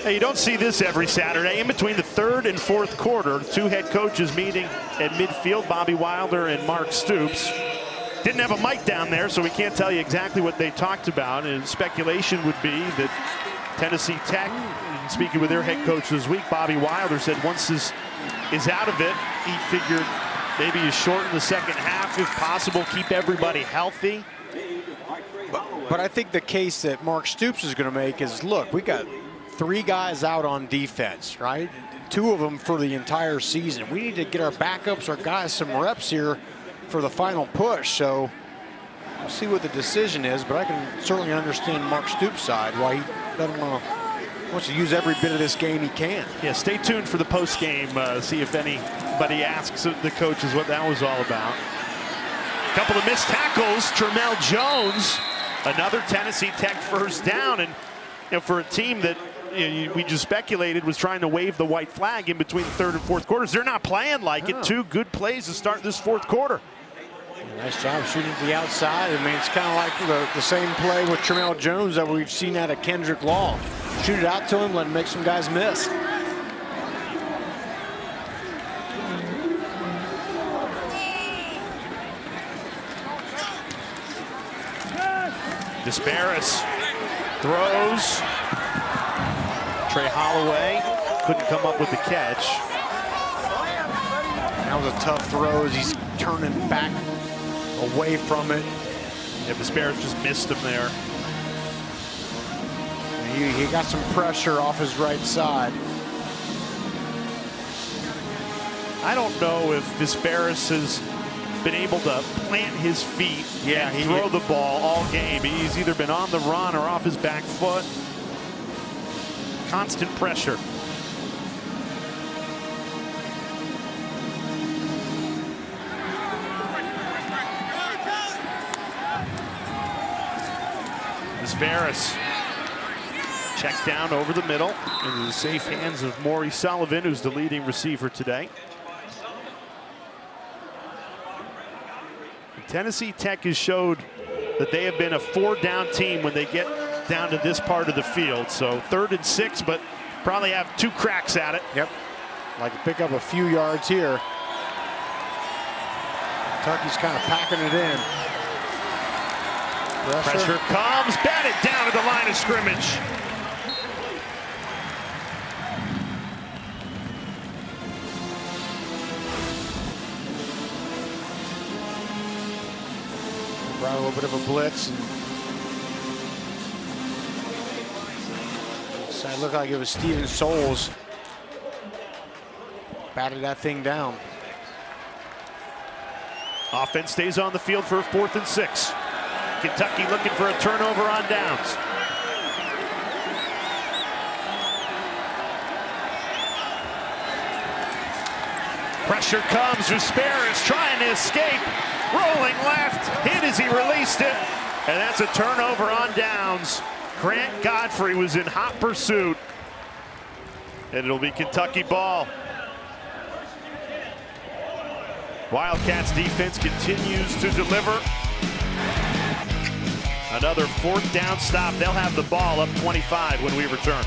You don't see this every Saturday. In between the third and fourth quarter, two head coaches meeting at midfield, Bobby Wilder and Mark Stoops. Didn't have a mic down there, so we can't tell you exactly what they talked about. And speculation would be that Tennessee Tech, speaking with their head coach this week, Bobby Wilder, said once this is out of it, he figured maybe you shorten the second half if possible, keep everybody healthy. But I think the case that Mark Stoops is going to make is, look, we got 3 guys out on defense, right? 2 of them for the entire season. We need to get our backups, our guys, some reps here for the final push. So we'll see what the decision is, but I can certainly understand Mark Stoops' side why he doesn't wants to use every bit of this game he can. Yeah, stay tuned for the post game. See if anybody asks the coaches what that was all about. A couple of missed tackles. Tramel Jones, another Tennessee Tech first down, and for a team that we just speculated was trying to wave the white flag in between the third and fourth quarters. They're not playing like it. 2 good plays to start this fourth quarter. Nice job shooting to the outside. I mean, it's kind of like the same play with Tramel Jones that we've seen out of Kendrick Law. Shoot it out to him, let him make some guys miss. Disparis throws. Trey Holloway couldn't come up with the catch. That was a tough throw as he's turning back away from it. Yeah, Disparis just missed him there. He got some pressure off his right side. I don't know if Disparis has been able to plant his feet and throw the ball all game. He's either been on the run or off his back foot. Constant pressure. Disparis checked down over the middle in the safe hands of Maury Sullivan, who's the leading receiver today. Tennessee Tech has showed that they have been a 4-down team when they get down to this part of the field. So 3rd and 6, but probably have 2 cracks at it. Yep. Like to pick up a few yards here. Kentucky's kind of packing it in. Pressure comes, batted down at the line of scrimmage. Brought a little bit of a blitz. So it looked like it was Steven Souls. Batted that thing down. Offense stays on the field for a 4th and 6. Kentucky looking for a turnover on downs. Pressure comes. Disparis trying to escape. Rolling left. Hit as he released it. And that's a turnover on downs. Grant Godfrey was in hot pursuit. And it'll be Kentucky ball. Wildcats defense continues to deliver. Another 4th down stop. They'll have the ball up 25 when we return.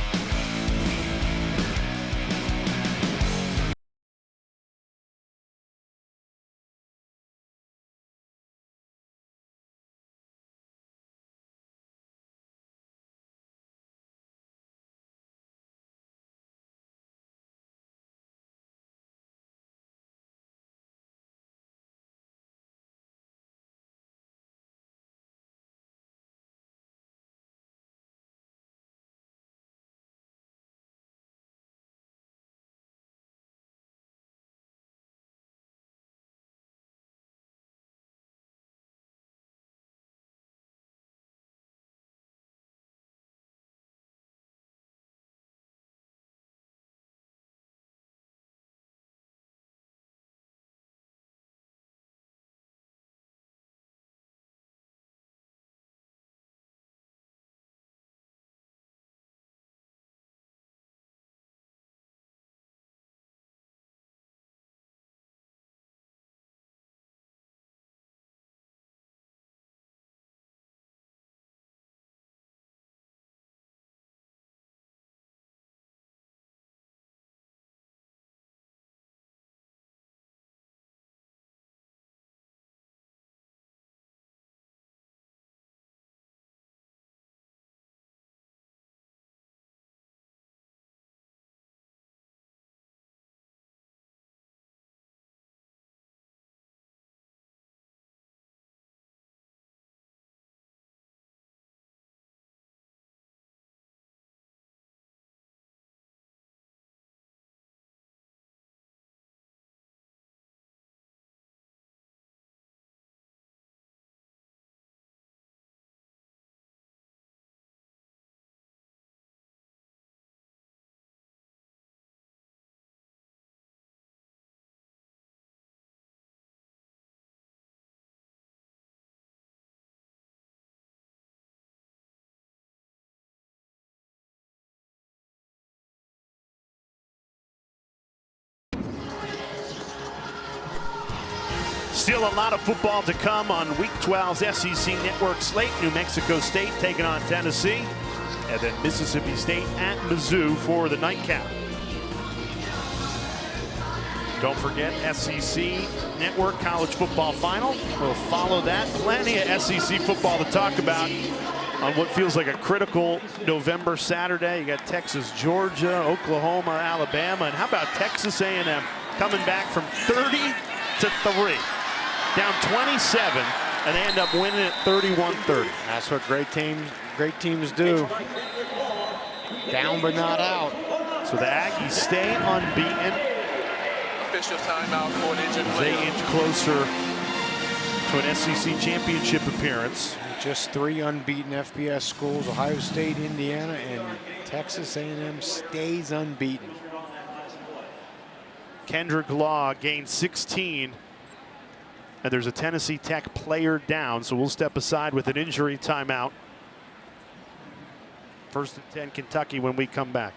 Still a lot of football to come on Week 12's SEC Network slate. New Mexico State taking on Tennessee, and then Mississippi State at Mizzou for the nightcap. Don't forget SEC Network College Football Final. We'll follow that. Plenty of SEC football to talk about on what feels like a critical November Saturday. You got Texas, Georgia, Oklahoma, Alabama, and how about Texas A&M coming back from 30 to 3, down 27, and they end up winning it 31-30. That's what great teams do. Down but not out. So the Aggies stay unbeaten. Official timeout for an injured player. They inch closer to an SEC championship appearance. Just 3 unbeaten FBS schools: Ohio State, Indiana, and Texas A&M stays unbeaten. Kendrick Law gained 16, and there's a Tennessee Tech player down, so we'll step aside with an injury timeout. 1st and 10 Kentucky when we come back.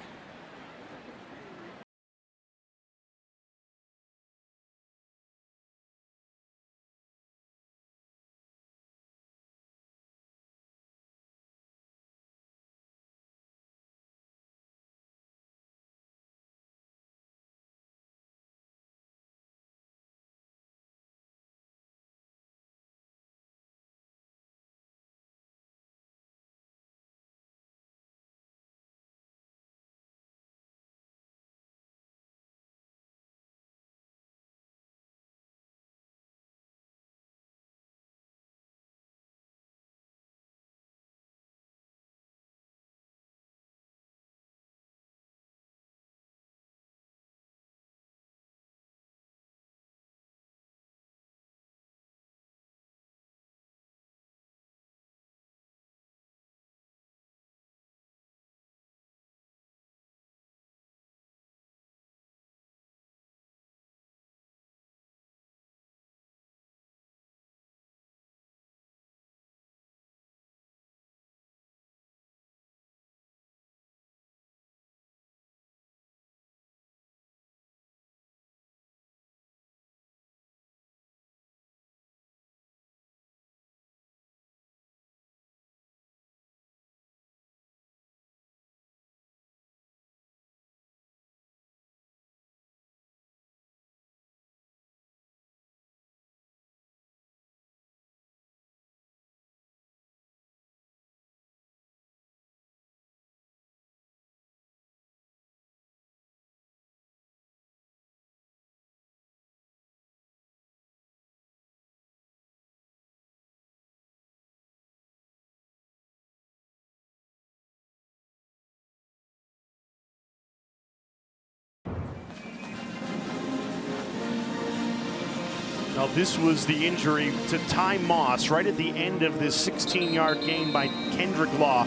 Now this was the injury to Ty Moss right at the end of this 16-yard gain by Kendrick Law.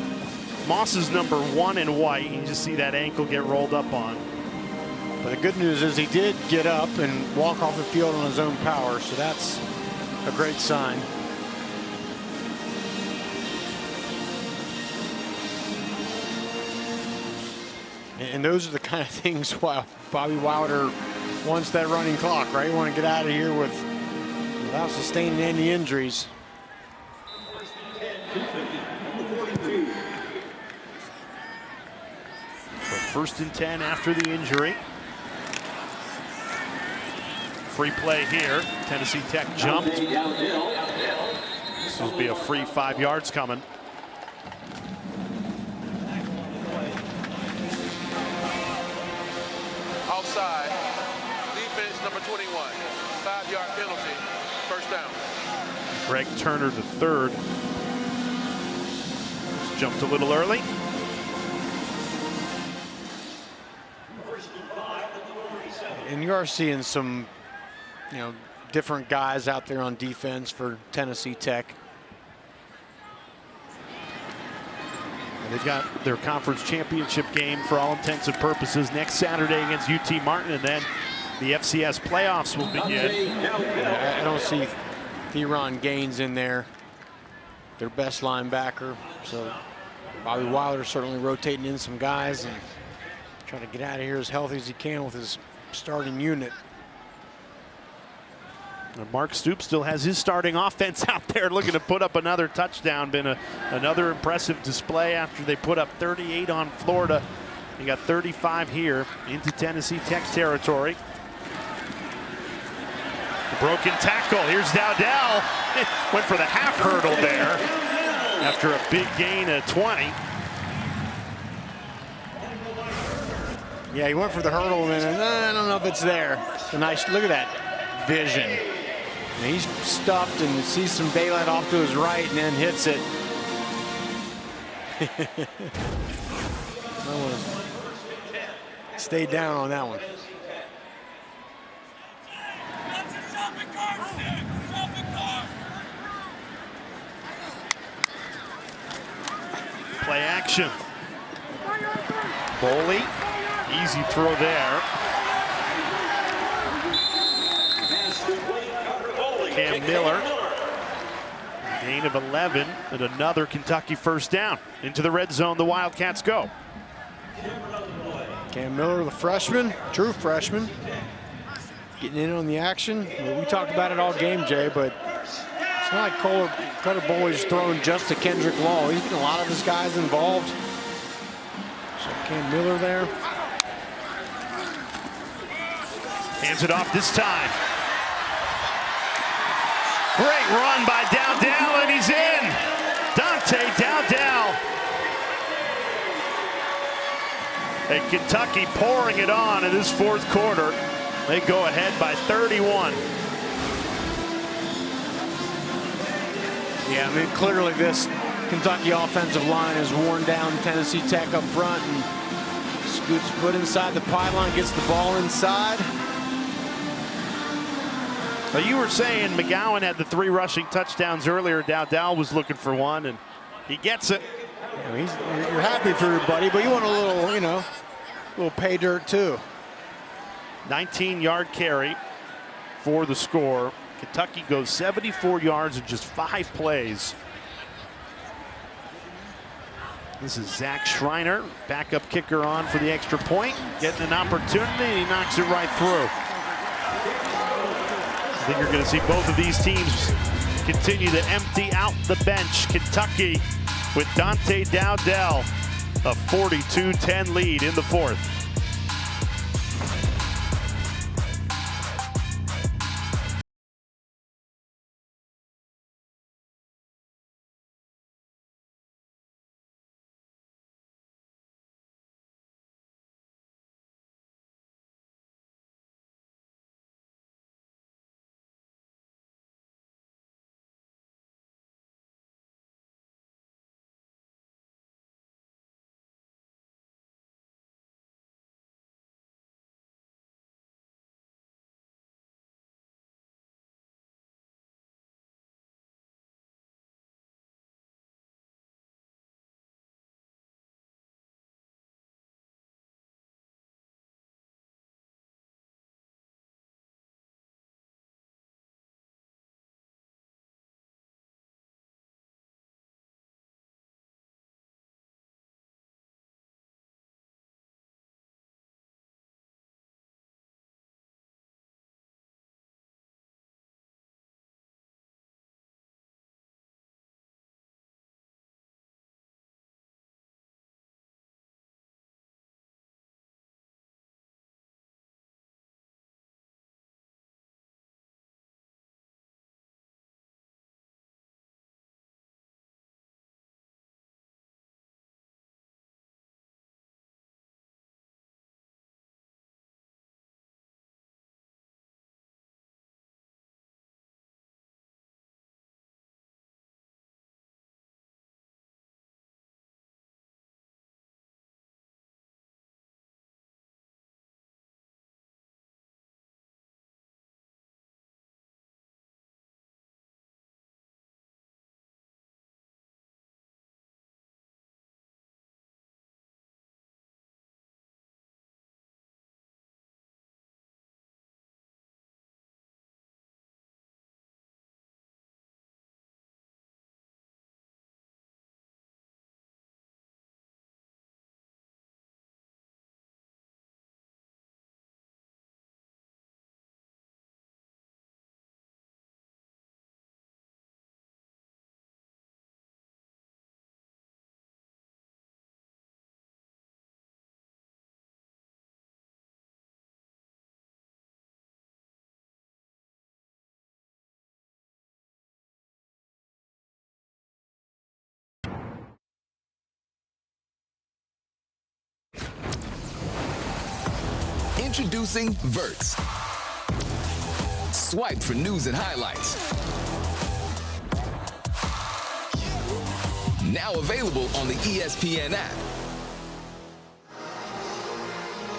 Moss is number 1 in white. You can just see that ankle get rolled up on. But the good news is he did get up and walk off the field on his own power, so that's a great sign. And those are the kind of things why Bobby Wilder wants that running clock, right? You want to get out of here without sustaining any injuries. So 1st and 10 after the injury. Free play here. Tennessee Tech jumped. This will be a free 5 yards coming. Outside. Defense number 21. 5-yard penalty. 1st down. Greg Turner the third. Just jumped a little early. And you are seeing some, different guys out there on defense for Tennessee Tech. And they've got their conference championship game for all intents and purposes next Saturday against UT Martin, and then the FCS playoffs will begin. I don't see Theron Gaines in there, their best linebacker. So Bobby Wilder certainly rotating in some guys and trying to get out of here as healthy as he can with his starting unit. And Mark Stoops still has his starting offense out there looking to put up another touchdown. Been another impressive display after they put up 38 on Florida. They got 35 here into Tennessee Tech's territory. The broken tackle. Here's Dowdell. Went for the half hurdle there after a big gain of 20. Yeah, he went for the hurdle, and then I don't know if it's there. A nice look at that vision. And he's stuffed and sees some daylight off to his right, and then hits it. Stay down on that one. Play action. Boley, easy throw there. Cam Miller, gain of 11 and another Kentucky first down. Into the red zone, the Wildcats go. Cam Miller, the freshman, true freshman, getting in on the action. Well, we talked about it all game, Jay, but it's not like Cutter Boley's throwing just to Kendrick Law. He's getting a lot of his guys involved. So Cam Miller there. Hands it off this time. Great run by Dowdell, and he's in. Dante Dowdell. And Kentucky pouring it on in this fourth quarter. They go ahead by 31. Yeah, I mean, clearly this Kentucky offensive line has worn down Tennessee Tech up front, and scoots foot inside the pylon, gets the ball inside. Well, you were saying McGowan had the 3 rushing touchdowns earlier. Dowdell was looking for one, and he gets it. I mean, you're happy for your buddy, but you want a little, you know, a little pay dirt too. 19-yard carry for the score. Kentucky goes 74 yards in just 5 plays. This is Zach Schreiner, backup kicker on for the extra point. Getting an opportunity, and he knocks it right through. I think you're going to see both of these teams continue to empty out the bench. Kentucky with Dante Dowdell, a 42-10 lead in the fourth. Introducing Verts. Swipe for news and highlights. Now available on the ESPN app.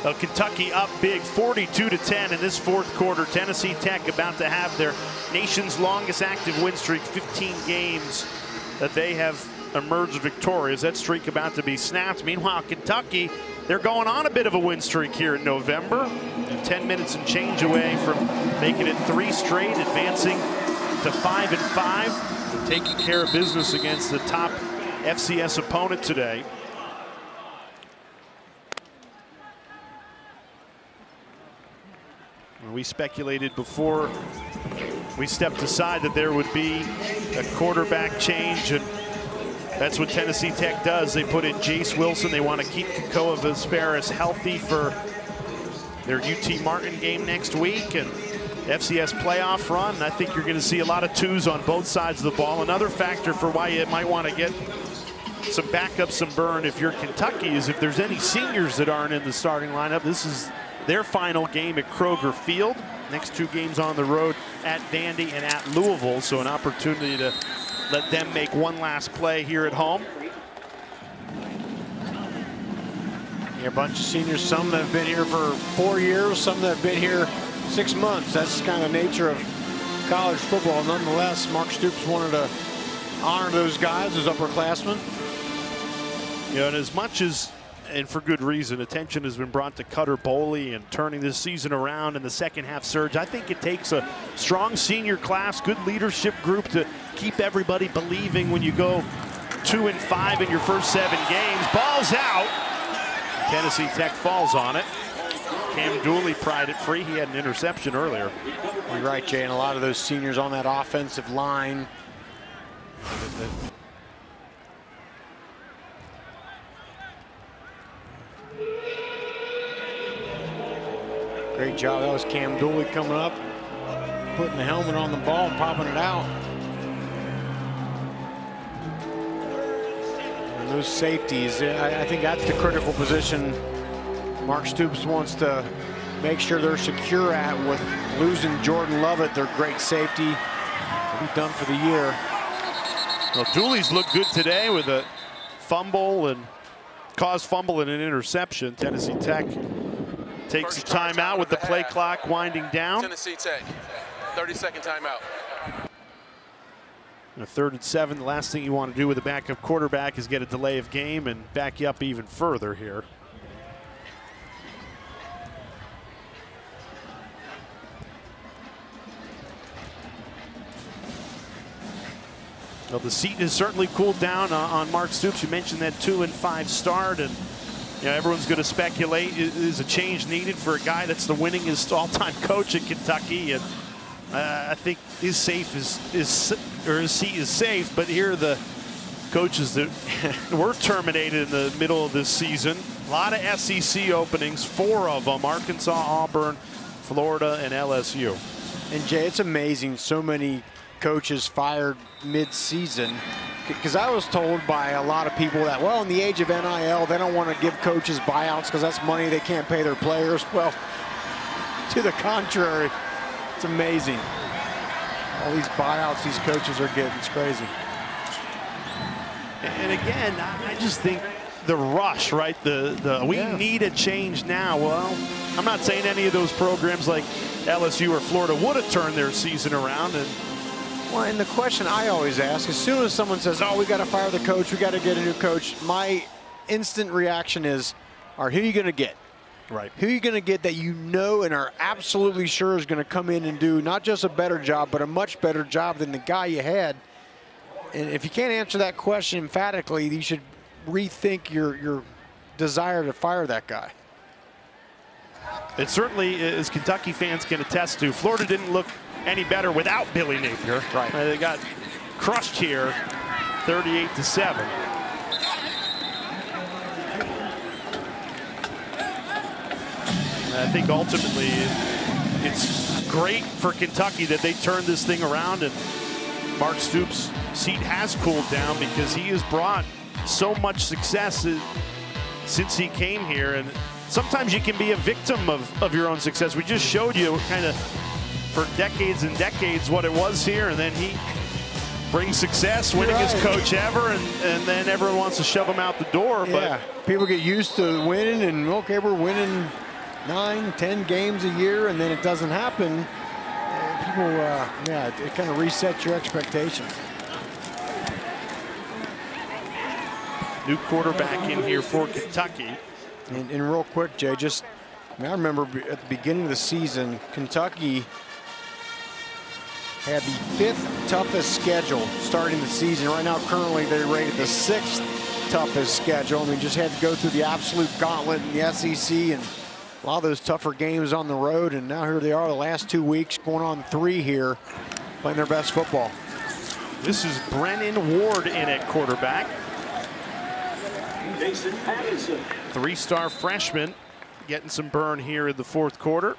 Well, Kentucky up big, 42-10 in this fourth quarter. Tennessee Tech about to have their nation's longest active win streak, 15 games that they have emerged victorious. That streak about to be snapped. Meanwhile, Kentucky, they're going on a bit of a win streak here in November. 10 minutes and change away from making it 3 straight, advancing to 5-5, taking care of business against the top FCS opponent today. We speculated before we stepped aside that there would be a quarterback change, and that's what Tennessee Tech does. They put in Jace Wilson. They want to keep Kakoa Vesperis healthy for their UT Martin game next week and FCS playoff run. I think you're going to see a lot of twos on both sides of the ball. Another factor for why you might want to get some backup, some burn if you're Kentucky is if there's any seniors that aren't in the starting lineup. This is their final game at Kroger Field. Next 2 games on the road at Vandy and at Louisville, so an opportunity to let them make one last play here at home. Yeah, a bunch of seniors, some that have been here for 4 years, some that have been here 6 months. That's kind of the nature of college football. Nonetheless, Mark Stoops wanted to honor those guys, those upperclassmen. You know, and as much as, and for good reason, attention has been brought to Cutter Boley and turning this season around in the second half surge. I think it takes a strong senior class, good leadership group to keep everybody believing when you go 2-5 in your first 7 games. Ball's out. Tennessee Tech falls on it. Cam Dooley pried it free. He had an interception earlier. You're right, Jay, and a lot of those seniors on that offensive line. Great job. That was Cam Dooley coming up, putting the helmet on the ball and popping it out. And those safeties, I think that's the critical position Mark Stoops wants to make sure they're secure at. With losing Jordan Lovett, their great safety, will be done for the year. Well, Dooley's looked good today with a fumble and caused fumble and an interception. Tennessee Tech takes a timeout with the play clock winding down. Tennessee Tech, 30-second timeout. And a 3rd and 7. The last thing you want to do with a backup quarterback is get a delay of game and back you up even further here. Well, the seat has certainly cooled down on Mark Stoops. You mentioned that 2-5 start, and you know, everyone's going to speculate, is a change needed for a guy that's the winningest all-time coach at Kentucky? And I think his seat is safe. But here are the coaches that were terminated in the middle of this season. A lot of SEC openings, 4 of them: Arkansas, Auburn, Florida, and LSU. And Jay, it's amazing so many coaches fired mid-season, because I was told by a lot of people that, well, in the age of NIL, they don't want to give coaches buyouts because that's money they can't pay their players. Well, to the contrary, it's amazing. All these buyouts these coaches are getting, it's crazy. And again, I just think the rush, right? We need a change now. Well, I'm not saying any of those programs like LSU or Florida would have turned their season around. Well, and the question I always ask, as soon as someone says, oh, we got to fire the coach, we got to get a new coach, my instant reaction is, all right, who are you going to get? Right. Who are you going to get that you know and are absolutely sure is going to come in and do not just a better job, but a much better job than the guy you had? And if you can't answer that question emphatically, you should rethink your desire to fire that guy. It certainly, as Kentucky fans can attest to, Florida didn't look any better without Billy Napier. Right. They got crushed here, 38-7. I think ultimately it's great for Kentucky that they turned this thing around, and Mark Stoops' seat has cooled down because he has brought so much success since he came here. And sometimes you can be a victim of your own success. We just showed you kind of for decades and decades what it was here, and then he brings success, winning his coach ever, and then everyone wants to shove him out the door. Yeah, but people get used to winning, and okay, we're winning 9, 10 games a year, and then it doesn't happen. People, yeah, it kind of resets your expectations. New quarterback in here for Kentucky. And real quick, Jay, I remember at the beginning of the season, Kentucky had the 5th toughest schedule starting the season. Right now, currently, they're rated the 6th toughest schedule. I mean, just had to go through the absolute gauntlet in the SEC and a lot of those tougher games on the road. And now here they are the last 2 weeks, going on 3 here, playing their best football. This is Brennan Ward in at quarterback. 3-star freshman getting some burn here in the 4th quarter.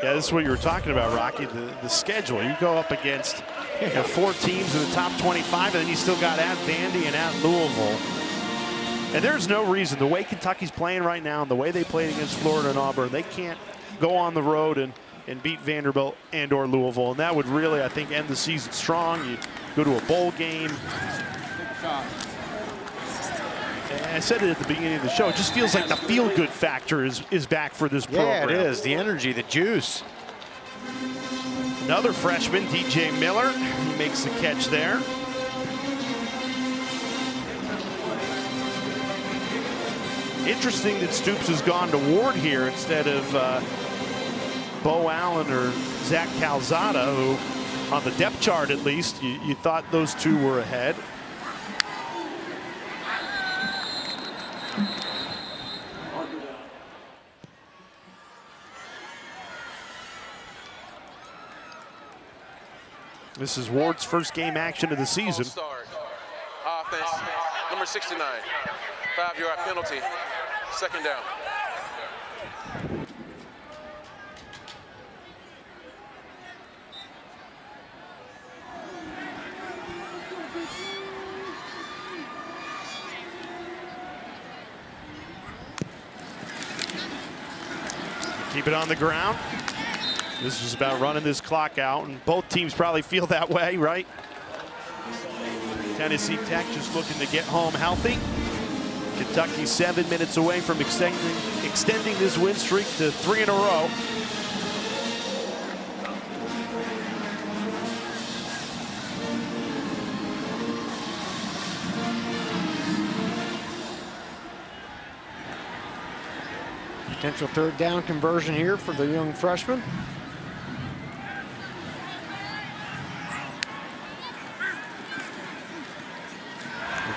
Yeah, this is what you were talking about, Rocky, the schedule. You go up against 4 teams in the top 25, and then you still got at Vandy and at Louisville. And there's no reason, the way Kentucky's playing right now and the way they played against Florida and Auburn, they can't go on the road and beat Vanderbilt and or Louisville. And that would really, I think, end the season strong. You go to a bowl game. And I said it at the beginning of the show, it just feels like the feel-good factor is back for this program. Yeah, it is. The energy, the juice. Another freshman, DJ Miller. He makes the catch there. Interesting that Stoops has gone to Ward here instead of Bo Allen or Zach Calzada, who on the depth chart at least, you thought those two were ahead. This is Ward's first game action of the season. Offense, number 69, 5-yard penalty, 2nd down. Keep it on the ground. This is about running this clock out, and both teams probably feel that way, right? Tennessee Tech just looking to get home healthy. Kentucky 7 minutes away from extending this win streak to 3 in a row. Potential 3rd down conversion here for the young freshman.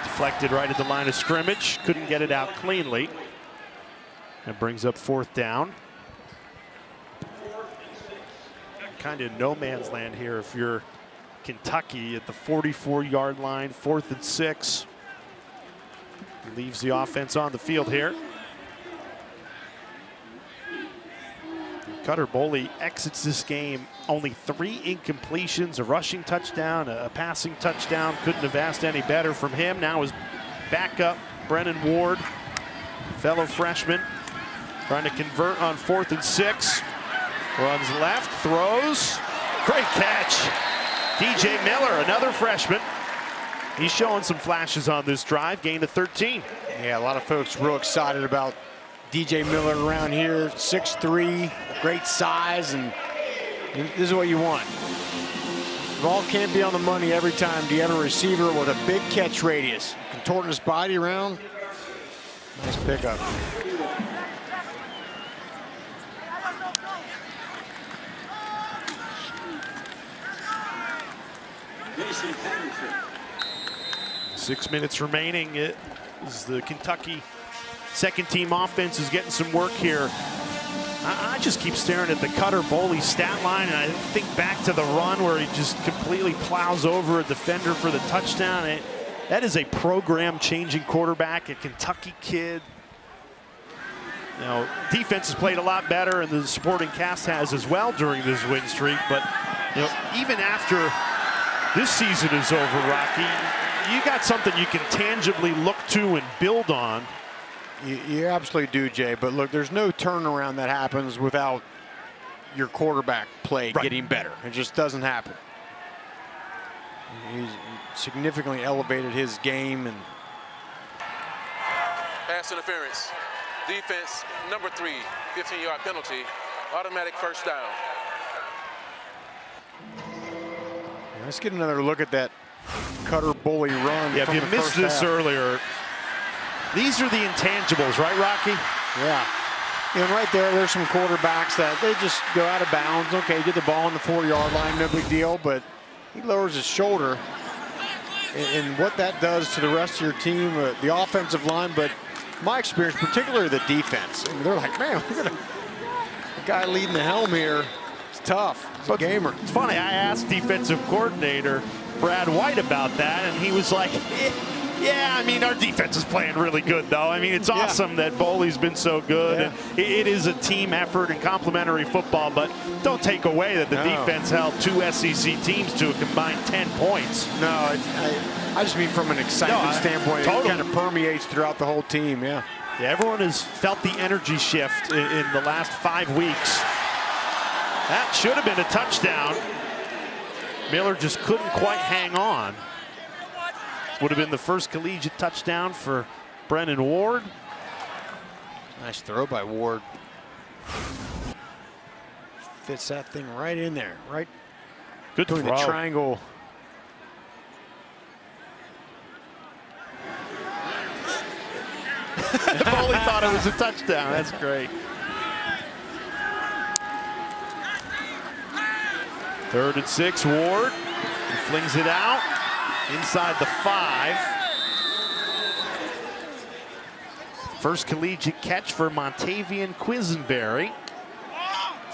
Deflected right at the line of scrimmage. Couldn't get it out cleanly. That brings up 4th down. Kind of no man's land here if you're Kentucky at the 44-yard line, 4th and 6. Leaves the offense on the field here. Cutter Boley exits this game only 3 incompletions, a rushing touchdown, a passing touchdown. Couldn't have asked any better from him. Now his backup, Brennan Ward, fellow freshman, trying to convert on 4th and 6. Runs left, throws. Great catch. DJ Miller, another freshman. He's showing some flashes on this drive, gain of 13. Yeah, a lot of folks real excited about DJ Miller around here, 6'3", great size, and this is what you want. The ball can't be on the money every time. Do you have a receiver with a big catch radius? Contorting his body around. Nice pickup. Mason Patterson. 6 minutes remaining. It is the Kentucky second team offense is getting some work here. I just keep staring at the Cutter Boley stat line, and I think back to the run where he just completely plows over a defender for the touchdown. That is a program-changing quarterback, a Kentucky kid. You know, defense has played a lot better, and the supporting cast has as well during this win streak. But you know, even after this season is over, Rocky, you got something you can tangibly look to and build on. You absolutely do, Jay. But look, there's no turnaround that happens without your quarterback play getting better. It just doesn't happen. He's significantly elevated his game. And pass interference. Defense, number 3, 15-yard penalty. Automatic first down. Let's get another look at that cutter bully run. Yeah, if you missed this earlier, these are the intangibles, right, Rocky? Yeah. And right there's some quarterbacks that they just go out of bounds. Okay, get the ball on the 4-yard line, no big deal, but he lowers his shoulder. And what that does to the rest of your team, the offensive line, but my experience, particularly the defense. I mean, they're like, man, we're gonna, the guy leading the helm here, it's tough. He's a gamer. It's funny, I asked defensive coordinator Brad White about that, and he was like, yeah, I mean, our defense is playing really good, though. I mean, it's awesome that Boley's been so good. Yeah. And it is a team effort and complementary football, but don't take away that the defense held 2 SEC teams to a combined 10 points. No, I just mean from an excitement standpoint, totally. It kind of permeates throughout the whole team, yeah. Yeah, everyone has felt the energy shift in the last 5 weeks. That should have been a touchdown. Miller just couldn't quite hang on. Would have been the first collegiate touchdown for Brennan Ward. Nice throw by Ward. Fits that thing right in there, right? Good doing throw. The triangle. Foley thought it was a touchdown. That's great. 3rd and 6, Ward. He flings it out inside the 5. First collegiate catch for Montavian Quisenberry.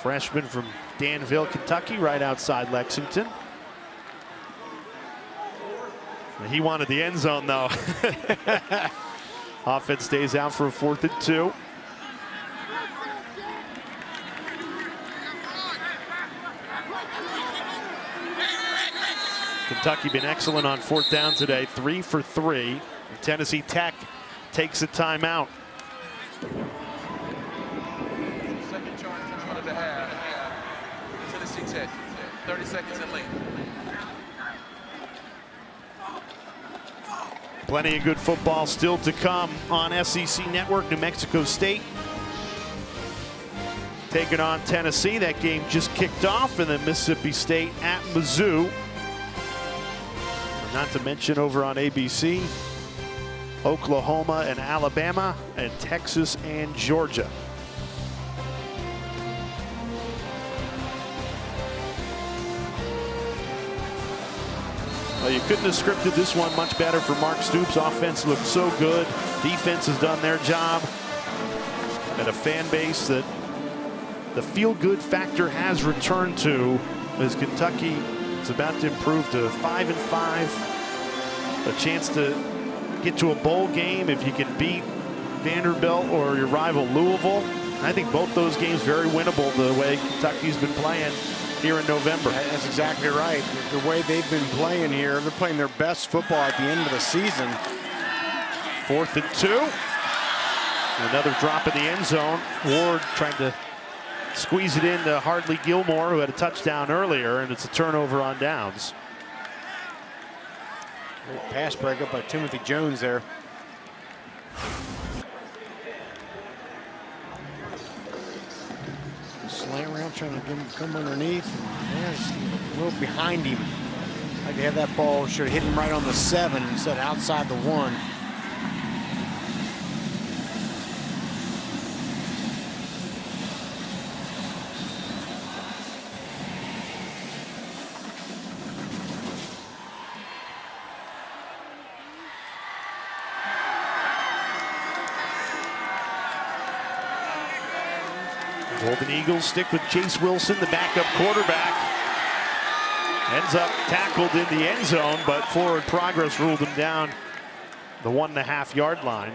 Freshman from Danville, Kentucky, right outside Lexington. He wanted the end zone, though. Offense stays out for a 4th and 2. Kentucky been excellent on 4th down today, 3 for 3. Tennessee Tech takes a timeout. Second charge in front of the half. Tennessee Tech, 30 seconds in length. Plenty of good football still to come on SEC Network. New Mexico State taking on Tennessee. That game just kicked off, and then Mississippi State at Mizzou. Not to mention over on ABC, Oklahoma and Alabama, and Texas and Georgia. Well, you couldn't have scripted this one much better for Mark Stoops. Offense looked so good. Defense has done their job. And a fan base that the feel-good factor has returned to as Kentucky is about to improve to 5-5. A chance to get to a bowl game if you can beat Vanderbilt or your rival Louisville. I think both those games very winnable the way Kentucky's been playing here in November. That's exactly right. The way they've been playing here, they're playing their best football at the end of the season. 4th and 2. Another drop in the end zone. Ward trying to squeeze it into Hardley Gilmore, who had a touchdown earlier, and it's a turnover on downs. Great pass breakup by Timothy Jones there. Slant around trying to get him to come underneath. There's a little behind him. Like to have that ball, should have hit him right on the 7 instead of outside the 1. Golden Eagles stick with Chase Wilson, the backup quarterback. Ends up tackled in the end zone, but forward progress ruled him down the 1.5-yard line.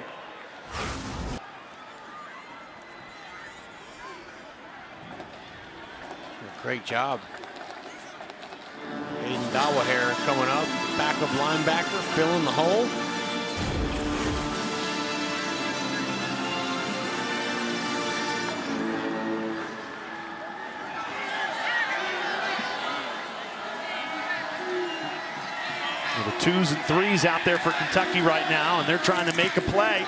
Great job. Aiden Dawaher coming up, backup linebacker, filling the hole. The 2s and 3s out there for Kentucky right now, and they're trying to make a play.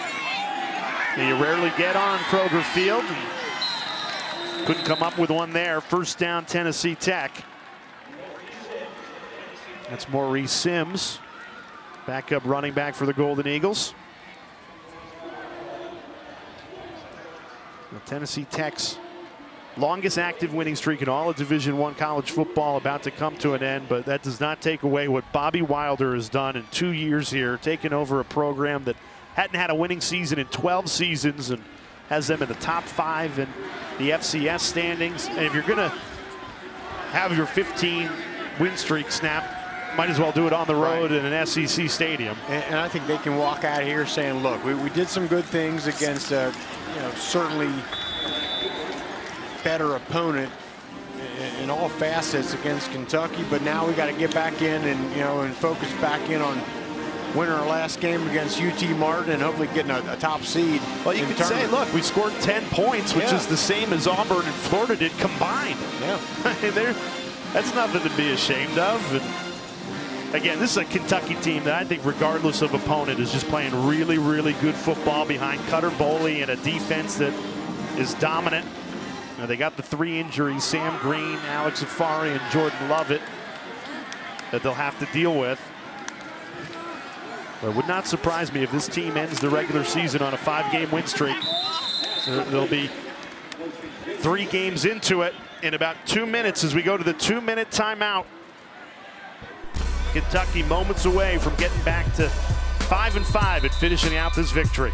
You rarely get on Kroger Field. And couldn't come up with one there. First down, Tennessee Tech. That's Maurice Sims, backup running back for the Golden Eagles. Tennessee Tech's longest active winning streak in all of Division I college football about to come to an end, but that does not take away what Bobby Wilder has done in 2 years here, taking over a program that hadn't had a winning season in 12 seasons and has them in the top 5 in the FCS standings. And if you're going to have your 15 win streak snap, might as well do it on the road in an SEC stadium. And I think they can walk out here saying, look, we did some good things against a certainly better opponent in all facets against Kentucky, but now we got to get back in and focus back in on winning our last game against UT Martin and hopefully getting a top seed. Well, you could say, look, we scored 10 points, which is the same as Auburn and Florida did combined. Yeah. That's nothing to be ashamed of. And again, this is a Kentucky team that I think, regardless of opponent, is just playing really, really good football behind Cutter Boley and a defense that is dominant. Now, they got the 3 injuries, Sam Green, Alex Afari, and Jordan Lovett, that they'll have to deal with. But it would not surprise me if this team ends the regular season on a 5-game win streak. So there'll be 3 games into it in about 2 minutes as we go to the 2-minute timeout. Kentucky moments away from getting back to 5-5 and finishing out this victory.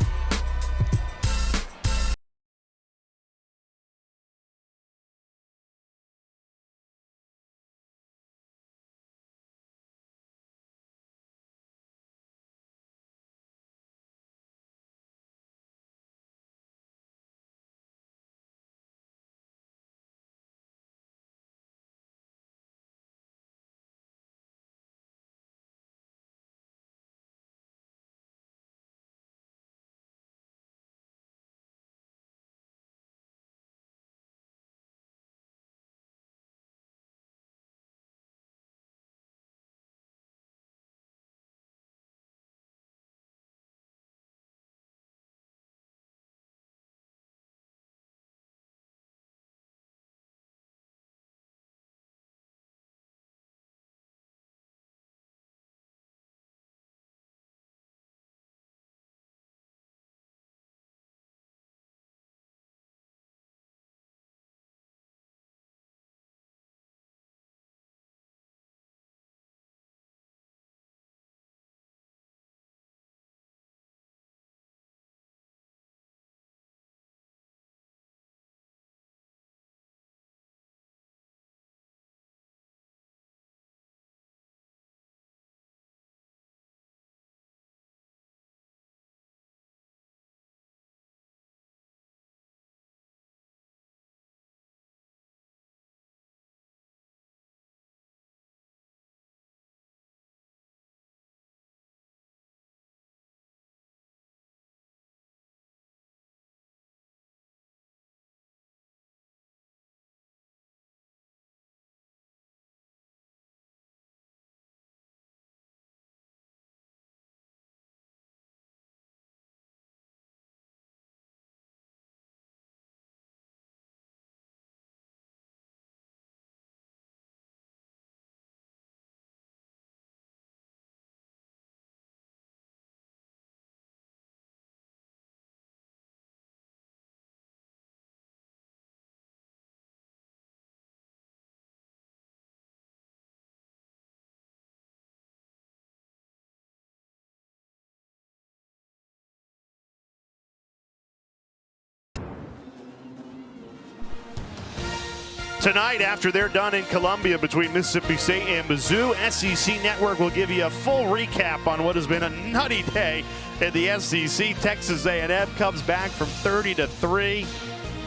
Tonight, after they're done in Columbia between Mississippi State and Mizzou, SEC Network will give you a full recap on what has been a nutty day in the SEC. Texas A&M comes back from 30-3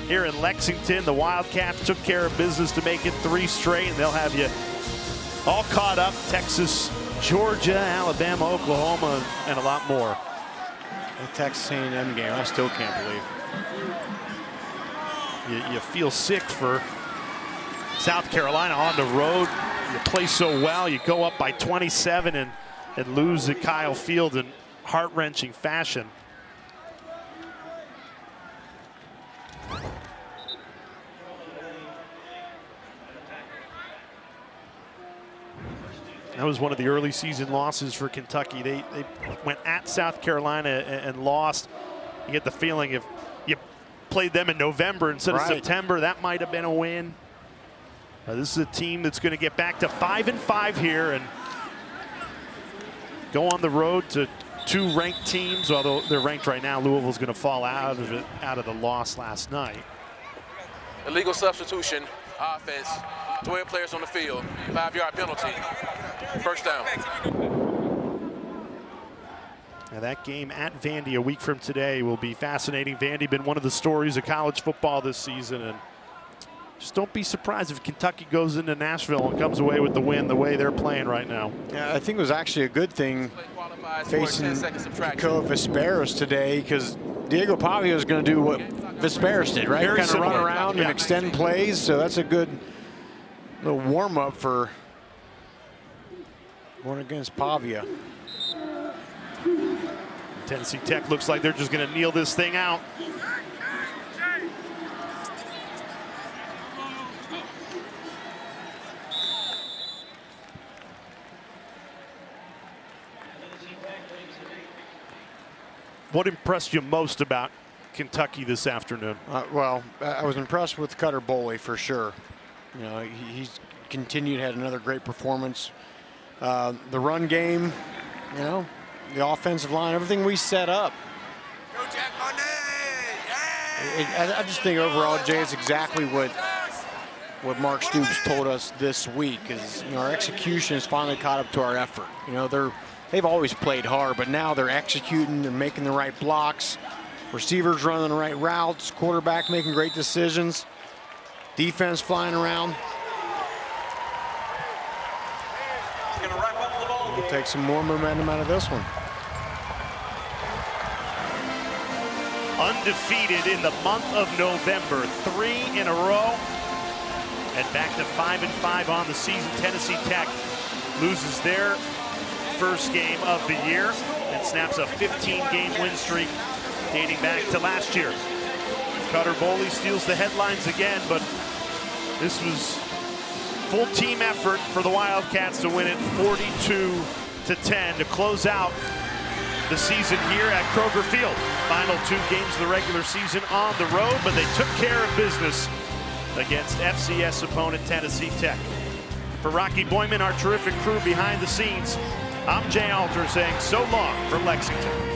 here in Lexington. The Wildcats took care of business to make it 3 straight, and they'll have you all caught up. Texas, Georgia, Alabama, Oklahoma, and a lot more. The Texas A&M game, I still can't believe. You feel sick for South Carolina on the road. You play so well, you go up by 27 and lose at Kyle Field in heart-wrenching fashion. That was one of the early season losses for Kentucky. They went at South Carolina and lost. You get the feeling if you played them in November instead of September, that might have been a win. This is a team that's going to get back to 5-5 here and go on the road to 2 ranked teams, although they're ranked right now. Louisville's going to fall out of it, out of the loss last night. Illegal substitution, offense, 12 players on the field, 5-yard penalty, first down. Now that game at Vandy a week from today will be fascinating. Vandy been one of the stories of college football this season, and just don't be surprised if Kentucky goes into Nashville and comes away with the win the way they're playing right now. Yeah, I think it was actually a good thing facing Coa Vesperos today, because Diego Pavia is going to do what Vesperos did, right? Kind of run around and extend plays, so that's a good little warm-up for going against Pavia. Tennessee Tech looks like they're just going to kneel this thing out. What impressed you most about Kentucky this afternoon? Well, I was impressed with Cutter Boley for sure. You know, he's continued, had another great performance. The run game, you know, the offensive line, everything we set up. I just think overall, Jay, it's exactly what Mark Stoops told us this week is, you know, our execution has finally caught up to our effort. You know, they've always played hard, but now they're executing, they're making the right blocks, receivers running the right routes, quarterback making great decisions, defense flying around. We'll take some more momentum out of this one. Undefeated in the month of November, 3 in a row, and back to 5-5 on the season. Tennessee Tech loses their first game of the year and snaps a 15-game win streak dating back to last year. Cutter Boley steals the headlines again, but this was full team effort for the Wildcats to win it 42-10 to close out the season here at Kroger Field. Final 2 games of the regular season on the road, but they took care of business against FCS opponent Tennessee Tech. For Rocky Boyman, our terrific crew behind the scenes, I'm Jay Alter saying so long from Lexington.